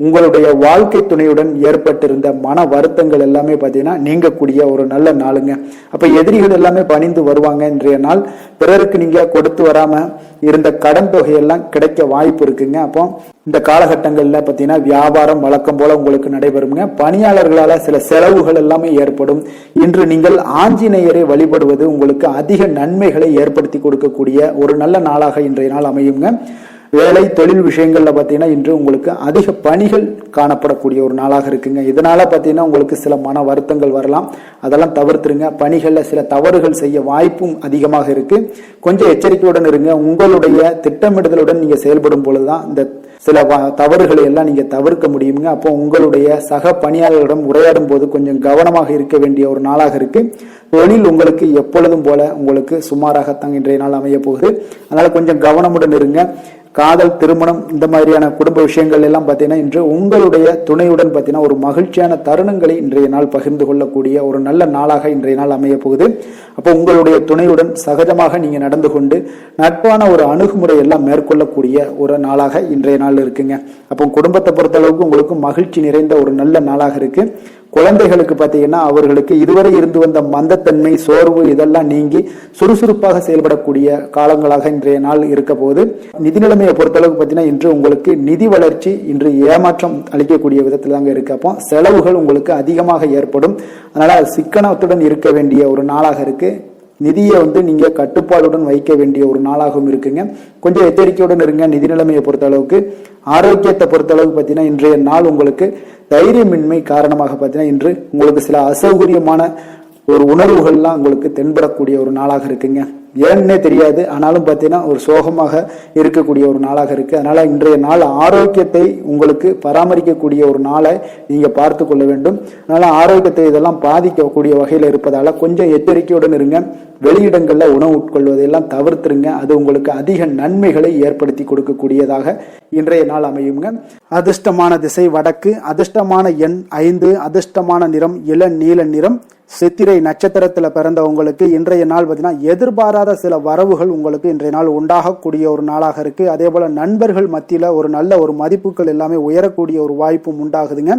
உங்களுடைய வாழ்க்கை துணையுடன் ஏற்பட்டிருந்த மன வருத்தங்கள் எல்லாமே பார்த்தீங்கன்னா நீங்கக்கூடிய ஒரு நல்ல நாளுங்க. அப்ப எதிரிகள் எல்லாமே பணிந்து வருவாங்க. இன்றைய நாள் பிறருக்கு நீங்க கொடுத்து வராம இருந்த கடன் தொகையெல்லாம் கிடைக்க வாய்ப்பு இருக்குங்க. அப்போ இந்த காலகட்டங்கள்ல பார்த்தீங்கன்னா வியாபாரம் வழக்கம் போல உங்களுக்கு நடைபெறுங்க. பணியாளர்களால சில செலவுகள் எல்லாமே ஏற்படும். இன்று நீங்கள் ஆஞ்சநேயரை வழிபடுவது உங்களுக்கு அதிக நன்மைகளை ஏற்படுத்தி கொடுக்கக்கூடிய ஒரு நல்ல நாளாக இன்றைய நாள் அமையுங்க. வேலை தொழில் விஷயங்கள்ல பார்த்தீங்கன்னா இன்று உங்களுக்கு அதிக பணிகள் காணப்படக்கூடிய ஒரு நாளாக இருக்குங்க. இதனால பார்த்தீங்கன்னா உங்களுக்கு சில மன வருத்தங்கள் வரலாம். அதெல்லாம் தவிர்த்துருங்க. பணிகள்ல சில தவறுகள் செய்ய வாய்ப்பும் அதிகமாக இருக்கு. கொஞ்சம் எச்சரிக்கையுடன் இருங்க. உங்களுடைய திட்டமிடுதலுடன் நீங்க செயல்படும் பொழுதுதான் இந்த சில தவறுகளை எல்லாம் நீங்க தவிர்க்க முடியுங்க. அப்போ உங்களுடைய சக பணியாளர்களிடம் உரையாடும் போது கொஞ்சம் கவனமாக இருக்க வேண்டிய ஒரு நாளாக இருக்கு. தொழில் உங்களுக்கு எப்பொழுதும் போல உங்களுக்கு சுமாராகத்தான் இன்றைய நாள் அமைய போகுது. அதனால கொஞ்சம் கவனமுடன் இருங்க. காதல், திருமணம் இந்த மாதிரியான குடும்ப விஷயங்கள் எல்லாம் பார்த்தீங்கன்னா இன்று உங்களுடைய துணையுடன் பார்த்தீங்கன்னா ஒரு மகிழ்ச்சியான தருணங்களை இன்றைய நாள் பகிர்ந்து கொள்ளக்கூடிய ஒரு நல்ல நாளாக இன்றைய நாள் அமைய போகுது. அப்போ உங்களுடைய துணையுடன் சகஜமாக நீங்க நடந்து கொண்டு நட்பான ஒரு அணுகுமுறை எல்லாம் மேற்கொள்ளக்கூடிய ஒரு நாளாக இன்றைய நாள் இருக்குங்க. அப்போ குடும்பத்தை பொறுத்த அளவுக்கு உங்களுக்கு மகிழ்ச்சி நிறைந்த ஒரு நல்ல நாளாக இருக்கு. குழந்தைகளுக்கு பார்த்தீங்கன்னா அவர்களுக்கு இதுவரை இருந்து வந்த மந்தத்தன்மை, சோர்வு இதெல்லாம் நீங்கி சுறுசுறுப்பாக செயல்படக்கூடிய காலங்களாக இன்றைய நாள் இருக்க போது. நிதி நிலைமையை பொறுத்தளவுக்கு பார்த்தீங்கன்னா இன்று உங்களுக்கு நிதி வளர்ச்சி இன்று ஏமாற்றம் அளிக்கக்கூடிய விதத்தில் தாங்க இருக்கு. அப்போ செலவுகள் உங்களுக்கு அதிகமாக ஏற்படும். அதனால சிக்கனத்துடன் இருக்க வேண்டிய ஒரு நாளாக இருக்கு. நிதியை நீங்க கட்டுப்பாடுடன் வைக்க வேண்டிய ஒரு நாளாகவும் இருக்குங்க. கொஞ்சம் எச்சரிக்கையுடன் இருங்க. நிதி நிலைமையை பொறுத்த அளவுக்கு, ஆரோக்கியத்தை பொறுத்த அளவுக்கு பார்த்தீங்கன்னா இன்றைய நாள் உங்களுக்கு தைரியமின்மை காரணமாக பார்த்தீங்கன்னா இன்று உங்களுக்கு சில அசௌகரியமான ஒரு உணர்வுகள்லாம் உங்களுக்கு தென்படக்கூடிய ஒரு நாளாக இருக்குங்க. ஏன்னே தெரியாது, ஆனாலும் பார்த்தீங்கன்னா ஒரு சோகமாக இருக்கக்கூடிய ஒரு நாளாக இருக்கு. அதனால இன்றைய நாள் ஆரோக்கியத்தை உங்களுக்கு பராமரிக்கக்கூடிய ஒரு நாளை நீங்க பார்த்து கொள்ள வேண்டும். அதனால ஆரோக்கியத்தை இதெல்லாம் பாதிக்கக்கூடிய வகையில் இருப்பதால கொஞ்சம் எச்சரிக்கையுடன் இருங்க. வெளியிடங்கள்ல உணவு உட்கொள்வதையெல்லாம் தவிர்த்துருங்க. அது உங்களுக்கு அதிக நன்மைகளை ஏற்படுத்தி கொடுக்கக்கூடியதாக இன்றைய நாள் அமையுங்க. அதிர்ஷ்டமான திசை வடக்கு, அதிர்ஷ்டமான எண் 5, அதிர்ஷ்டமான நிறம் இளநீல நிறம். சித்திரை நட்சத்திரத்துல பிறந்த உங்களுக்கு இன்றைய நாள் பார்த்தீங்கன்னா எதிர்பாராத சில வரவுகள் உங்களுக்கு இன்றைய நாள் உண்டாகக்கூடிய ஒரு நாளாக இருக்கு. அதே போல நண்பர்கள் மத்தியில ஒரு நல்ல ஒரு மதிப்புகள் எல்லாமே உயரக்கூடிய ஒரு வாய்ப்பும் உண்டாகுதுங்க.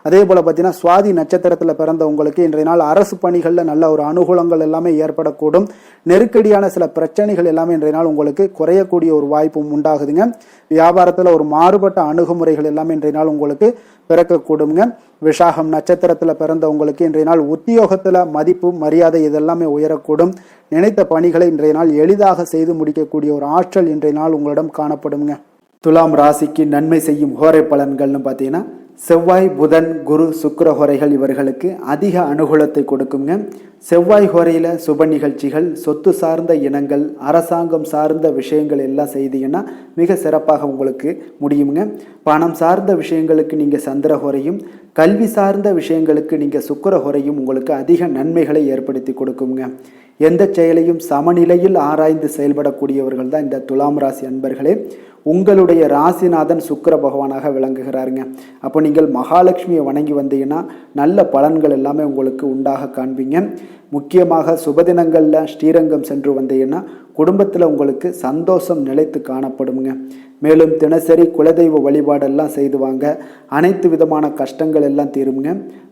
அதே போல பார்த்தீங்கன்னா சுவாதி நட்சத்திரத்துல பிறந்த உங்களுக்கு இன்றைய நாள் அரசு பணிகள்ல நல்ல ஒரு அனுகூலங்கள் எல்லாமே ஏற்படக்கூடும். நெருக்கடியான சில பிரச்சனைகள் எல்லாமே இன்றைய நாள் உங்களுக்கு குறையக்கூடிய ஒரு வாய்ப்பும் உண்டாகுதுங்க. வியாபாரத்துல ஒரு மாறுபட்ட அணுகுமுறைகள் எல்லாமே இன்றைய நாள் உங்களுக்கு பிறக்கக்கூடுங்க. விசாகம் நட்சத்திரத்துல பிறந்த உங்களுக்கு இன்றைய நாள் உத்தியோகத்துல மதிப்பு, மரியாதை இதெல்லாமே உயரக்கூடும். நினைத்த பணிகளை இன்றைய நாள் எளிதாக செய்து முடிக்கக்கூடிய ஒரு ஆற்றல் இன்றைய நாள் உங்களிடம் காணப்படுங்க. துலாம் ராசிக்கு நன்மை செய்யும் ஹோரை பலன்கள்னு பார்த்தீங்கன்னா செவ்வாய், புதன், குரு, சுக்கிர ஹோரைகள் இவர்களுக்கு அதிக அனுகூலத்தை கொடுக்குங்க. செவ்வாய் ஹோரையில சுப நிகழ்ச்சிகள், சொத்து சார்ந்த இனங்கள், அரசாங்கம் சார்ந்த விஷயங்கள் எல்லாம் செய்தீங்கன்னா மிக சிறப்பாக உங்களுக்கு முடியுங்க. பணம் சார்ந்த விஷயங்களுக்கு நீங்க சந்திர ஹோரையும், கல்வி சார்ந்த விஷயங்களுக்கு நீங்க சுக்கிர ஹோரையும் உங்களுக்கு அதிக நன்மைகளை ஏற்படுத்தி கொடுக்குங்க. எந்த செயலையும் சமநிலையில் ஆராய்ந்து செயல்படக்கூடியவர்கள் தான் இந்த துலாம் ராசி அன்பர்களே. உங்களுடைய ராசிநாதன் சுக்கிர பகவானாக விளங்குகிறாருங்க. அப்போ நீங்கள் மகாலட்சுமியை வணங்கி வந்தீங்கன்னா நல்ல பலன்கள் எல்லாமே உங்களுக்கு உண்டாக காண்பீங்க. முக்கியமாக சுபதினங்களில் ஸ்ரீரங்கம் சென்று வந்தீங்கன்னா குடும்பத்தில் உங்களுக்கு சந்தோஷம் நிலைத்து காணப்படுங்க. மேலும் தினசரி குலதெய்வ வழிபாடெல்லாம் செய்து வாங்க. அனைத்து விதமான கஷ்டங்கள் எல்லாம் தீருங்க.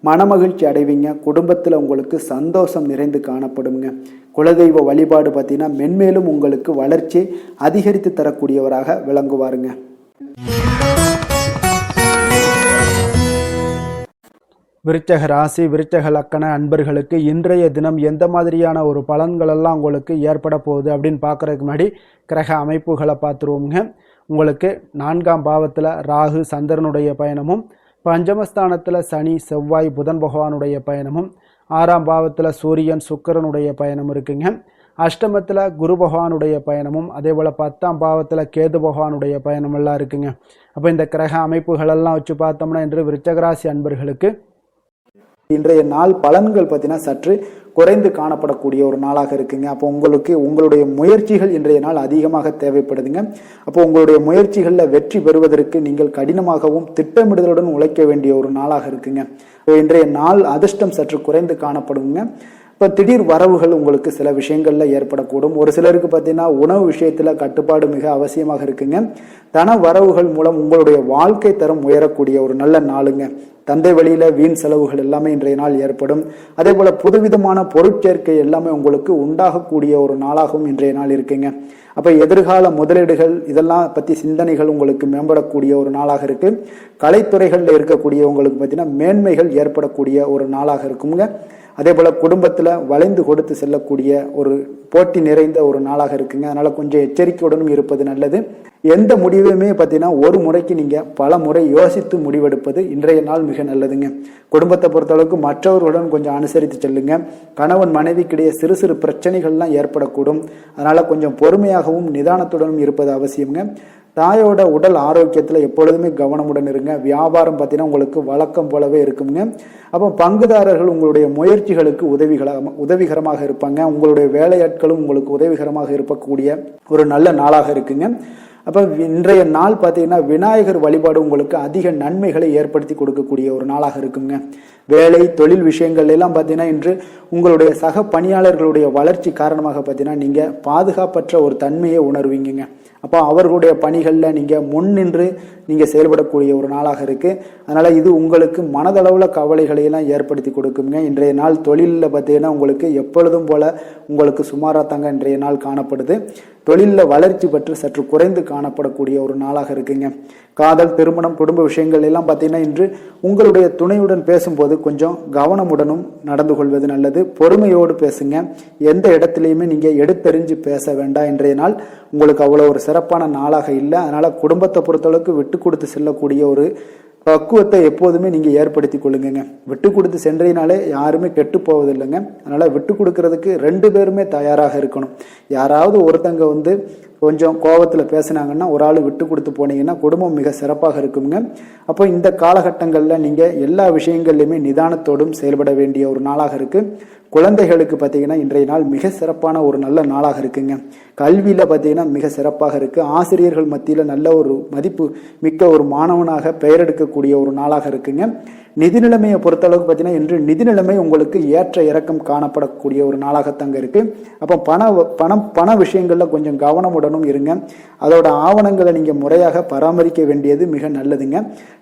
மனமகிழ்ச்சி அடைவீங்க. குடும்பத்தில் உங்களுக்கு சந்தோஷம் நிறைந்து காணப்படுங்க. குலதெய்வ வழிபாடு பார்த்தீங்கன்னா மென்மேலும் உங்களுக்கு வளர்ச்சி அதிகரித்து தரக்கூடியவராக விளங்குவாருங்க. விருச்சக ராசி, விருச்சக லக்கண அன்பர்களுக்கு இன்றைய தினம் எந்த மாதிரியான ஒரு பலன்கள் எல்லாம் உங்களுக்கு ஏற்பட போகுது அப்படின்னு பார்க்கறதுக்கு முன்னாடி கிரக அமைப்புகளை பார்த்துருவோங்க. உங்களுக்கு 4ஆம் பாவத்தில் ராகு சந்திரனுடைய பயணமும், பஞ்சமஸ்தானத்தில் சனி செவ்வாய் புதன் பகவானுடைய பயணமும், 6ஆம் பாவத்தில் சூரியன் சுக்கிரனுடைய பயணம் இருக்குங்க. அஷ்டமத்தில் குரு பகவானுடைய பயணமும், அதே போல் 10ஆம் பாவத்தில் கேது பகவானுடைய பயணம் எல்லாம் இருக்குங்க. அப்போ இந்த கிரக அமைப்புகளெல்லாம் வச்சு பார்த்தோம்னா இன்று விருச்சகராசி அன்பர்களுக்கு இன்றைய நாள் பலன்கள் பார்த்தீங்கன்னா சற்று குறைந்து காணப்படக்கூடிய ஒரு நாளாக இருக்குங்க. அப்போ உங்களுடைய முயற்சிகள் இன்றைய நாள் அதிகமாக தேவைப்படுதுங்க. அப்போ உங்களுடைய முயற்சிகளில் வெற்றி பெறுவதற்கு நீங்கள் கடினமாகவும் திட்டமிடுதலுடன் உழைக்க வேண்டிய ஒரு நாளாக இருக்குங்க. இன்றைய நாள் அதிர்ஷ்டம் சற்று குறைந்து காணப்படுங்க. இப்போ திடீர் வரவுகள் உங்களுக்கு சில விஷயங்கள்ல ஏற்படக்கூடும். ஒரு சிலருக்கு பார்த்தீங்கன்னா உணவு விஷயத்துல கட்டுப்பாடு மிக அவசியமாக இருக்குங்க. தன வரவுகள் மூலம் உங்களுடைய வாழ்க்கை தரம் உயரக்கூடிய ஒரு நல்ல நாளுங்க. தந்தை வழியில வீண் செலவுகள் எல்லாமே இன்றைய நாள் ஏற்படும். அதே போல புதுவிதமான பொருட்சேர்க்கை எல்லாமே உங்களுக்கு உண்டாகக்கூடிய ஒரு நாளாகவும் இன்றைய நாள் இருக்குங்க. அப்ப எதிர்கால முதலீடுகள் இதெல்லாம் பத்தி சிந்தனைகள் உங்களுக்கு மேம்படக்கூடிய ஒரு நாளாக இருக்கு. கலைத்துறைகள்ல இருக்கக்கூடியவங்களுக்கு பார்த்தீங்கன்னா மேன்மைகள் ஏற்படக்கூடிய ஒரு நாளாக இருக்குங்க. அதே போல குடும்பத்துல வளைந்து கொடுத்து செல்லக்கூடிய ஒரு போட்டி நிறைந்த ஒரு நாளாக இருக்குங்க. அதனால கொஞ்சம் எச்சரிக்கையுடனும் இருப்பது நல்லது. எந்த முடிவையுமே பார்த்தீங்கன்னா ஒரு முறைக்கு நீங்க பல முறை யோசித்து முடிவெடுப்பது இன்றைய நாள் மிக நல்லதுங்க. குடும்பத்தை பொறுத்தளவுக்கு மற்றவர்களுடன் கொஞ்சம் அனுசரித்து செல்லுங்க. கணவன் மனைவிக்கிடையே சிறு சிறு பிரச்சனைகள்லாம் ஏற்படக்கூடும். அதனால கொஞ்சம் பொறுமையாகவும் நிதானத்துடனும் இருப்பது அவசியம்ங்க. தாயோட உடல் ஆரோக்கியத்தில் எப்பொழுதுமே கவனமுடன் இருங்க. வியாபாரம் பார்த்தீங்கன்னா உங்களுக்கு வழக்கம் போலவே இருக்குங்க. அப்போ பங்குதாரர்கள் உங்களுடைய முயற்சிகளுக்கு உதவிகரமாக இருப்பாங்க. உங்களுடைய வேலையாட்களும் உங்களுக்கு உதவிகரமாக இருக்கக்கூடிய ஒரு நல்ல நாளாக இருக்குங்க. அப்போ இன்றைய நாள் பார்த்தீங்கன்னா விநாயகர் வழிபாடு உங்களுக்கு அதிக நன்மைகளை ஏற்படுத்தி கொடுக்கக்கூடிய ஒரு நாளாக இருக்குங்க. வேலை தொழில் விஷயங்கள் எல்லாம் பார்த்தீங்கன்னா இன்று உங்களுடைய சக பணியாளர்களுடைய வளர்ச்சி காரணமாக பார்த்தீங்கன்னா நீங்கள் பாதுகாப்பற்ற ஒரு தன்மையை உணர்வீங்க. அப்போ அவர்களுடைய பணிகளில் நீங்கள் முன்னின்று நீங்கள் செயல்படக்கூடிய ஒரு நாளாக இருக்குது. அதனால் இது உங்களுக்கு மனதளவில் கவலைகளையெல்லாம் ஏற்படுத்தி கொடுக்குங்க. இன்றைய நாள் தொழிலில் பார்த்தீங்கன்னா உங்களுக்கு எப்பொழுதும் போல் உங்களுக்கு சுமாராக தாங்க இன்றைய நாள் காணப்படுது. தொழிலில் வளர்ச்சி பெற்று சற்று குறைந்து காணப்படக்கூடிய ஒரு நாளாக இருக்குங்க. காதல், திருமணம், குடும்ப விஷயங்கள் எல்லாம் பார்த்தீங்கன்னா இன்று உங்களுடைய துணையுடன் பேசும்போது கொஞ்சம் கவனமுடனும் நடந்து கொள்வது நல்லது. பொறுமையோடு பேசுங்க. எந்த இடத்துலையுமே நீங்கள் எடுத்தறிஞ்சு பேச வேண்டாம். இன்றைய நாள் உங்களுக்கு அவ்வளோ ஒரு சிறப்பான நாளாக இல்லை. அதனால் குடும்பத்தை பொறுத்தளவுக்கு விட்டு கொடுத்து செல்லக்கூடிய ஒரு பக்குவத்தை எப்போதுமே நீங்கள் ஏற்படுத்தி கொள்ளுங்க. விட்டு கொடுத்து சென்றீனாலே யாருமே கெட்டு போவதில்லைங்க. அதனால் விட்டு கொடுக்கறதுக்கு 2 பேருமே தயாராக இருக்கணும். யாராவது ஒருத்தங்க கொஞ்சம் கோபத்தில் பேசினாங்கன்னா ஒரு ஆள் விட்டு கொடுத்து போனீங்கன்னா குடும்பம் மிக சிறப்பாக இருக்குங்க. அப்போ இந்த காலகட்டங்களில் நீங்கள் எல்லா விஷயங்கள்லையுமே நிதானத்தோடும் செயல்பட வேண்டிய ஒரு நாளாக இருக்குது. குழந்தைகளுக்கு பார்த்தீங்கன்னா இன்றைய நாள் மிக சிறப்பான ஒரு நல்ல நாளாக இருக்குங்க. கல்வியில் பார்த்தீங்கன்னா மிக சிறப்பாக இருக்குது. ஆசிரியர்கள் மத்தியில் நல்ல ஒரு மதிப்பு மிக்க ஒரு மாணவனாக பெயர் எடுக்கக்கூடிய ஒரு நாளாக இருக்குங்க. நிதி நிலைமையை பொறுத்தளவுக்கு பார்த்தீங்கன்னா இன்று நிதி நிலைமை உங்களுக்கு ஏற்ற இறக்கம் காணப்படக்கூடிய ஒரு நாளாகத்தாங்க இருக்குது. அப்போ பண விஷயங்களில் கொஞ்சம் கவனமுடனும் இருங்க. அதோட ஆவணங்களை நீங்கள் முறையாக பராமரிக்க வேண்டியது மிக நல்லதுங்க.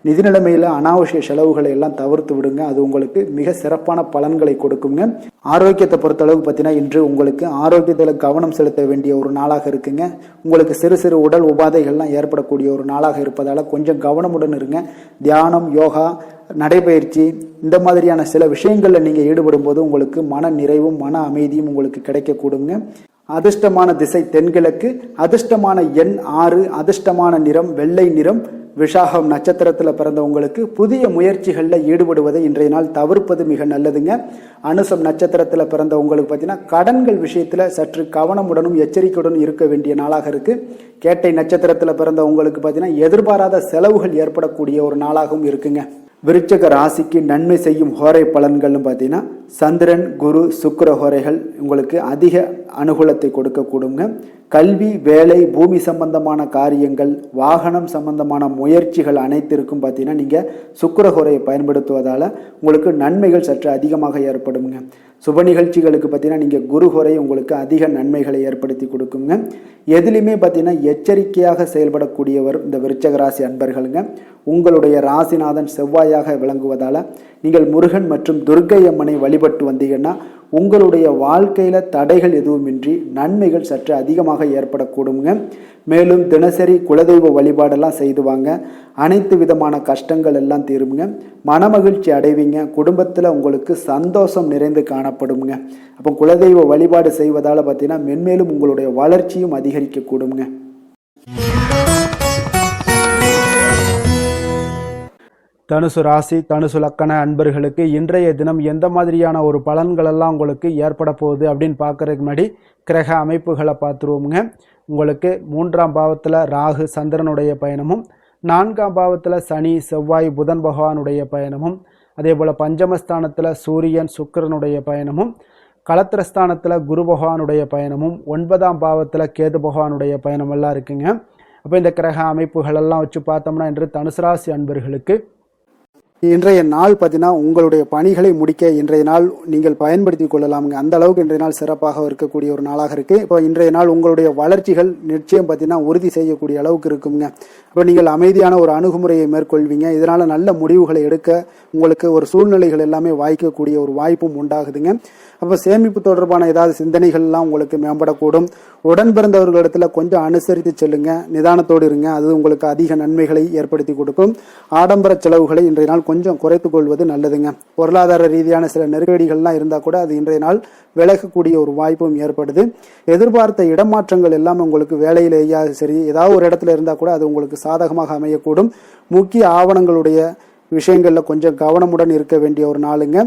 நிதி நிலைமையில் அனாவசிய செலவுகளை எல்லாம் தவிர்த்து விடுங்க. அது உங்களுக்கு மிக சிறப்பான பலன்களை கொடுக்குங்க. ஆரோக்கியத்தை பொறுத்தளவுக்கு பார்த்தீங்கன்னா இன்று உங்களுக்கு ஆரோக்கியத்தில் கவனம் செலுத்த வேண்டிய ஒரு நாளாக இருக்குங்க. உங்களுக்கு சிறு சிறு உடல் உபாதைகள்லாம் ஏற்படக்கூடிய ஒரு நாளாக இருப்பதால் கொஞ்சம் கவனமுடன் இருங்க. தியானம், யோகா, நடைபயிற்சி இந்த மாதிரியான சில விஷயங்களில் நீங்கள் ஈடுபடும் போது உங்களுக்கு மன நிறைவும் மன அமைதியும் உங்களுக்கு கிடைக்கக்கூடுங்க. அதிர்ஷ்டமான திசை தென்கிழக்கு, அதிர்ஷ்டமான எண் 6, அதிர்ஷ்டமான நிறம் வெள்ளை நிறம். விஷாகம் நட்சத்திரத்தில் பிறந்தவங்களுக்கு புதிய முயற்சிகளில் ஈடுபடுவதை இன்றைய நாள் தவிர்ப்பது மிக நல்லதுங்க. அனுசம் நட்சத்திரத்தில் பிறந்தவங்களுக்கு பார்த்தீங்கன்னா கடன்கள் விஷயத்தில் சற்று கவனமுடனும் எச்சரிக்கையுடன் இருக்க வேண்டிய நாளாக இருக்குது. கேட்டை நட்சத்திரத்தில் பிறந்தவங்களுக்கு பார்த்தீங்கன்னா எதிர்பாராத செலவுகள் ஏற்படக்கூடிய ஒரு நாளாகவும் இருக்குங்க. விருச்சக ராசிக்கு நன்மை செய்யும் ஹோரை பலன்கள்னு பார்த்தீங்கன்னா சந்திரன், குரு, சுக்கிர ஹோரைகள் உங்களுக்கு அதிக அனுகூலத்தை கொடுக்கக்கூடுங்க. கல்வி, வேலை, பூமி சம்பந்தமான காரியங்கள், வாகனம் சம்பந்தமான முயற்சிகள் அனைத்திற்கும் பார்த்தீங்கன்னா நீங்கள் சுக்கிர ஹோரையை பயன்படுத்துவதால் உங்களுக்கு நன்மைகள் சற்று அதிகமாக ஏற்படுங்க. சுப நிகழ்ச்சிகளுக்கு பார்த்தீங்கன்னா நீங்கள் குரு ஹோரை உங்களுக்கு அதிக நன்மைகளை ஏற்படுத்தி கொடுக்குங்க. எதுலையுமே பார்த்தீங்கன்னா எச்சரிக்கையாக செயல்படக்கூடியவர் இந்த விருச்சக ராசி அன்பர்களுங்க. உங்களுடைய ராசிநாதன் செவ்வாயாக விளங்குவதால் நீங்கள் முருகன் மற்றும் துர்க்கை அம்மனை வழிபட்டு வந்தீங்கன்னா உங்களுடைய வாழ்க்கையில் தடைகள் எதுவுமின்றி நன்மைகள் சற்று அதிகமாக ஏற்படக்கூடுங்க. மேலும் தினசரி குலதெய்வ வழிபாடெல்லாம் செய்து வாங்க. அனைத்து விதமான கஷ்டங்கள் எல்லாம் தீருங்க. மனமகிழ்ச்சி அடைவீங்க. குடும்பத்தில் உங்களுக்கு சந்தோஷம் நிறைந்து காணப்படுங்க. அப்போ குலதெய்வ வழிபாடு செய்வதால் பார்த்தீங்கன்னா மென்மேலும் உங்களுடைய வளர்ச்சியும் அதிகரிக்க கூடுங்க. தனுசு ராசி, தனுசு லக்கண அன்பர்களுக்கு இன்றைய தினம் எந்த மாதிரியான ஒரு பலன்களெல்லாம் உங்களுக்கு ஏற்பட போகுது அப்படின்னு பார்க்கறதுக்கு முன்னாடி கிரக அமைப்புகளை பார்த்துருவோமுங்க. உங்களுக்கு 3ஆம் பாவத்தில் ராகு சந்திரனுடைய பயணமும், 4ஆம் பாவத்தில் சனி, செவ்வாய், புதன் பகவானுடைய பயணமும், அதே போல் பஞ்சமஸ்தானத்தில் சூரியன், சுக்கிரனுடைய பயணமும், களத்திரஸ்தானத்தில் குரு பகவானுடைய பயணமும், 9ஆம் பாவத்தில் கேது பகவானுடைய பயணமெல்லாம் இருக்குங்க. அப்போ இந்த கிரக அமைப்புகளெல்லாம் வச்சு பார்த்தோம்னா இன்று தனுசு ராசி அன்பர்களுக்கு இன்றைய நாள் பார்த்தீங்கன்னா உங்களுடைய பணிகளை முடிக்க இன்றைய நாள் நீங்கள் பயன்படுத்தி கொள்ளலாமுங்க. அந்த அளவுக்கு இன்றைய நாள் சிறப்பாக இருக்கக்கூடிய ஒரு நாளாக இருக்குது. இப்போ இன்றைய நாள் உங்களுடைய வளர்ச்சிகள் நிச்சயம் பார்த்தீங்கன்னா உறுதி செய்யக்கூடிய அளவுக்கு இருக்குங்க. இப்போ நீங்கள் அமைதியான ஒரு அணுகுமுறையை மேற்கொள்வீங்க. இதனால் நல்ல முடிவுகளை எடுக்க உங்களுக்கு ஒரு சூழ்நிலைகள் எல்லாமே வாய்க்கக்கூடிய ஒரு வாய்ப்பும் உண்டாகுதுங்க. அப்போ சேமிப்பு தொடர்பான ஏதாவது சிந்தனைகள்லாம் உங்களுக்கு மேம்படக்கூடும். உடன் பிறந்தவர்களிடத்தில் கொஞ்சம் அனுசரித்து செல்லுங்க. நிதானத்தோடு இருங்க. அது உங்களுக்கு அதிக நன்மைகளை ஏற்படுத்தி கொடுக்கும். ஆடம்பர செலவுகளை இன்றைய நாள் கொஞ்சம் குறைத்து கொள்வது நல்லதுங்க. பொருளாதார ரீதியான சில நெருக்கடிகள்லாம் இருந்தால் கூட அது இன்றைய நாள் விலகக்கூடிய ஒரு வாய்ப்பும் ஏற்படுது. எதிர்பார்த்த இடமாற்றங்கள் எல்லாம் உங்களுக்கு வேலையிலேயா சரி ஏதாவது ஒரு இடத்துல இருந்தால் கூட அது உங்களுக்கு சாதகமாக அமையக்கூடும். முக்கிய ஆவணங்களுடைய விஷயங்களில் கொஞ்சம் கவனமுடன் இருக்க வேண்டிய ஒரு நாளுங்க.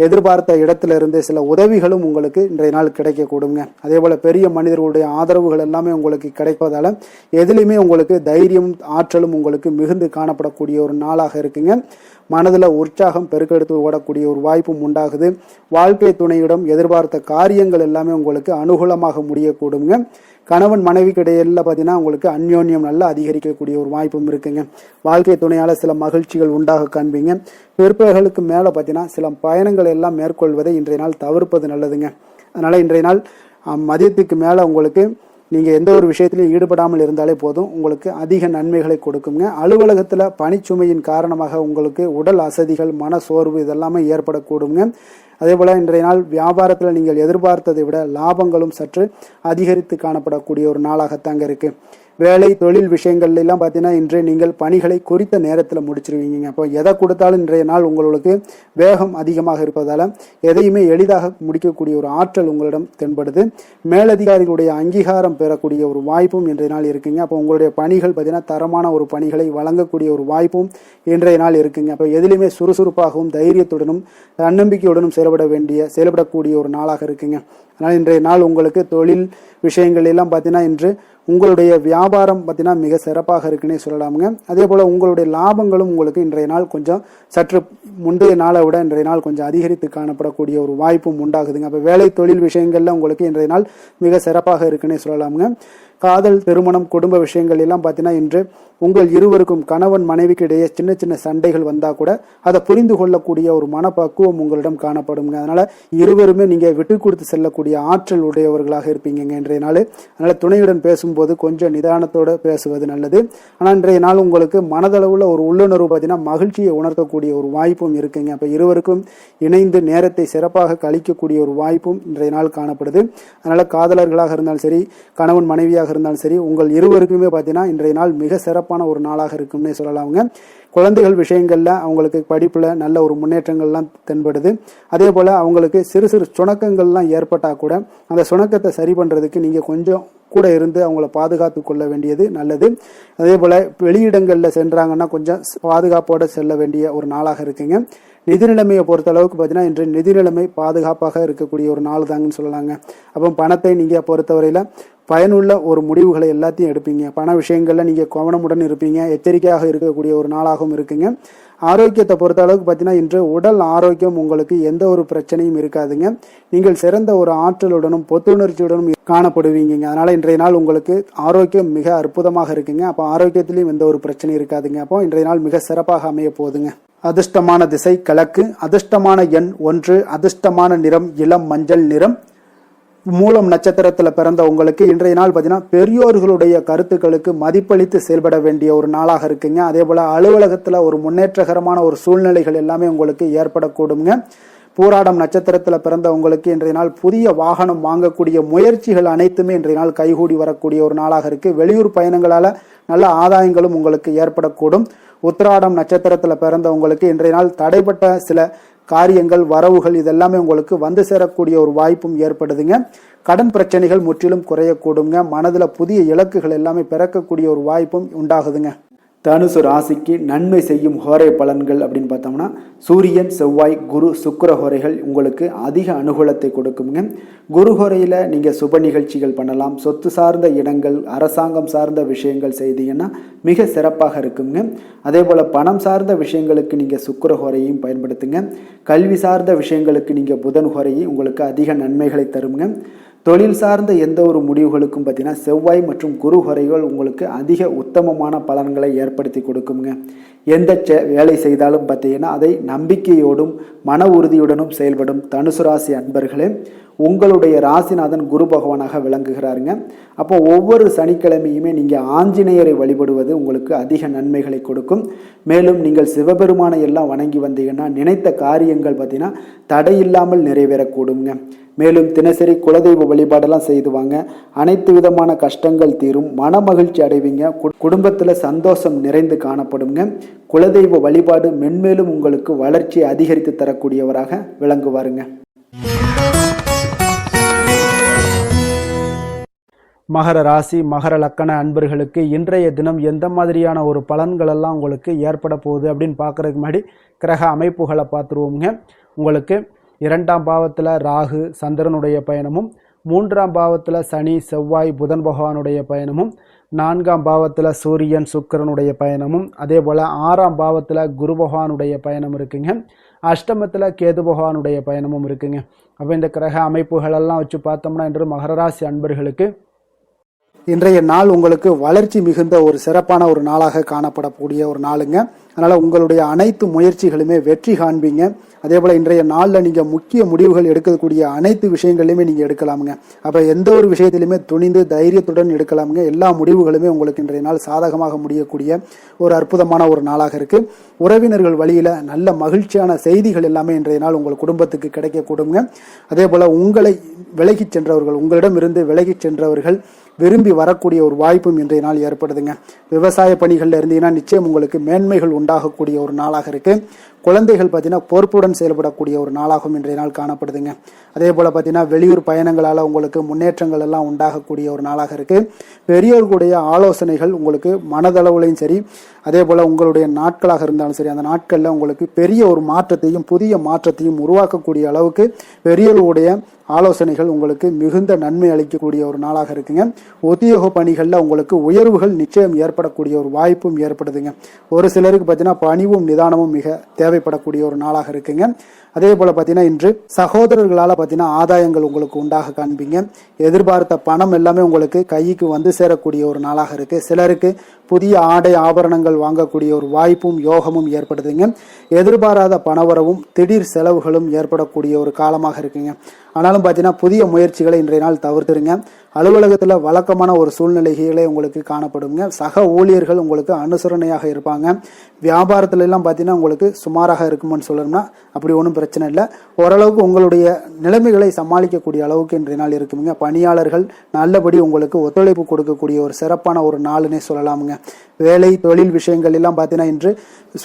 எதிர்பார்த்த இடத்துல இருந்து சில உதவிகளும் உங்களுக்கு இன்றைய நாள் கிடைக்கக்கூடுங்க. அதே போல் பெரிய மனிதர்களுடைய ஆதரவுகள் எல்லாமே உங்களுக்கு கிடைப்பதால் எதுலையுமே உங்களுக்கு தைரியம், ஆற்றலும் உங்களுக்கு மிகுந்து காணப்படக்கூடிய ஒரு நாளாக இருக்குங்க. மனதில் உற்சாகம் பெருக்கெடுத்து ஓடக்கூடிய ஒரு வாய்ப்பும் உண்டாகுது. வாழ்க்கை துணையிடம் எதிர்பார்த்த காரியங்கள் எல்லாமே உங்களுக்கு அனுகூலமாக முடியக்கூடுங்க. கணவன் மனைவிக்கு இடையில பார்த்தீங்கன்னா உங்களுக்கு அந்யோன்யம் நல்லா அதிகரிக்கக்கூடிய ஒரு வாய்ப்பும் இருக்குங்க. வாழ்க்கை துணையால் சில மகிழ்ச்சிகள் உண்டாக காண்பீங்க. பிற்பகலுக்கு மேலே பார்த்தீங்கன்னா சில பயணங்கள் எல்லாம் மேற்கொள்வதை இன்றைய நாள் தவிர்ப்பது நல்லதுங்க. அதனால் இன்றைய நாள் மதியத்துக்கு மேலே உங்களுக்கு நீங்கள் எந்த ஒரு விஷயத்திலையும் ஈடுபடாமல் இருந்தாலே போதும், உங்களுக்கு அதிக நன்மைகளை கொடுக்குங்க. அலுவலகத்தில் பணிச்சுமையின் காரணமாக உங்களுக்கு உடல் அசதிகள், மன சோர்வு இதெல்லாமே ஏற்படக்கூடுங்க. அதே போல் இன்றைய நாள் வியாபாரத்தில் நீங்கள் எதிர்பார்த்ததை விட லாபங்களும் சற்று அதிகரித்து காணப்படக்கூடிய ஒரு நாளாகத்தாங்க இருக்குது. வேலை தொழில் விஷயங்கள்ல எல்லாம் பார்த்தீங்கன்னா இன்று நீங்கள் பணிகளை குறித்த நேரத்தில் முடிச்சிருவீங்க. அப்போ எதை கொடுத்தாலும் இன்றைய நாள் உங்களுக்கு வேகம் அதிகமாக இருப்பதால் எதையுமே எளிதாக முடிக்கக்கூடிய ஒரு ஆற்றல் உங்களிடம் தென்படுது. மேலதிகாரிகளுடைய அங்கீகாரம் பெறக்கூடிய ஒரு வாய்ப்பும் இன்றைய நாள் இருக்குங்க. அப்போ உங்களுடைய பணிகள் பார்த்தீங்கன்னா தரமான ஒரு பணிகளை வழங்கக்கூடிய ஒரு வாய்ப்பும் இன்றைய நாள் இருக்குங்க. அப்போ எதிலுமே சுறுசுறுப்பாகவும் தைரியத்துடனும் தன்னம்பிக்கையுடனும் செயல்படக்கூடிய ஒரு நாளாக இருக்குங்க. அதனால் இன்றைய நாள் உங்களுக்கு தொழில் விஷயங்கள் எல்லாம் பார்த்தீங்கன்னா இன்று உங்களுடைய வியாபாரம் பார்த்தீங்கன்னா மிக சிறப்பாக இருக்குன்னே சொல்லலாமுங்க. அதே போல் உங்களுடைய லாபங்களும் உங்களுக்கு இன்றைய நாள் கொஞ்சம் சற்று முந்தைய நாளை விட இன்றைய நாள் கொஞ்சம் அதிகரித்து காணப்படக்கூடிய ஒரு வாய்ப்பும் உண்டாகுதுங்க. அப்போ வேலை தொழில் விஷயங்கள்ல உங்களுக்கு இன்றைய நாள் மிக சிறப்பாக இருக்குன்னே சொல்லலாமுங்க. காதல், திருமணம், குடும்ப விஷயங்கள் எல்லாம் பார்த்தீங்கன்னா இன்று உங்கள் இருவருக்கும் கணவன் மனைவிக்கு இடையே சின்ன சின்ன சண்டைகள் வந்தால் கூட அதை புரிந்து கொள்ளக்கூடிய ஒரு மனப்பக்குவம் உங்களிடம் காணப்படுங்க. அதனால இருவருமே நீங்கள் விட்டு கொடுத்து செல்லக்கூடிய ஆற்றல் உடையவர்களாக இருப்பீங்க இன்றைய நாள். அதனால துணையுடன் பேசும்போது கொஞ்சம் நிதானத்தோடு பேசுவது நல்லது. ஆனால் இன்றைய நாள் உங்களுக்கு மனதளவில் ஒரு உள்ளுணர்வு பார்த்தீங்கன்னா மகிழ்ச்சியை உணர்த்தக்கூடிய ஒரு வாய்ப்பும் இருக்குங்க. அப்போ இருவருக்கும் இணைந்து நேரத்தை சிறப்பாக கழிக்கக்கூடிய ஒரு வாய்ப்பும் இன்றைய நாள் காணப்படுது. அதனால காதலர்களாக இருந்தாலும் சரி, கணவன் மனைவியாக இருந்தாலும் சரி, உங்கள் இருவருக்குமே பார்த்தீங்கன்னா இன்றைய நாள் மிக சிறப்பான ஒரு நாளாக இருக்கும்னே சொல்லலாமுங்க. குழந்தைகள் விஷயங்கள்ல அவங்களுக்கு படிப்புல நல்ல ஒரு முன்னேற்றங்கள்லாம் தென்படுது. அதே போல அவங்களுக்கு சிறு சிறு சுணக்கங்கள்லாம் ஏற்பட்டா கூட அந்த சுணக்கத்தை சரி பண்றதுக்கு நீங்க கொஞ்சம் கூட இருந்து அவங்கள பாதுகாத்து கொள்ள வேண்டியது நல்லது. அதே போல வெளியிடங்கள்ல சென்றாங்கன்னா கொஞ்சம் பாதுகாப்போட செல்ல வேண்டிய ஒரு நாளாக இருக்குங்க. நிதி நிலைமையை பொறுத்த அளவுக்கு பார்த்தீங்கன்னா இன்று நிதி நிலைமை பாதுகாப்பாக இருக்கக்கூடிய ஒரு நாள் தாங்கன்னு சொல்லலாங்க. அப்போ பணத்தை நீங்க பொறுத்தவரையில பயனுள்ள ஒரு முடிவுகளை எல்லாத்தையும் எடுப்பீங்க. பண விஷயங்கள்ல நீங்க கவனமுடன் இருப்பீங்க. எச்சரிக்கையாக இருக்கக்கூடிய ஒரு நாளாகவும் இருக்குங்க. ஆரோக்கியத்தை பொறுத்த அளவுக்கு பார்த்தீங்கன்னா இன்று உடல் ஆரோக்கியம் உங்களுக்கு எந்த ஒரு பிரச்சனையும் இருக்காதுங்க. நீங்கள் சிறந்த ஒரு ஆற்றலுடனும் புத்துணர்ச்சியுடனும் காணப்படுவீங்க. அதனால இன்றைய நாள் உங்களுக்கு ஆரோக்கியம் மிக அற்புதமாக இருக்குங்க. அப்போ ஆரோக்கியத்திலையும் எந்த ஒரு பிரச்சனையும் இருக்காதுங்க. அப்போ இன்றைய நாள் மிக சிறப்பாக அமைய போகுதுங்க. அதிர்ஷ்டமான திசை கிழக்கு, அதிர்ஷ்டமான எண் 1, அதிர்ஷ்டமான நிறம் இளம் மஞ்சள் நிறம். மூலம் நட்சத்திரத்தில் பிறந்த உங்களுக்கு இன்றைய நாள் பார்த்தீங்கன்னா பெரியோர்களுடைய கருத்துக்களுக்கு மதிப்பளித்து செயல்பட வேண்டிய ஒரு நாளாக இருக்குங்க. அதே போல அலுவலகத்தில் ஒரு முன்னேற்றகரமான ஒரு சூழ்நிலைகள் எல்லாமே உங்களுக்கு ஏற்படக்கூடுங்க. பூராடம் நட்சத்திரத்தில் பிறந்த உங்களுக்கு இன்றைய நாள் புதிய வாகனம் வாங்கக்கூடிய முயற்சிகள் அனைத்துமே இன்றைய நாள் கைகூடி வரக்கூடிய ஒரு நாளாக இருக்கு. வெளியூர் பயணங்களால நல்ல ஆதாயங்களும் உங்களுக்கு ஏற்படக்கூடும். உத்திராடம் நட்சத்திரத்தில் பிறந்த உங்களுக்கு இன்றைய நாள் தடைப்பட்ட சில காரியங்கள், வரவுகள் இதெல்லாமே உங்களுக்கு வந்து சேரக்கூடிய ஒரு வாய்ப்பும் ஏற்படுதுங்க. கடன் பிரச்சனைகள் முற்றிலும் குறையக்கூடுங்க. மனதில் புதிய இலக்குகள் எல்லாமே பிறக்கக்கூடிய ஒரு வாய்ப்பும் உண்டாகுதுங்க. தனுசு ராசிக்கு நன்மை செய்யும் ஹோரை பலன்கள் அப்படின்னு பார்த்தோம்னா சூரியன், செவ்வாய், குரு, சுக்கிர ஹோரைகள் உங்களுக்கு அதிக அனுகூலத்தை கொடுக்குங்க. குரு ஹோரையில் நீங்கள் சுப நிகழ்ச்சிகள் பண்ணலாம். சொத்து சார்ந்த இடங்கள், அரசாங்கம் சார்ந்த விஷயங்கள் செய்தீங்கன்னா மிக சிறப்பாக இருக்குங்க. அதே போல் பணம் சார்ந்த விஷயங்களுக்கு நீங்கள் சுக்கிர ஹோரையும் பயன்படுத்துங்க. கல்வி சார்ந்த விஷயங்களுக்கு நீங்கள் புதன் ஹோரையும் உங்களுக்கு அதிக நன்மைகளை தருங்க. தொழில் சார்ந்த எந்த ஒரு முடிவுகளுக்கும் பார்த்தீங்கன்னா செவ்வாய் மற்றும் குரு ஹோரைகள் உங்களுக்கு அதிக உத்தமமான பலன்களை ஏற்படுத்தி கொடுக்குங்க. எந்த வேலை செய்தாலும் பார்த்தீங்கன்னா அதை நம்பிக்கையோடும் மன உறுதியுடனும் செயல்படும் தனுசு ராசி அன்பர்களே, உங்களுடைய ராசிநாதன் குரு பகவானாக விளங்குகிறாருங்க. அப்போ ஒவ்வொரு சனிக்கிழமையுமே நீங்கள் ஆஞ்சநேயரை வழிபடுவது உங்களுக்கு அதிக நன்மைகளை கொடுக்கும். மேலும் நீங்கள் சிவபெருமானை எல்லாம் வணங்கி வந்தீங்கன்னா நினைத்த காரியங்கள் பார்த்தீங்கன்னா தடையில்லாமல் நிறைவேறக்கூடுங்க. மேலும் தினசரி குலதெய்வ வழிபாடெல்லாம் செய்துவாங்க. அனைத்து விதமான கஷ்டங்கள் தீரும், மன மகிழ்ச்சி அடைவீங்க. குடும்பத்தில் சந்தோஷம் நிறைந்து காணப்படுங்க. குலதெய்வ வழிபாடு மென்மேலும் உங்களுக்கு வளர்ச்சியை அதிகரித்து தரக்கூடியவராக விளங்குவாருங்க. மகர ராசி, மகர லக்கண அன்பர்களுக்கு இன்றைய தினம் எந்த மாதிரியான ஒரு பலன்கள் எல்லாம் உங்களுக்கு ஏற்பட போகுது அப்படின்னு பார்க்கறதுக்கு முன்னாடி கிரக அமைப்புகளை பார்த்துருவோங்க. உங்களுக்கு 2ஆம் பாவத்தில் ராகு, சந்திரனுடைய பயணமும், 3ஆம் பாவத்தில் சனி செவ்வாய் புதன் பகவானுடைய பயணமும், 4ஆம் பாவத்தில் சூரியன் சுக்கிரனுடைய பயணமும், அதே போல் 6ஆம் பாவத்தில் குரு பகவானுடைய பயணம் இருக்குங்க. அஷ்டமத்தில் கேது பகவானுடைய பயணமும் இருக்குங்க. அப்போ இந்த கிரக அமைப்புகளெல்லாம் வச்சு பார்த்தோம்னா இன்று மகர ராசி அன்பர்களுக்கு இன்றைய நாள் உங்களுக்கு வளர்ச்சி மிகுந்த ஒரு சிறப்பான ஒரு நாளாக காணப்படக்கூடிய ஒரு நாளுங்க. அதனால் உங்களுடைய அனைத்து முயற்சிகளுமே வெற்றி காண்பீங்க. அதே போல் இன்றைய நாளில் நீங்கள் முக்கிய முடிவுகள் எடுக்கக்கூடிய அனைத்து விஷயங்களையுமே நீங்கள் எடுக்கலாமுங்க. அப்போ எந்த ஒரு விஷயத்திலுமே துணிந்து தைரியத்துடன் எடுக்கலாமுங்க. எல்லா முடிவுகளுமே உங்களுக்கு இன்றைய நாள் சாதகமாக முடியக்கூடிய ஒரு அற்புதமான ஒரு நாளாக இருக்குது. உறவினர்கள் வழியில் நல்ல மகிழ்ச்சியான செய்திகள் எல்லாமே இன்றைய நாள் உங்கள் குடும்பத்துக்கு கிடைக்கக்கூடுங்க. அதே போல் உங்களை விலகிச் சென்றவர்கள், உங்களிடமிருந்து விலகிச் சென்றவர்கள் விரும்பி வரக்கூடிய ஒரு வாய்ப்பும் இன்றைய நாள் ஏற்படுதுங்க. விவசாய பணிகளில் இருந்தீங்கன்னா நிச்சயம் உங்களுக்கு மேன்மைகள் உண்டாகக்கூடிய ஒரு நாளாக இருக்கு. குழந்தைகள் பார்த்தீங்கன்னா பொறுப்புடன் செயல்படக்கூடிய ஒரு நாளாகவும் இன்றைய நாள் காணப்படுதுங்க. அதே போல் பார்த்தீங்கன்னா வெளியூர் பயணங்களால் உங்களுக்கு முன்னேற்றங்கள் எல்லாம் உண்டாகக்கூடிய ஒரு நாளாக இருக்கு. பெரியவர்களுடைய ஆலோசனைகள் உங்களுக்கு மனதளவுலையும் சரி, அதே போல் உங்களுடைய நாட்களாக இருந்தாலும் சரி, அந்த நாட்களில் உங்களுக்கு பெரிய ஒரு மாற்றத்தையும் புதிய மாற்றத்தையும் உருவாக்கக்கூடிய அளவுக்கு பெரியவர்களுடைய ஆலோசனைகள் உங்களுக்கு மிகுந்த நன்மை அளிக்கக்கூடிய ஒரு நாளாக இருக்குங்க. உத்தியோக பணிகளில் உங்களுக்கு உயர்வுகள் நிச்சயம் ஏற்படக்கூடிய ஒரு வாய்ப்பும் ஏற்படுதுங்க. ஒரு சிலருக்கு பார்த்தீங்கன்னா பணிவும் நிதானமும் மிக தேவைப்படக்கூடிய ஒரு நாளாக இருக்குங்க. அதே போல் பார்த்தீங்கன்னா இன்று சகோதரர்களால் பார்த்தீங்கன்னா ஆதாயங்கள் உங்களுக்கு உண்டாக காண்பீங்க. எதிர்பார்த்த பணம் எல்லாமே உங்களுக்கு கைக்கு வந்து சேரக்கூடிய ஒரு நாளாக இருக்குது. சிலருக்கு புதிய ஆடை ஆபரணங்கள் வாங்கக்கூடிய ஒரு வாய்ப்பும் யோகமும் ஏற்படுதுங்க. எதிர்பாராத பணவரவும் திடீர் செலவுகளும் ஏற்படக்கூடிய ஒரு காலமாக இருக்குங்க. ஆனாலும் பார்த்தீங்கன்னா புதிய முயற்சிகளை இன்றைய நாள் தவிர்த்துருங்க. அலுவலகத்தில் வழக்கமான ஒரு சூழ்நிலைகளே உங்களுக்கு காணப்படுங்க. சக ஊழியர்கள் உங்களுக்கு அனுசரணையாக இருப்பாங்க. வியாபாரத்துல எல்லாம் பார்த்தீங்கன்னா உங்களுக்கு சுமாராக இருக்குமென்னு சொல்லணும்னா அப்படி ஒன்றும் பிரச்சனை இல்லை. ஓரளவுக்கு உங்களுடைய நிலைமைகளை சமாளிக்கக்கூடிய அளவுக்கு இன்றைய நாள் இருக்குங்க. பணியாளர்கள் நல்லபடி உங்களுக்கு ஒத்துழைப்பு கொடுக்கக்கூடிய ஒரு சிறப்பான ஒரு நாளுன்னே சொல்லலாமுங்க. வேலை தொழில் விஷயங்கள் எல்லாம் பார்த்தீங்கன்னா இன்று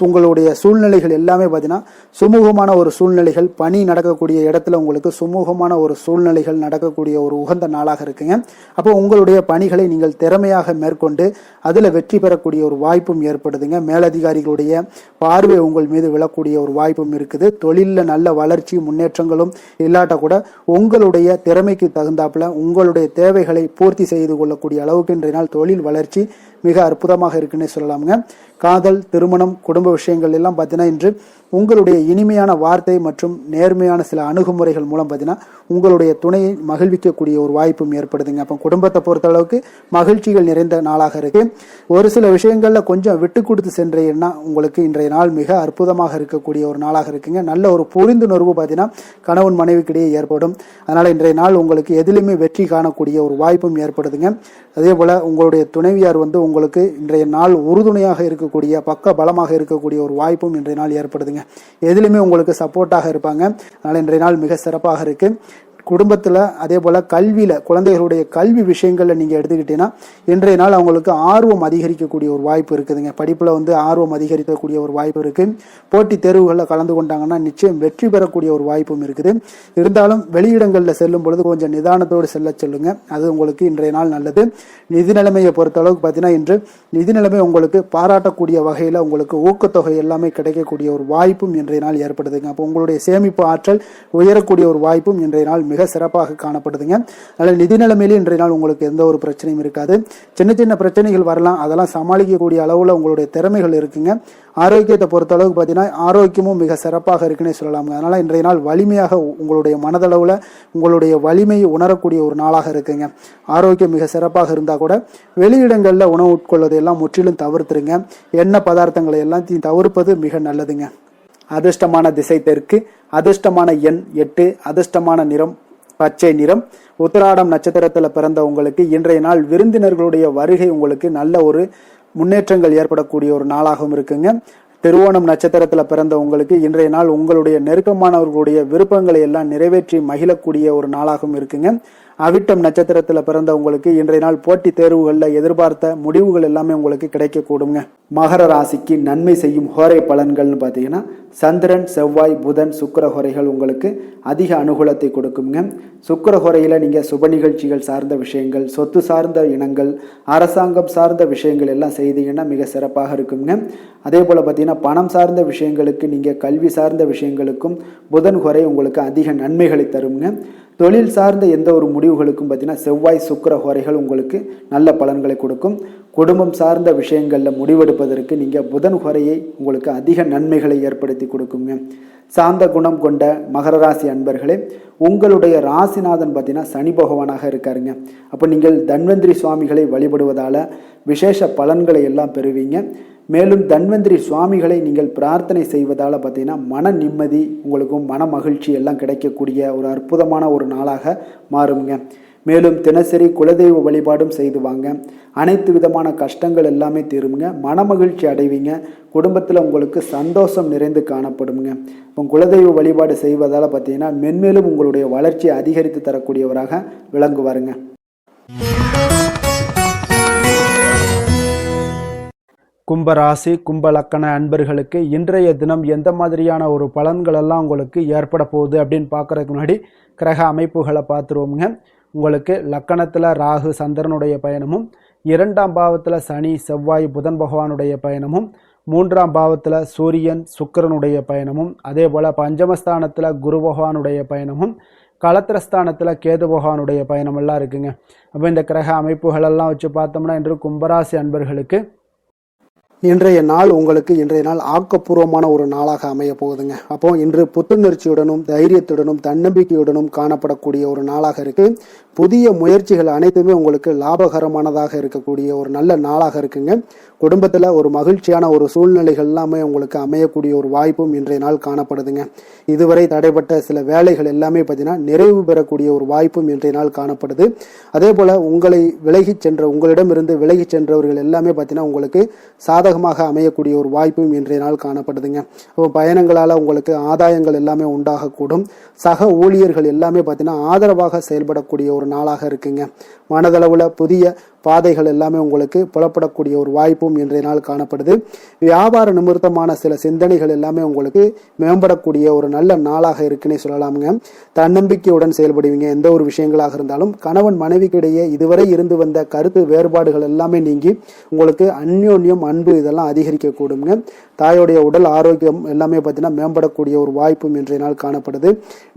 உங்களுடைய சூழ்நிலைகள் எல்லாமே பார்த்தீங்கன்னா சுமூகமான ஒரு சூழ்நிலைகள், பணி நடக்கக்கூடிய இடத்துல உங்களுக்கு சுமூகமான ஒரு சூழ்நிலைகள் நடக்கக்கூடிய ஒரு உகந்த நாளாக இருக்குங்க. அப்போ உங்களுடைய பணிகளை நீங்கள் திறமையாக மேற்கொண்டு அதில் வெற்றி பெறக்கூடிய ஒரு வாய்ப்பும் ஏற்படுதுங்க. மேலதிகாரிகளுடைய பார்வை உங்கள் மீது விழக்கூடிய ஒரு வாய்ப்பும் இருக்குது. தொழிலில் நல்ல வளர்ச்சி முன்னேற்றங்களும் இல்லாட்ட கூட உங்களுடைய திறமைக்கு தகுந்தாப்புல உங்களுடைய தேவைகளை பூர்த்தி செய்து கொள்ளக்கூடிய அளவுக்கு இன்றைய நாள் தொழில் வளர்ச்சி மிக அற்புதமாக இருக்குன்னே சொல்லலாமுங்க. காதல், திருமணம், குடும்ப விஷயங்கள் எல்லாம் பார்த்தீங்கன்னா இன்று உங்களுடைய இனிமையான வார்த்தை மற்றும் நேர்மையான சில அணுகுமுறைகள் மூலம் பார்த்தீங்கன்னா உங்களுடைய துணையை மகிழ்விக்கக்கூடிய ஒரு வாய்ப்பும் ஏற்படுதுங்க. அப்போ குடும்பத்தை பொறுத்த அளவுக்கு மகிழ்ச்சிகள் நிறைந்த நாளாக இருக்கு. ஒரு சில விஷயங்கள்ல கொஞ்சம் விட்டு கொடுத்து சென்றீங்கன்னா உங்களுக்கு இன்றைய நாள் மிக அற்புதமாக இருக்கக்கூடிய ஒரு நாளாக இருக்குங்க. நல்ல ஒரு புரிந்துணர்வு பார்த்தீங்கன்னா கணவன் மனைவிக்கிடையே ஏற்படும். அதனால இன்றைய நாள் உங்களுக்கு எதிலுமே வெற்றி காணக்கூடிய ஒரு வாய்ப்பும் ஏற்படுதுங்க. அதே போல உங்களுடைய துணைவியார் உங்களுக்கு இன்றைய நாள் உறுதுணையாக இருக்கக்கூடிய பக்க பலமாக இருக்கக்கூடிய ஒரு வாய்ப்பும் இன்றைய நாள் ஏற்படுதுங்க. எதிலுமே உங்களுக்கு சப்போர்ட்டாக இருப்பாங்க. அதனால இன்றைய நாள் மிக சிறப்பாக இருக்கு. குடும்பத்தில் அதே போல் கல்வியில் குழந்தைகளுடைய கல்வி விஷயங்களில் நீங்கள் எடுத்துக்கிட்டீங்கன்னா இன்றைய நாள் அவங்களுக்கு ஆர்வம் அதிகரிக்கக்கூடிய ஒரு வாய்ப்பு இருக்குதுங்க. படிப்பில் ஆர்வம் அதிகரிக்கக்கூடிய ஒரு வாய்ப்பு இருக்குது. போட்டித் தேர்வுகளில் கலந்து கொண்டாங்கன்னா நிச்சயம் வெற்றி பெறக்கூடிய ஒரு வாய்ப்பும் இருக்குது. இருந்தாலும் வெளியிடங்களில் செல்லும் பொழுது கொஞ்சம் நிதானத்தோடு செல்ல சொல்லுங்க. அது உங்களுக்கு இன்றைய நாள் நல்லது. நிதி நிலைமையை பொறுத்த அளவுக்கு பார்த்தீங்கன்னா இன்று நிதி நிலைமை உங்களுக்கு பாராட்டக்கூடிய வகையில் உங்களுக்கு ஊக்கத்தொகை எல்லாமே கிடைக்கக்கூடிய ஒரு வாய்ப்பும் இன்றைய நாள் ஏற்படுதுங்க. அப்போ உங்களுடைய சேமிப்பு ஆற்றல் உயரக்கூடிய ஒரு வாய்ப்பும் இன்றைய நாள் மிக சிறப்பாக காணப்படுதுங்க. அதனால் நிதி நிலைமையிலே இன்றைய நாள் உங்களுக்கு எந்த ஒரு பிரச்சனையும் இருக்காது. சின்ன சின்ன பிரச்சனைகள் வரலாம், அதெல்லாம் சமாளிக்கக்கூடிய அளவில் உங்களுடைய திறமைகள் இருக்குங்க. ஆரோக்கியத்தை பொறுத்த அளவுக்கு பார்த்தீங்கன்னா ஆரோக்கியமும் மிக சிறப்பாக இருக்குன்னே சொல்லலாம். அதனால இன்றைய நாள் வலிமையாக உங்களுடைய மனதளவில் உங்களுடைய வலிமையை உணரக்கூடிய ஒரு நாளாக இருக்குங்க. ஆரோக்கியம் மிக சிறப்பாக இருந்தால் கூட வெளியிடங்களில் உணவு உட்கொள்வதை எல்லாம் முற்றிலும் தவிர்த்துருங்க. எண்ணெய் பதார்த்தங்களை எல்லாத்தையும் தவிர்ப்பது மிக நல்லதுங்க. அதிர்ஷ்டமான திசை தெற்கு, அதிர்ஷ்டமான எண் 8, அதிர்ஷ்டமான நிறம் பச்சை நிறம். உத்திராடம் நட்சத்திரத்தில் பிறந்த உங்களுக்கு இன்றைய நாள் விருந்தினர்களுடைய வருகை உங்களுக்கு நல்ல ஒரு முன்னேற்றங்கள் ஏற்படக்கூடிய ஒரு நாளாகவும் இருக்குங்க. திருவோணம் நட்சத்திரத்தில் பிறந்த உங்களுக்கு இன்றைய நாள் உங்களுடைய நெருக்கமானவர்களுடைய விருப்பங்களை எல்லாம் நிறைவேற்றி மகிழக்கூடிய ஒரு நாளாகவும் இருக்குங்க. அவிட்டம் நட்சத்திரத்தில் பிறந்த உங்களுக்கு இன்றைய நாள் போட்டித் தேர்வுகளில் எதிர்பார்த்த முடிவுகள் எல்லாமே உங்களுக்கு கிடைக்கக்கூடுங்க. மகர ராசிக்கு நன்மை செய்யும் ஹோரை பலன்கள்னு பார்த்தீங்கன்னா சந்திரன், செவ்வாய், புதன், சுக்கிர ஹோரைகள் உங்களுக்கு அதிக அனுகூலத்தை கொடுக்குங்க. சுக்கிர ஹோரையில் நீங்கள் சுப நிகழ்ச்சிகள் சார்ந்த விஷயங்கள், சொத்து சார்ந்த இனங்கள், அரசாங்கம் சார்ந்த விஷயங்கள் எல்லாம் செய்தீங்கன்னா மிக சிறப்பாக இருக்குங்க. அதே போல் பார்த்தீங்கன்னா பணம் சார்ந்த விஷயங்களுக்கு, நீங்கள் கல்வி சார்ந்த விஷயங்களுக்கும் புதன் குறை உங்களுக்கு அதிக நன்மைகளை தருங்க. தொழில் சார்ந்த எந்த ஒரு முடிவுகளுக்கும் பார்த்தீங்கன்னா செவ்வாய் சுக்கிர குறைகள் உங்களுக்கு நல்ல பலன்களை கொடுக்கும். குடும்பம் சார்ந்த விஷயங்களில் முடிவெடுப்பதற்கு நீங்கள் புதன் குறையை உங்களுக்கு அதிக நன்மைகளை ஏற்படுத்தி கொடுக்குங்க. சாந்த குணம் கொண்ட மகர ராசி அன்பர்களே, உங்களுடைய ராசிநாதன் பார்த்தீங்கன்னா சனி பகவானாக இருக்காருங்க. அப்போ நீங்கள் தன்வந்திரி சுவாமிகளை வழிபடுவதால் விசேஷ பலன்களை எல்லாம் பெறுவீங்க. மேலும் தன்வந்திரி சுவாமிகளை நீங்கள் பிரார்த்தனை செய்வதால் பார்த்தீங்கன்னா மன நிம்மதி, உங்களுக்கும் மன மகிழ்ச்சி எல்லாம் கிடைக்கக்கூடிய ஒரு அற்புதமான ஒரு நாளாக மாறுங்க. மேலும் தினசரி குலதெய்வ வழிபாடும் செய்து வாங்க. அனைத்து விதமான கஷ்டங்கள் எல்லாமே தீருங்க. மனமகிழ்ச்சி அடைவீங்க. குடும்பத்தில் உங்களுக்கு சந்தோஷம் நிறைந்து காணப்படுங்க. இப்போ குலதெய்வ வழிபாடு செய்வதால் பார்த்தீங்கன்னா மென்மேலும் உங்களுடைய வளர்ச்சியை அதிகரித்து தரக்கூடியவராக விளங்குவாருங்க. கும்பராசி கும்ப லக்கண அன்பர்களுக்கு இன்றைய தினம் எந்த மாதிரியான ஒரு பலன்கள் எல்லாம் உங்களுக்கு ஏற்பட போகுது அப்படின்னு பார்க்கறதுக்கு முன்னாடி கிரக அமைப்புகளை பார்த்துருவோமுங்க. உங்களுக்கு லக்கணத்தில் ராகு சந்திரனுடைய பயணமும், 2ஆம் பாவத்தில் சனி செவ்வாய் புதன் பகவானுடைய பயணமும், 3ஆம் பாவத்தில் சூரியன் சுக்கிரனுடைய பயணமும், அதே போல் பஞ்சமஸ்தானத்தில் குரு பகவானுடைய பயணமும், களத்திரஸ்தானத்தில் கேது பகவானுடைய பயணமெல்லாம் இருக்குங்க. அப்போ இந்த கிரக அமைப்புகளெல்லாம் வச்சு பார்த்தோம்னா இன்று கும்பராசி அன்பர்களுக்கு இன்றைய நாள் உங்களுக்கு ஆக்கப்பூர்வமான ஒரு நாளாக அமைய போகுதுங்க. அப்போ இன்று புத்துணர்ச்சியுடனும் தைரியத்துடனும் தன்னம்பிக்கையுடனும் காணப்படக்கூடிய ஒரு நாளாக இருக்கு. புதிய முயற்சிகள் அனைத்துமே உங்களுக்கு லாபகரமானதாக இருக்கக்கூடிய ஒரு நல்ல நாளாக இருக்குங்க. குடும்பத்தில் ஒரு மகிழ்ச்சியான ஒரு சூழ்நிலைகள் எல்லாமே உங்களுக்கு அமையக்கூடிய ஒரு வாய்ப்பும் இன்றைய நாள் காணப்படுதுங்க. இதுவரை தடைப்பட்ட சில வேலைகள் எல்லாமே பார்த்தீங்கன்னா நிறைவு பெறக்கூடிய ஒரு வாய்ப்பும் இன்றைய நாள் காணப்படுது. அதே போல உங்களிடமிருந்து விலகி சென்றவர்கள் எல்லாமே பார்த்தீங்கன்னா உங்களுக்கு சாதகமாக அமையக்கூடிய ஒரு வாய்ப்பும் இன்றைய நாள் காணப்படுதுங்க. பயணங்களால் உங்களுக்கு ஆதாயங்கள் எல்லாமே உண்டாகக்கூடும். சக ஊழியர்கள் எல்லாமே பார்த்தீங்கன்னா ஆதரவாக செயல்படக்கூடிய ஒரு நாளாக இருக்குங்க. மனதளவுல புதிய பாதைகள் எல்லாமே உங்களுக்கு புலப்படக்கூடிய ஒரு வாய்ப்பும் இன்றைய நாள் காணப்படுது. வியாபார நிமித்தமான சில சிந்தனைகள் எல்லாமே உங்களுக்கு மேம்படக்கூடிய ஒரு நல்ல நாளாக இருக்குன்னே சொல்லலாமுங்க. தன்னம்பிக்கையுடன் செயல்படுவீங்க. எந்த ஒரு விஷயங்களாக இருந்தாலும் கணவன் மனைவிக்கிடையே இதுவரை இருந்து வந்த கருத்து வேறுபாடுகள் எல்லாமே நீங்கி உங்களுக்கு அந்யோன்யம் அன்பு இதெல்லாம் அதிகரிக்க கூடுங்க. தாயோடைய உடல் ஆரோக்கியம் எல்லாமே பார்த்தீங்கன்னா மேம்படக்கூடிய ஒரு வாய்ப்பும் இன்றைய நாள் காணப்படுது.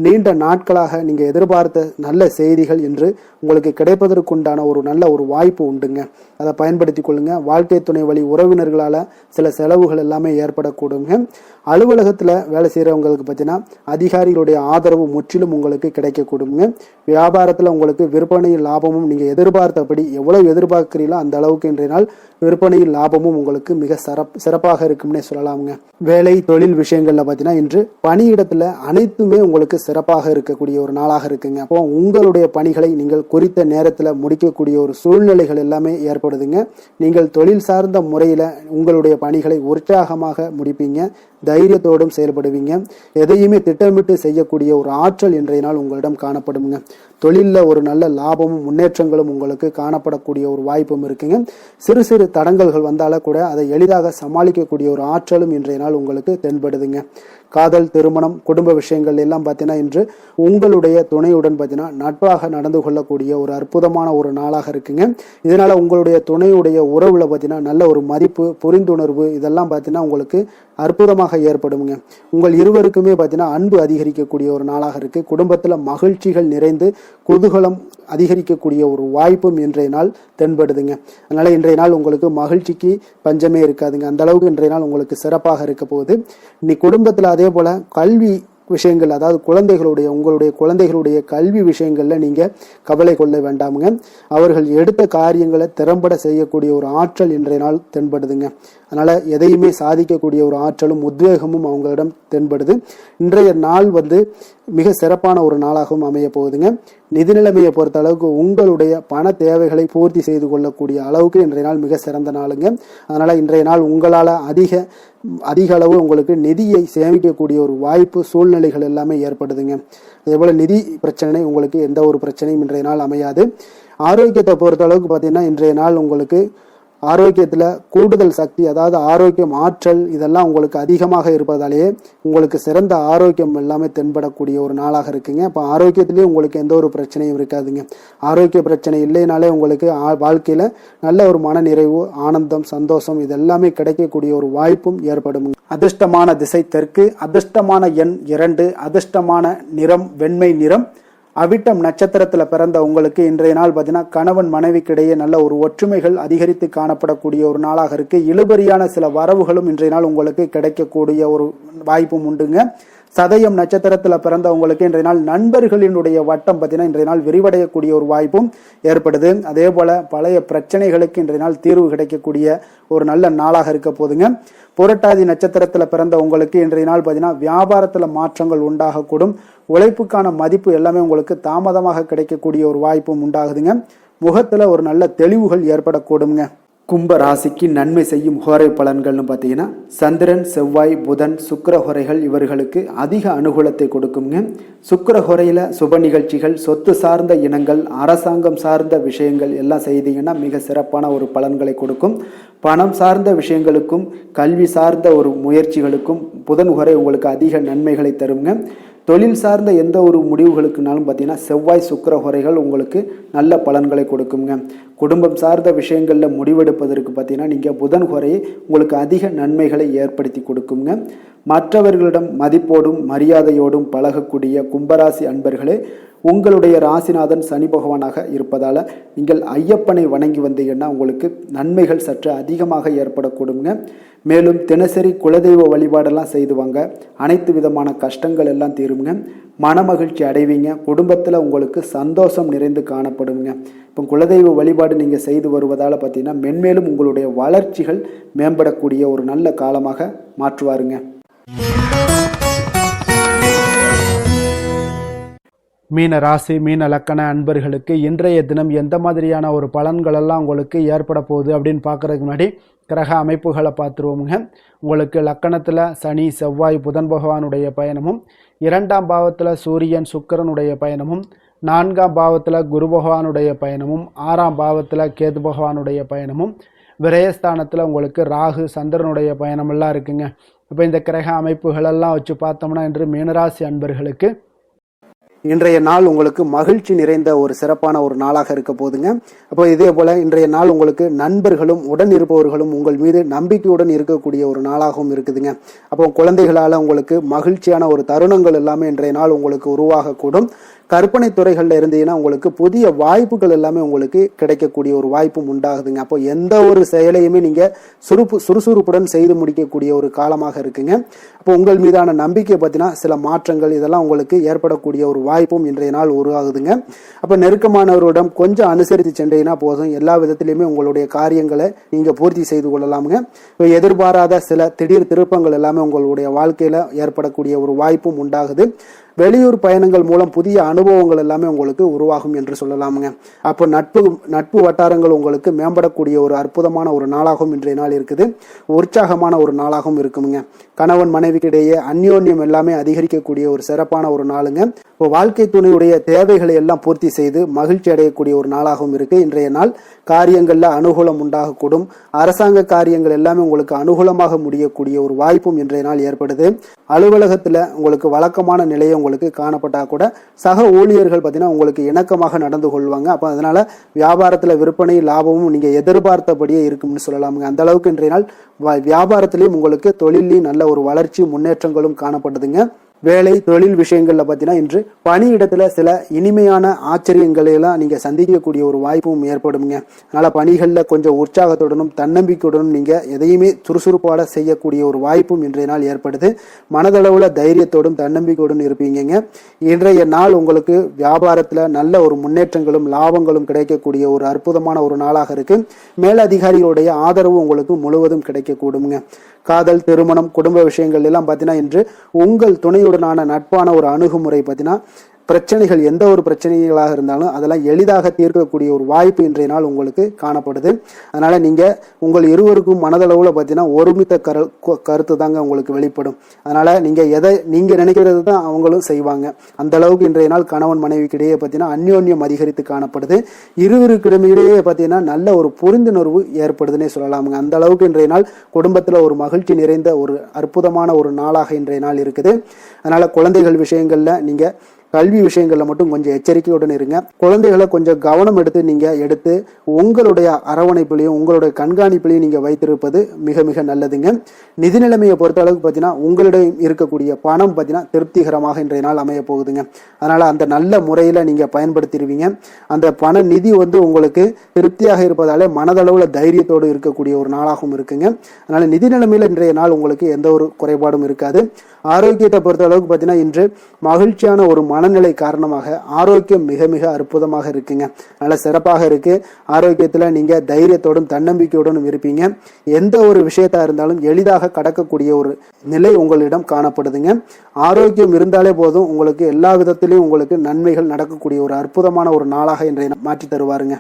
நீண்ட நாட்களாக நீங்க எதிர்பார்த்த நல்ல செய்திகள் இன்று உங்களுக்கு கிடைப்பதற்குண்டான ஒரு நல்ல ஒரு வாய்ப்பு உண்டுங்க. அதை பயன்படுத்தி கொள்ளுங்க. வாழ்க்கை துணை வழி உறவினர்களால சில செலவுகள் எல்லாமே ஏற்படக்கூடுங்க. அலுவலகத்துல வேலை செய்யறவங்களுக்கு பார்த்தீங்கன்னா அதிகாரிகளுடைய ஆதரவு முற்றிலும் உங்களுக்கு கிடைக்கக்கூடுங்க. வியாபாரத்துல உங்களுக்கு விற்பனையில் லாபமும் நீங்க எதிர்பார்த்தபடி எவ்வளவு எதிர்பார்க்கிறீங்களோ அந்த அளவுக்கு இன்றைய நாள் விற்பனையில் லாபமும் உங்களுக்கு மிக சிறப்பாக இருக்கும்னே சொல்லலாமுங்க. வேலை தொழில் விஷயங்கள்ல பார்த்தீங்கன்னா இன்று பணியிடத்துல அனைத்துமே உங்களுக்கு சிறப்பாக இருக்கக்கூடிய ஒரு நாளாக இருக்குங்க. அப்போ உங்களுடைய பணிகளை நீங்கள் குறித்த நேரத்துல முடிக்கக்கூடிய ஒரு சூழ்நிலைகள் எல்லாமே ஏற்படுதுங்க. நீங்கள் தொழில் சார்ந்த முறையில உங்களுடைய பணிகளை உற்சாகமாக முடிப்பீங்க. தைரியத்தோடும் செயல்படுவீங்க. எதையுமே திட்டமிட்டு செய்யக்கூடிய ஒரு ஆற்றல் இன்றைய நாள் உங்களிடம் காணப்படுங்க. தொழிலில் ஒரு நல்ல லாபமும் முன்னேற்றங்களும் உங்களுக்கு காணப்படக்கூடிய ஒரு வாய்ப்பும் இருக்குங்க. சிறு சிறு தடங்கல்கள் வந்தால கூட அதை எளிதாக சமாளிக்கக்கூடிய ஒரு ஆற்றலும் இன்றைய நாள் உங்களுக்கு தென்படுதுங்க. காதல், திருமணம், குடும்ப விஷயங்கள் எல்லாம் பார்த்தீங்கன்னா இன்று உங்களுடைய துணையுடன் பார்த்தீங்கன்னா நட்பாக நடந்து கொள்ளக்கூடிய ஒரு அற்புதமான ஒரு நாளாக இருக்குங்க. இதனால உங்களுடைய துணையுடைய உறவுல பார்த்தீங்கன்னா நல்ல ஒரு மதிப்பு, புரிந்துணர்வு இதெல்லாம் பார்த்தீங்கன்னா உங்களுக்கு அற்புதமாக ஏற்படுங்க. உங்கள் இருவருக்குமே பார்த்தீங்கன்னா அன்பு அதிகரிக்கக்கூடிய ஒரு நாளாக இருக்கு. குடும்பத்தில் மகிழ்ச்சிகள் நிறைந்து குதூகலம் அதிகரிக்கக்கூடிய ஒரு வாய்ப்பும் இன்றைய நாள் தென்படுதுங்க. அதனால இன்றைய நாள் உங்களுக்கு மகிழ்ச்சிக்கு பஞ்சமே இருக்காதுங்க. அந்த அளவுக்கு இன்றைய நாள் உங்களுக்கு சிறப்பாக இருக்க போகுது. நீ குடும்பத்தில் அதே போல கல்வி விஷயங்கள், அதாவது உங்களுடைய குழந்தைகளுடைய கல்வி விஷயங்கள்ல நீங்க கவலை கொள்ள வேண்டாமுங்க. அவர்கள் எடுத்த காரியங்களை திறம்பட செய்யக்கூடிய ஒரு ஆற்றல் இன்றைய நாள் தென்படுதுங்க. அதனால எதையுமே சாதிக்கக்கூடிய ஒரு ஆற்றலும் உத்வேகமும் அவங்களிடம் தென்படுது. இன்றைய நாள் மிக சிறப்பான ஒரு நாளாகவும் அமைய போகுதுங்க. நிதி நிலைமையை பொறுத்த அளவுக்கு உங்களுடைய பண தேவைகளை பூர்த்தி செய்து கொள்ளக்கூடிய அளவுக்கு இன்றைய நாள் மிக சிறந்த நாளுங்க. அதனால இன்றைய நாள் உங்களால அதிக அளவு உங்களுக்கு நிதியை சேமிக்கக்கூடிய ஒரு வாய்ப்பு, சூழ்நிலைகள் எல்லாமே ஏற்படுதுங்க. அதே போல நிதி பிரச்சனை உங்களுக்கு எந்த ஒரு பிரச்சனையும் இன்றைய நாள் அமையாது. ஆரோக்கியத்தை பொறுத்த அளவுக்கு பார்த்தீங்கன்னா இன்றைய நாள் உங்களுக்கு ஆரோக்கியத்துல கூடுதல் சக்தி, அதாவது ஆரோக்கியம், ஆற்றல் இதெல்லாம் உங்களுக்கு அதிகமாக இருப்பதாலேயே உங்களுக்கு சிறந்த ஆரோக்கியம் எல்லாமே தென்படக்கூடிய ஒரு நாளாக இருக்குங்க. அப்போ ஆரோக்கியத்திலேயே உங்களுக்கு எந்த ஒரு பிரச்சனையும் இருக்காதுங்க. ஆரோக்கிய பிரச்சனை இல்லைனாலே உங்களுக்கு வாழ்க்கையில நல்ல ஒரு மன நிறைவு, ஆனந்தம், சந்தோஷம் இதெல்லாமே கிடைக்கக்கூடிய ஒரு வாய்ப்பும் ஏற்படும். அதிர்ஷ்டமான திசை தெற்கு, அதிர்ஷ்டமான எண் 2, அதிர்ஷ்டமான நிறம் வெண்மை நிறம். அவிட்டம் நட்சத்திரத்துல பிறந்த உங்களுக்கு இன்றைய நாள் பார்த்தீங்கன்னா கணவன் மனைவிக்கிடையே நல்ல ஒரு ஒற்றுமைகள் அதிகரித்து காணப்படக்கூடிய ஒரு நாளாக இருக்கு. இழுபறியான சில வரவுகளும் இன்றைய நாள் உங்களுக்கு கிடைக்கக்கூடிய ஒரு வாய்ப்பும் உண்டுங்க. சதயம் நட்சத்திரத்துல பிறந்த உங்களுக்கு இன்றைய நாள் நண்பர்களினுடைய வட்டம் பார்த்தீங்கன்னா இன்றைய நாள் விரிவடையக்கூடிய ஒரு வாய்ப்பும் ஏற்படுது. அதே போல பழைய பிரச்சனைகளுக்கு இன்றைய நாள் தீர்வு கிடைக்கக்கூடிய ஒரு நல்ல நாளாக இருக்க போதுங்க. புரட்டாதி நட்சத்திரத்துல பிறந்த உங்களுக்கு இன்றைய நாள் பார்த்தீங்கன்னா வியாபாரத்துல மாற்றங்கள் உண்டாகக்கூடும். உழைப்புக்கான மதிப்பு எல்லாமே உங்களுக்கு தாமதமாக கிடைக்கக்கூடிய ஒரு வாய்ப்பும் உண்டாகுதுங்க. முகத்துல ஒரு நல்ல தெளிவுகள் ஏற்படக்கூடுங்க. கும்ப ராசிக்கு நன்மை செய்யும் ஹோரை பலன்கள்னு பார்த்தீங்கன்னா சந்திரன், செவ்வாய், புதன், சுக்கிர ஹோரைகள் இவர்களுக்கு அதிக அனுகூலத்தை கொடுக்குங்க. சுக்கிர ஹோரையில சுப நிகழ்ச்சிகள், சொத்து சார்ந்த இனங்கள், அரசாங்கம் சார்ந்த விஷயங்கள் எல்லாம் செய்தீங்கன்னா மிக சிறப்பான ஒரு பலன்களை கொடுக்கும். பணம் சார்ந்த விஷயங்களுக்கும் கல்வி சார்ந்த ஒரு முயற்சிகளுக்கும் புதன் ஹோரை உங்களுக்கு அதிக நன்மைகளை தருங்க. தொழில் சார்ந்த எந்த ஒரு முடிவுகளுக்குனாலும் பார்த்தீங்கன்னா செவ்வாய், சுக்கிர ஹோரைகள் உங்களுக்கு நல்ல பலன்களை கொடுக்குங்க. குடும்பம் சார்ந்த விஷயங்களில் முடிவெடுப்பதற்கு பார்த்தீங்கன்னா நீங்கள் புதன் ஹோரையை உங்களுக்கு அதிக நன்மைகளை ஏற்படுத்தி கொடுக்குங்க. மற்றவர்களிடம் மதிப்போடும் மரியாதையோடும் பழகக்கூடிய கும்பராசி அன்பர்களே, உங்களுடைய ராசிநாதன் சனி பகவானாக இருப்பதால் நீங்கள் ஐயப்பனை வணங்கி வந்தீங்கன்னா உங்களுக்கு நன்மைகள் சற்று அதிகமாக ஏற்படக்கூடுங்க. மேலும் தினசரி குலதெய்வ வழிபாடெல்லாம் செய்து வாங்க, அனைத்து விதமான கஷ்டங்கள் எல்லாம் தீருங்க, மனமகிழ்ச்சி அடைவீங்க, குடும்பத்தில் உங்களுக்கு சந்தோஷம் நிறைந்து காணப்படுங்க. இப்போ குலதெய்வ வழிபாடு நீங்கள் செய்து வருவதால் பார்த்தீங்கன்னா மென்மேலும் உங்களுடைய வளர்ச்சிகள் மேம்படக்கூடிய ஒரு நல்ல காலமாக மாற்றுவாருங்க. மீன ராசி, மீன லக்கண அன்பர்களுக்கு இன்றைய தினம் எந்த மாதிரியான ஒரு பலன்களெல்லாம் உங்களுக்கு ஏற்பட போகுது அப்படின்னு பார்க்குறதுக்கு முன்னாடி கிரக அமைப்புகளை பார்த்துருவோமுங்க. உங்களுக்கு லக்கணத்தில் சனி, செவ்வாய், புதன் பகவானுடைய பயணமும், 2ஆம் பாவத்தில் சூரியன், சுக்கிரனுடைய பயணமும், 4ஆம் பாவத்தில் குரு பகவானுடைய பயணமும், 6ஆம் பாவத்தில் கேது பகவானுடைய பயணமும், விரயஸ்தானத்தில் உங்களுக்கு ராகு, சந்திரனுடைய பயணமெல்லாம் இருக்குங்க. இப்போ இந்த கிரக அமைப்புகளெல்லாம் வச்சு பார்த்தோம்னா இன்று மீனராசி அன்பர்களுக்கு இன்றைய நாள் உங்களுக்கு மகிழ்ச்சி நிறைந்த ஒரு சிறப்பான ஒரு நாளாக இருக்க போதுங்க. அப்போ இதே போல இன்றைய நாள் உங்களுக்கு நண்பர்களும் உடன் இருப்பவர்களும் உங்கள் மீது நம்பிக்கையுடன் இருக்கக்கூடிய ஒரு நாளாகவும் இருக்குதுங்க. அப்போ குழந்தைகளால் உங்களுக்கு மகிழ்ச்சியான ஒரு தருணங்கள் எல்லாமே இன்றைய நாள் உங்களுக்கு உருவாகக்கூடும். கற்பனை துறைகளில் இருந்தீங்கன்னா உங்களுக்கு புதிய வாய்ப்புகள் எல்லாமே உங்களுக்கு கிடைக்கக்கூடிய ஒரு வாய்ப்பும் உண்டாகுதுங்க. அப்போ எந்த ஒரு செயலையுமே நீங்கள் சுறுசுறுப்புடன் செய்து முடிக்கக்கூடிய ஒரு காலமாக இருக்குங்க. அப்போ உங்கள் மீதான நம்பிக்கை பற்றினா சில மாற்றங்கள் இதெல்லாம் உங்களுக்கு ஏற்படக்கூடிய ஒரு வாய்ப்பும் இன்றைய நாள் உருவாகுதுங்க. அப்போ நெருக்கமானவரிடம் கொஞ்சம் அனுசரித்து சென்றீங்கன்னா போதும், எல்லா விதத்திலையுமே உங்களுடைய காரியங்களை நீங்கள் பூர்த்தி செய்து கொள்ளலாமுங்க. இப்போ எதிர்பாராத சில திடீர் திருப்பங்கள் எல்லாமே உங்களுடைய வாழ்க்கையில் ஏற்படக்கூடிய ஒரு வாய்ப்பும் உண்டாகுது. வெளியூர் பயணங்கள் மூலம் புதிய அனுபவங்கள் எல்லாமே உங்களுக்கு உருவாகும் என்று சொல்லலாமுங்க. அப்போ நட்பு வட்டாரங்கள் உங்களுக்கு மேம்படக்கூடிய ஒரு அற்புதமான ஒரு நாளாகவும் இன்றைய நாள் இருக்குது. உற்சாகமான ஒரு நாளாகவும் இருக்குமுங்க. கணவன் மனைவிக்கிடையே அந்யோன்யம் எல்லாமே அதிகரிக்கக்கூடிய ஒரு சிறப்பான ஒரு நாளுங்க. இப்போ வாழ்க்கை துணையுடைய தேவைகளை எல்லாம் பூர்த்தி செய்து மகிழ்ச்சி அடையக்கூடிய ஒரு நாளாகவும் இருக்கு. இன்றைய நாள் காரியங்கள்ல அனுகூலம் உண்டாகக்கூடும். அரசாங்க காரியங்கள் எல்லாமே உங்களுக்கு அனுகூலமாக முடியக்கூடிய ஒரு வாய்ப்பும் இன்றைய நாள் ஏற்படுது. அலுவலகத்துல உங்களுக்கு வழக்கமான நிலையை உங்களுக்கு காணப்பட்டா கூட சக ஊழியர்கள் பார்த்தீங்கன்னா உங்களுக்கு இணக்கமாக நடந்து கொள்வாங்க. அப்போ அதனால வியாபாரத்தில் விற்பனை லாபமும் நீங்க எதிர்பார்த்தபடியே இருக்கும்னு சொல்லலாமுங்க. அந்த அளவுக்கு இன்றைய நாள் வியாபாரத்திலையும் உங்களுக்கு தொழிலையும் நல்ல ஒரு வளர்ச்சி முன்னேற்றங்களும் காணப்படுதுங்க. வேலை தொழில் விஷயங்கள்ல பார்த்தீங்கன்னா இன்று பணியிடத்துல சில இனிமையான ஆச்சரியங்களை எல்லாம் நீங்க சந்திக்கக்கூடிய ஒரு வாய்ப்பும் ஏற்படுங்க. அதனால பணிகள்ல கொஞ்சம் உற்சாகத்துடனும் தன்னம்பிக்கையுடனும் நீங்க எதையுமே சுறுசுறுப்பாட செய்யக்கூடிய ஒரு வாய்ப்பும் இன்றைய நாள் ஏற்படுது. மனதளவுல தைரியத்தோடும் தன்னம்பிக்கையுடன் இருப்பீங்க. இன்றைய நாள் உங்களுக்கு வியாபாரத்துல நல்ல ஒரு முன்னேற்றங்களும் லாபங்களும் கிடைக்கக்கூடிய ஒரு அற்புதமான ஒரு நாளாக இருக்கு. மேலதிகாரிகளுடைய ஆதரவு உங்களுக்கு முழுவதும் கிடைக்கக்கூடுங்க. காதல், திருமணம், குடும்ப விஷயங்கள் எல்லாம் பார்த்தீங்கன்னா இன்று உங்கள் துணையுடனான நட்பான ஒரு அணுகுமுறை பார்த்தீங்கன்னா பிரச்சனைகள் எந்த ஒரு பிரச்சனைகளாக இருந்தாலும் அதெல்லாம் எளிதாக தீர்க்கக்கூடிய ஒரு வாய்ப்பு இன்றைய நாள் உங்களுக்கு காணப்படுது. அதனால நீங்க உங்கள் இருவருக்கும் மனதளவுல பார்த்தீங்கன்னா ஒருமித்த கருத்து தாங்க உங்களுக்கு வெளிப்படும். அதனால நீங்க நினைக்கிறது தான் அவங்களும் செய்வாங்க. அந்த அளவுக்கு இன்றைய நாள் கணவன் மனைவிக்கிடையே பார்த்தீங்கன்னா அந்யோன்யம் அதிகரித்து காணப்படுது. இருவருக்கிடையே பார்த்தீங்கன்னா நல்ல ஒரு புரிந்துணர்வு ஏற்படுதுன்னே சொல்லலாமுங்க. அந்த அளவுக்கு இன்றைய நாள் குடும்பத்துல ஒரு மகிழ்ச்சி நிறைந்த ஒரு அற்புதமான ஒரு நாளாக இன்றைய நாள் இருக்குது. அதனால குழந்தைகள் விஷயங்கள்ல நீங்க கல்வி விஷயங்கள்ல மட்டும் கொஞ்சம் எச்சரிக்கையுடன் இருங்க. குழந்தைகளை கொஞ்சம் கவனம் எடுத்து உங்களுடைய அரவணைப்பிலையும் உங்களுடைய கண்காணிப்பிலையும் நீங்க வைத்திருப்பது மிக மிக நல்லதுங்க. நிதி நிலைமையை பொறுத்த அளவுக்கு பார்த்தீங்கன்னா உங்களிடம் இருக்கக்கூடிய பணம் பார்த்தீங்கன்னா திருப்திகரமாக இன்றைய நாள் அமைய போகுதுங்க. அதனால அந்த நல்ல முறையில நீங்க பயன்படுத்திடுவீங்க. அந்த பண நிதி உங்களுக்கு திருப்தியாக இருப்பதாலே மனதளவுல தைரியத்தோடு இருக்கக்கூடிய ஒரு நாளாகவும் இருக்குங்க. அதனால நிதி நிலைமையில இன்றைய நாள் உங்களுக்கு எந்த ஒரு குறைபாடும் இருக்காது. ஆரோக்கியத்தை பொறுத்த அளவுக்கு பார்த்தீங்கன்னா இன்று மகிழ்ச்சியான ஒரு மனநிலை காரணமாக ஆரோக்கியம் மிக மிக அற்புதமாக இருக்குங்க. நல்ல சிறப்பாக இருக்கு. ஆரோக்கியத்துல நீங்க தைரியத்தோடும் தன்னம்பிக்கையோடும் இருப்பீங்க. எந்த ஒரு விஷயத்தா இருந்தாலும் எளிதாக கடக்கக்கூடிய ஒரு நிலை உங்களிடம் காணப்படுதுங்க. ஆரோக்கியம் இருந்தாலே போதும் உங்களுக்கு எல்லா விதத்திலையும் உங்களுக்கு நன்மைகள் நடக்கக்கூடிய ஒரு அற்புதமான ஒரு நாளாக இன்றைய மாற்றி தருவாருங்க.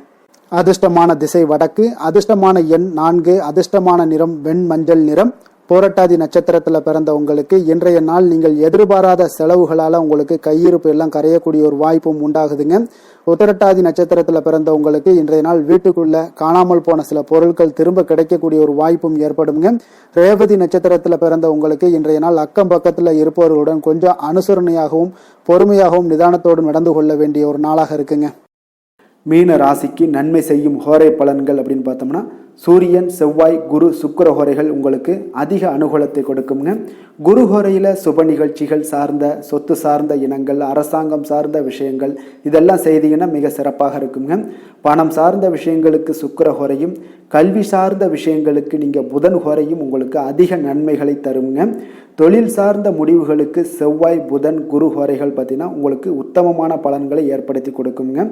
அதிர்ஷ்டமான திசை வடக்கு, அதிர்ஷ்டமான எண் 4, அதிர்ஷ்டமான நிறம் வெண் மஞ்சள் நிறம். புரட்டாதி நட்சத்திரத்துல பிறந்த உங்களுக்கு இன்றைய நாள் நீங்கள் எதிர்பாராத செலவுகளால உங்களுக்கு கையிருப்பு எல்லாம் கரையக்கூடிய ஒரு வாய்ப்பும் உண்டாகுதுங்க. உத்திரட்டாதி நட்சத்திரத்துல பிறந்த உங்களுக்கு இன்றைய நாள் வீட்டுக்குள்ள காணாமல் போன சில பொருட்கள் திரும்ப கிடைக்கக்கூடிய ஒரு வாய்ப்பும் ஏற்படுங்க. ரேவதி நட்சத்திரத்துல பிறந்த உங்களுக்கு இன்றைய நாள் அக்கம் பக்கத்துல இருப்பவர்களுடன் கொஞ்சம் அனுசரணையாகவும் பொறுமையாகவும் நிதானத்தோடு நடந்து கொள்ள வேண்டிய ஒரு நாளாக இருக்குங்க. மீன ராசிக்கு நன்மை செய்யும் ஹோரை பலன்கள் அப்படின்னு பார்த்தோம்னா சூரியன், செவ்வாய், குரு, சுக்கிர ஹோரைகள் உங்களுக்கு அதிக அனுகூலத்தை கொடுக்குங்க. குரு ஹோரையில் சுப நிகழ்ச்சிகள் சார்ந்த சொத்து சார்ந்த இனங்கள், அரசாங்கம் சார்ந்த விஷயங்கள் இதெல்லாம் செய்தீங்கன்னா மிக சிறப்பாக இருக்குங்க. பணம் சார்ந்த விஷயங்களுக்கு சுக்கிர ஹோரையும், கல்வி சார்ந்த விஷயங்களுக்கு நீங்கள் புதன் ஹோரையும் உங்களுக்கு அதிக நன்மைகளை தருங்க. தொழில் சார்ந்த முடிவுகளுக்கு செவ்வாய், புதன், குரு ஹோரைகள் பார்த்தீங்கன்னா உங்களுக்கு உத்தமமான பலன்களை ஏற்படுத்தி கொடுக்குங்க.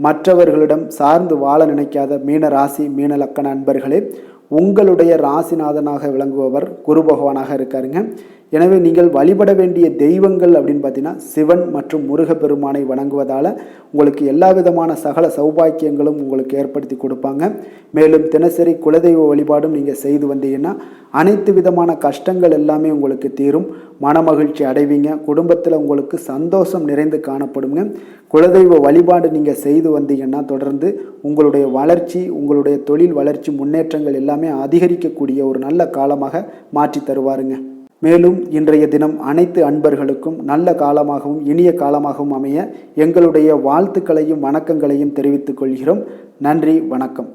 மற்றவர்களிடம் சார்ந்து வாழ நினைக்காத மீன ராசி மீன லக்கண அன்பர்களே, உங்களுடைய ராசிநாதனாக விளங்குபவர் குரு பகவானாக இருக்காருங்க. எனவே நீங்கள் வழிபட வேண்டிய தெய்வங்கள் அப்படின்னு பார்த்தீங்கன்னா சிவன் மற்றும் முருகப்பெருமானை வணங்குவதால் உங்களுக்கு எல்லா விதமான சகல சௌபாக்கியங்களும் உங்களுக்கு ஏற்படுத்தி கொடுப்பாங்க. மேலும் தினசரி குலதெய்வ வழிபாடும் நீங்கள் செய்து வந்தீங்கன்னா அனைத்து விதமான கஷ்டங்கள் எல்லாமே உங்களுக்கு தீரும். மனமகிழ்ச்சி அடைவீங்க. குடும்பத்தில் உங்களுக்கு சந்தோஷம் நிறைந்து காணப்படுங்க. குலதெய்வ வழிபாடு நீங்கள் செய்து வந்தீங்கன்னா தொடர்ந்து உங்களுடைய வளர்ச்சி, உங்களுடைய தொழில் வளர்ச்சி, முன்னேற்றங்கள் எல்லாமே அதிகரிக்கக்கூடிய ஒரு நல்ல காலமாக மாற்றி தருவாருங்க. மேலும் இன்றைய தினம் அனைத்து அன்பர்களுக்கும் நல்ல காலமாகவும் இனிய காலமாகவும் அமைய எங்களுடைய வாழ்த்துக்களையும் வணக்கங்களையும் தெரிவித்துக் கொள்கிறோம். நன்றி, வணக்கம்.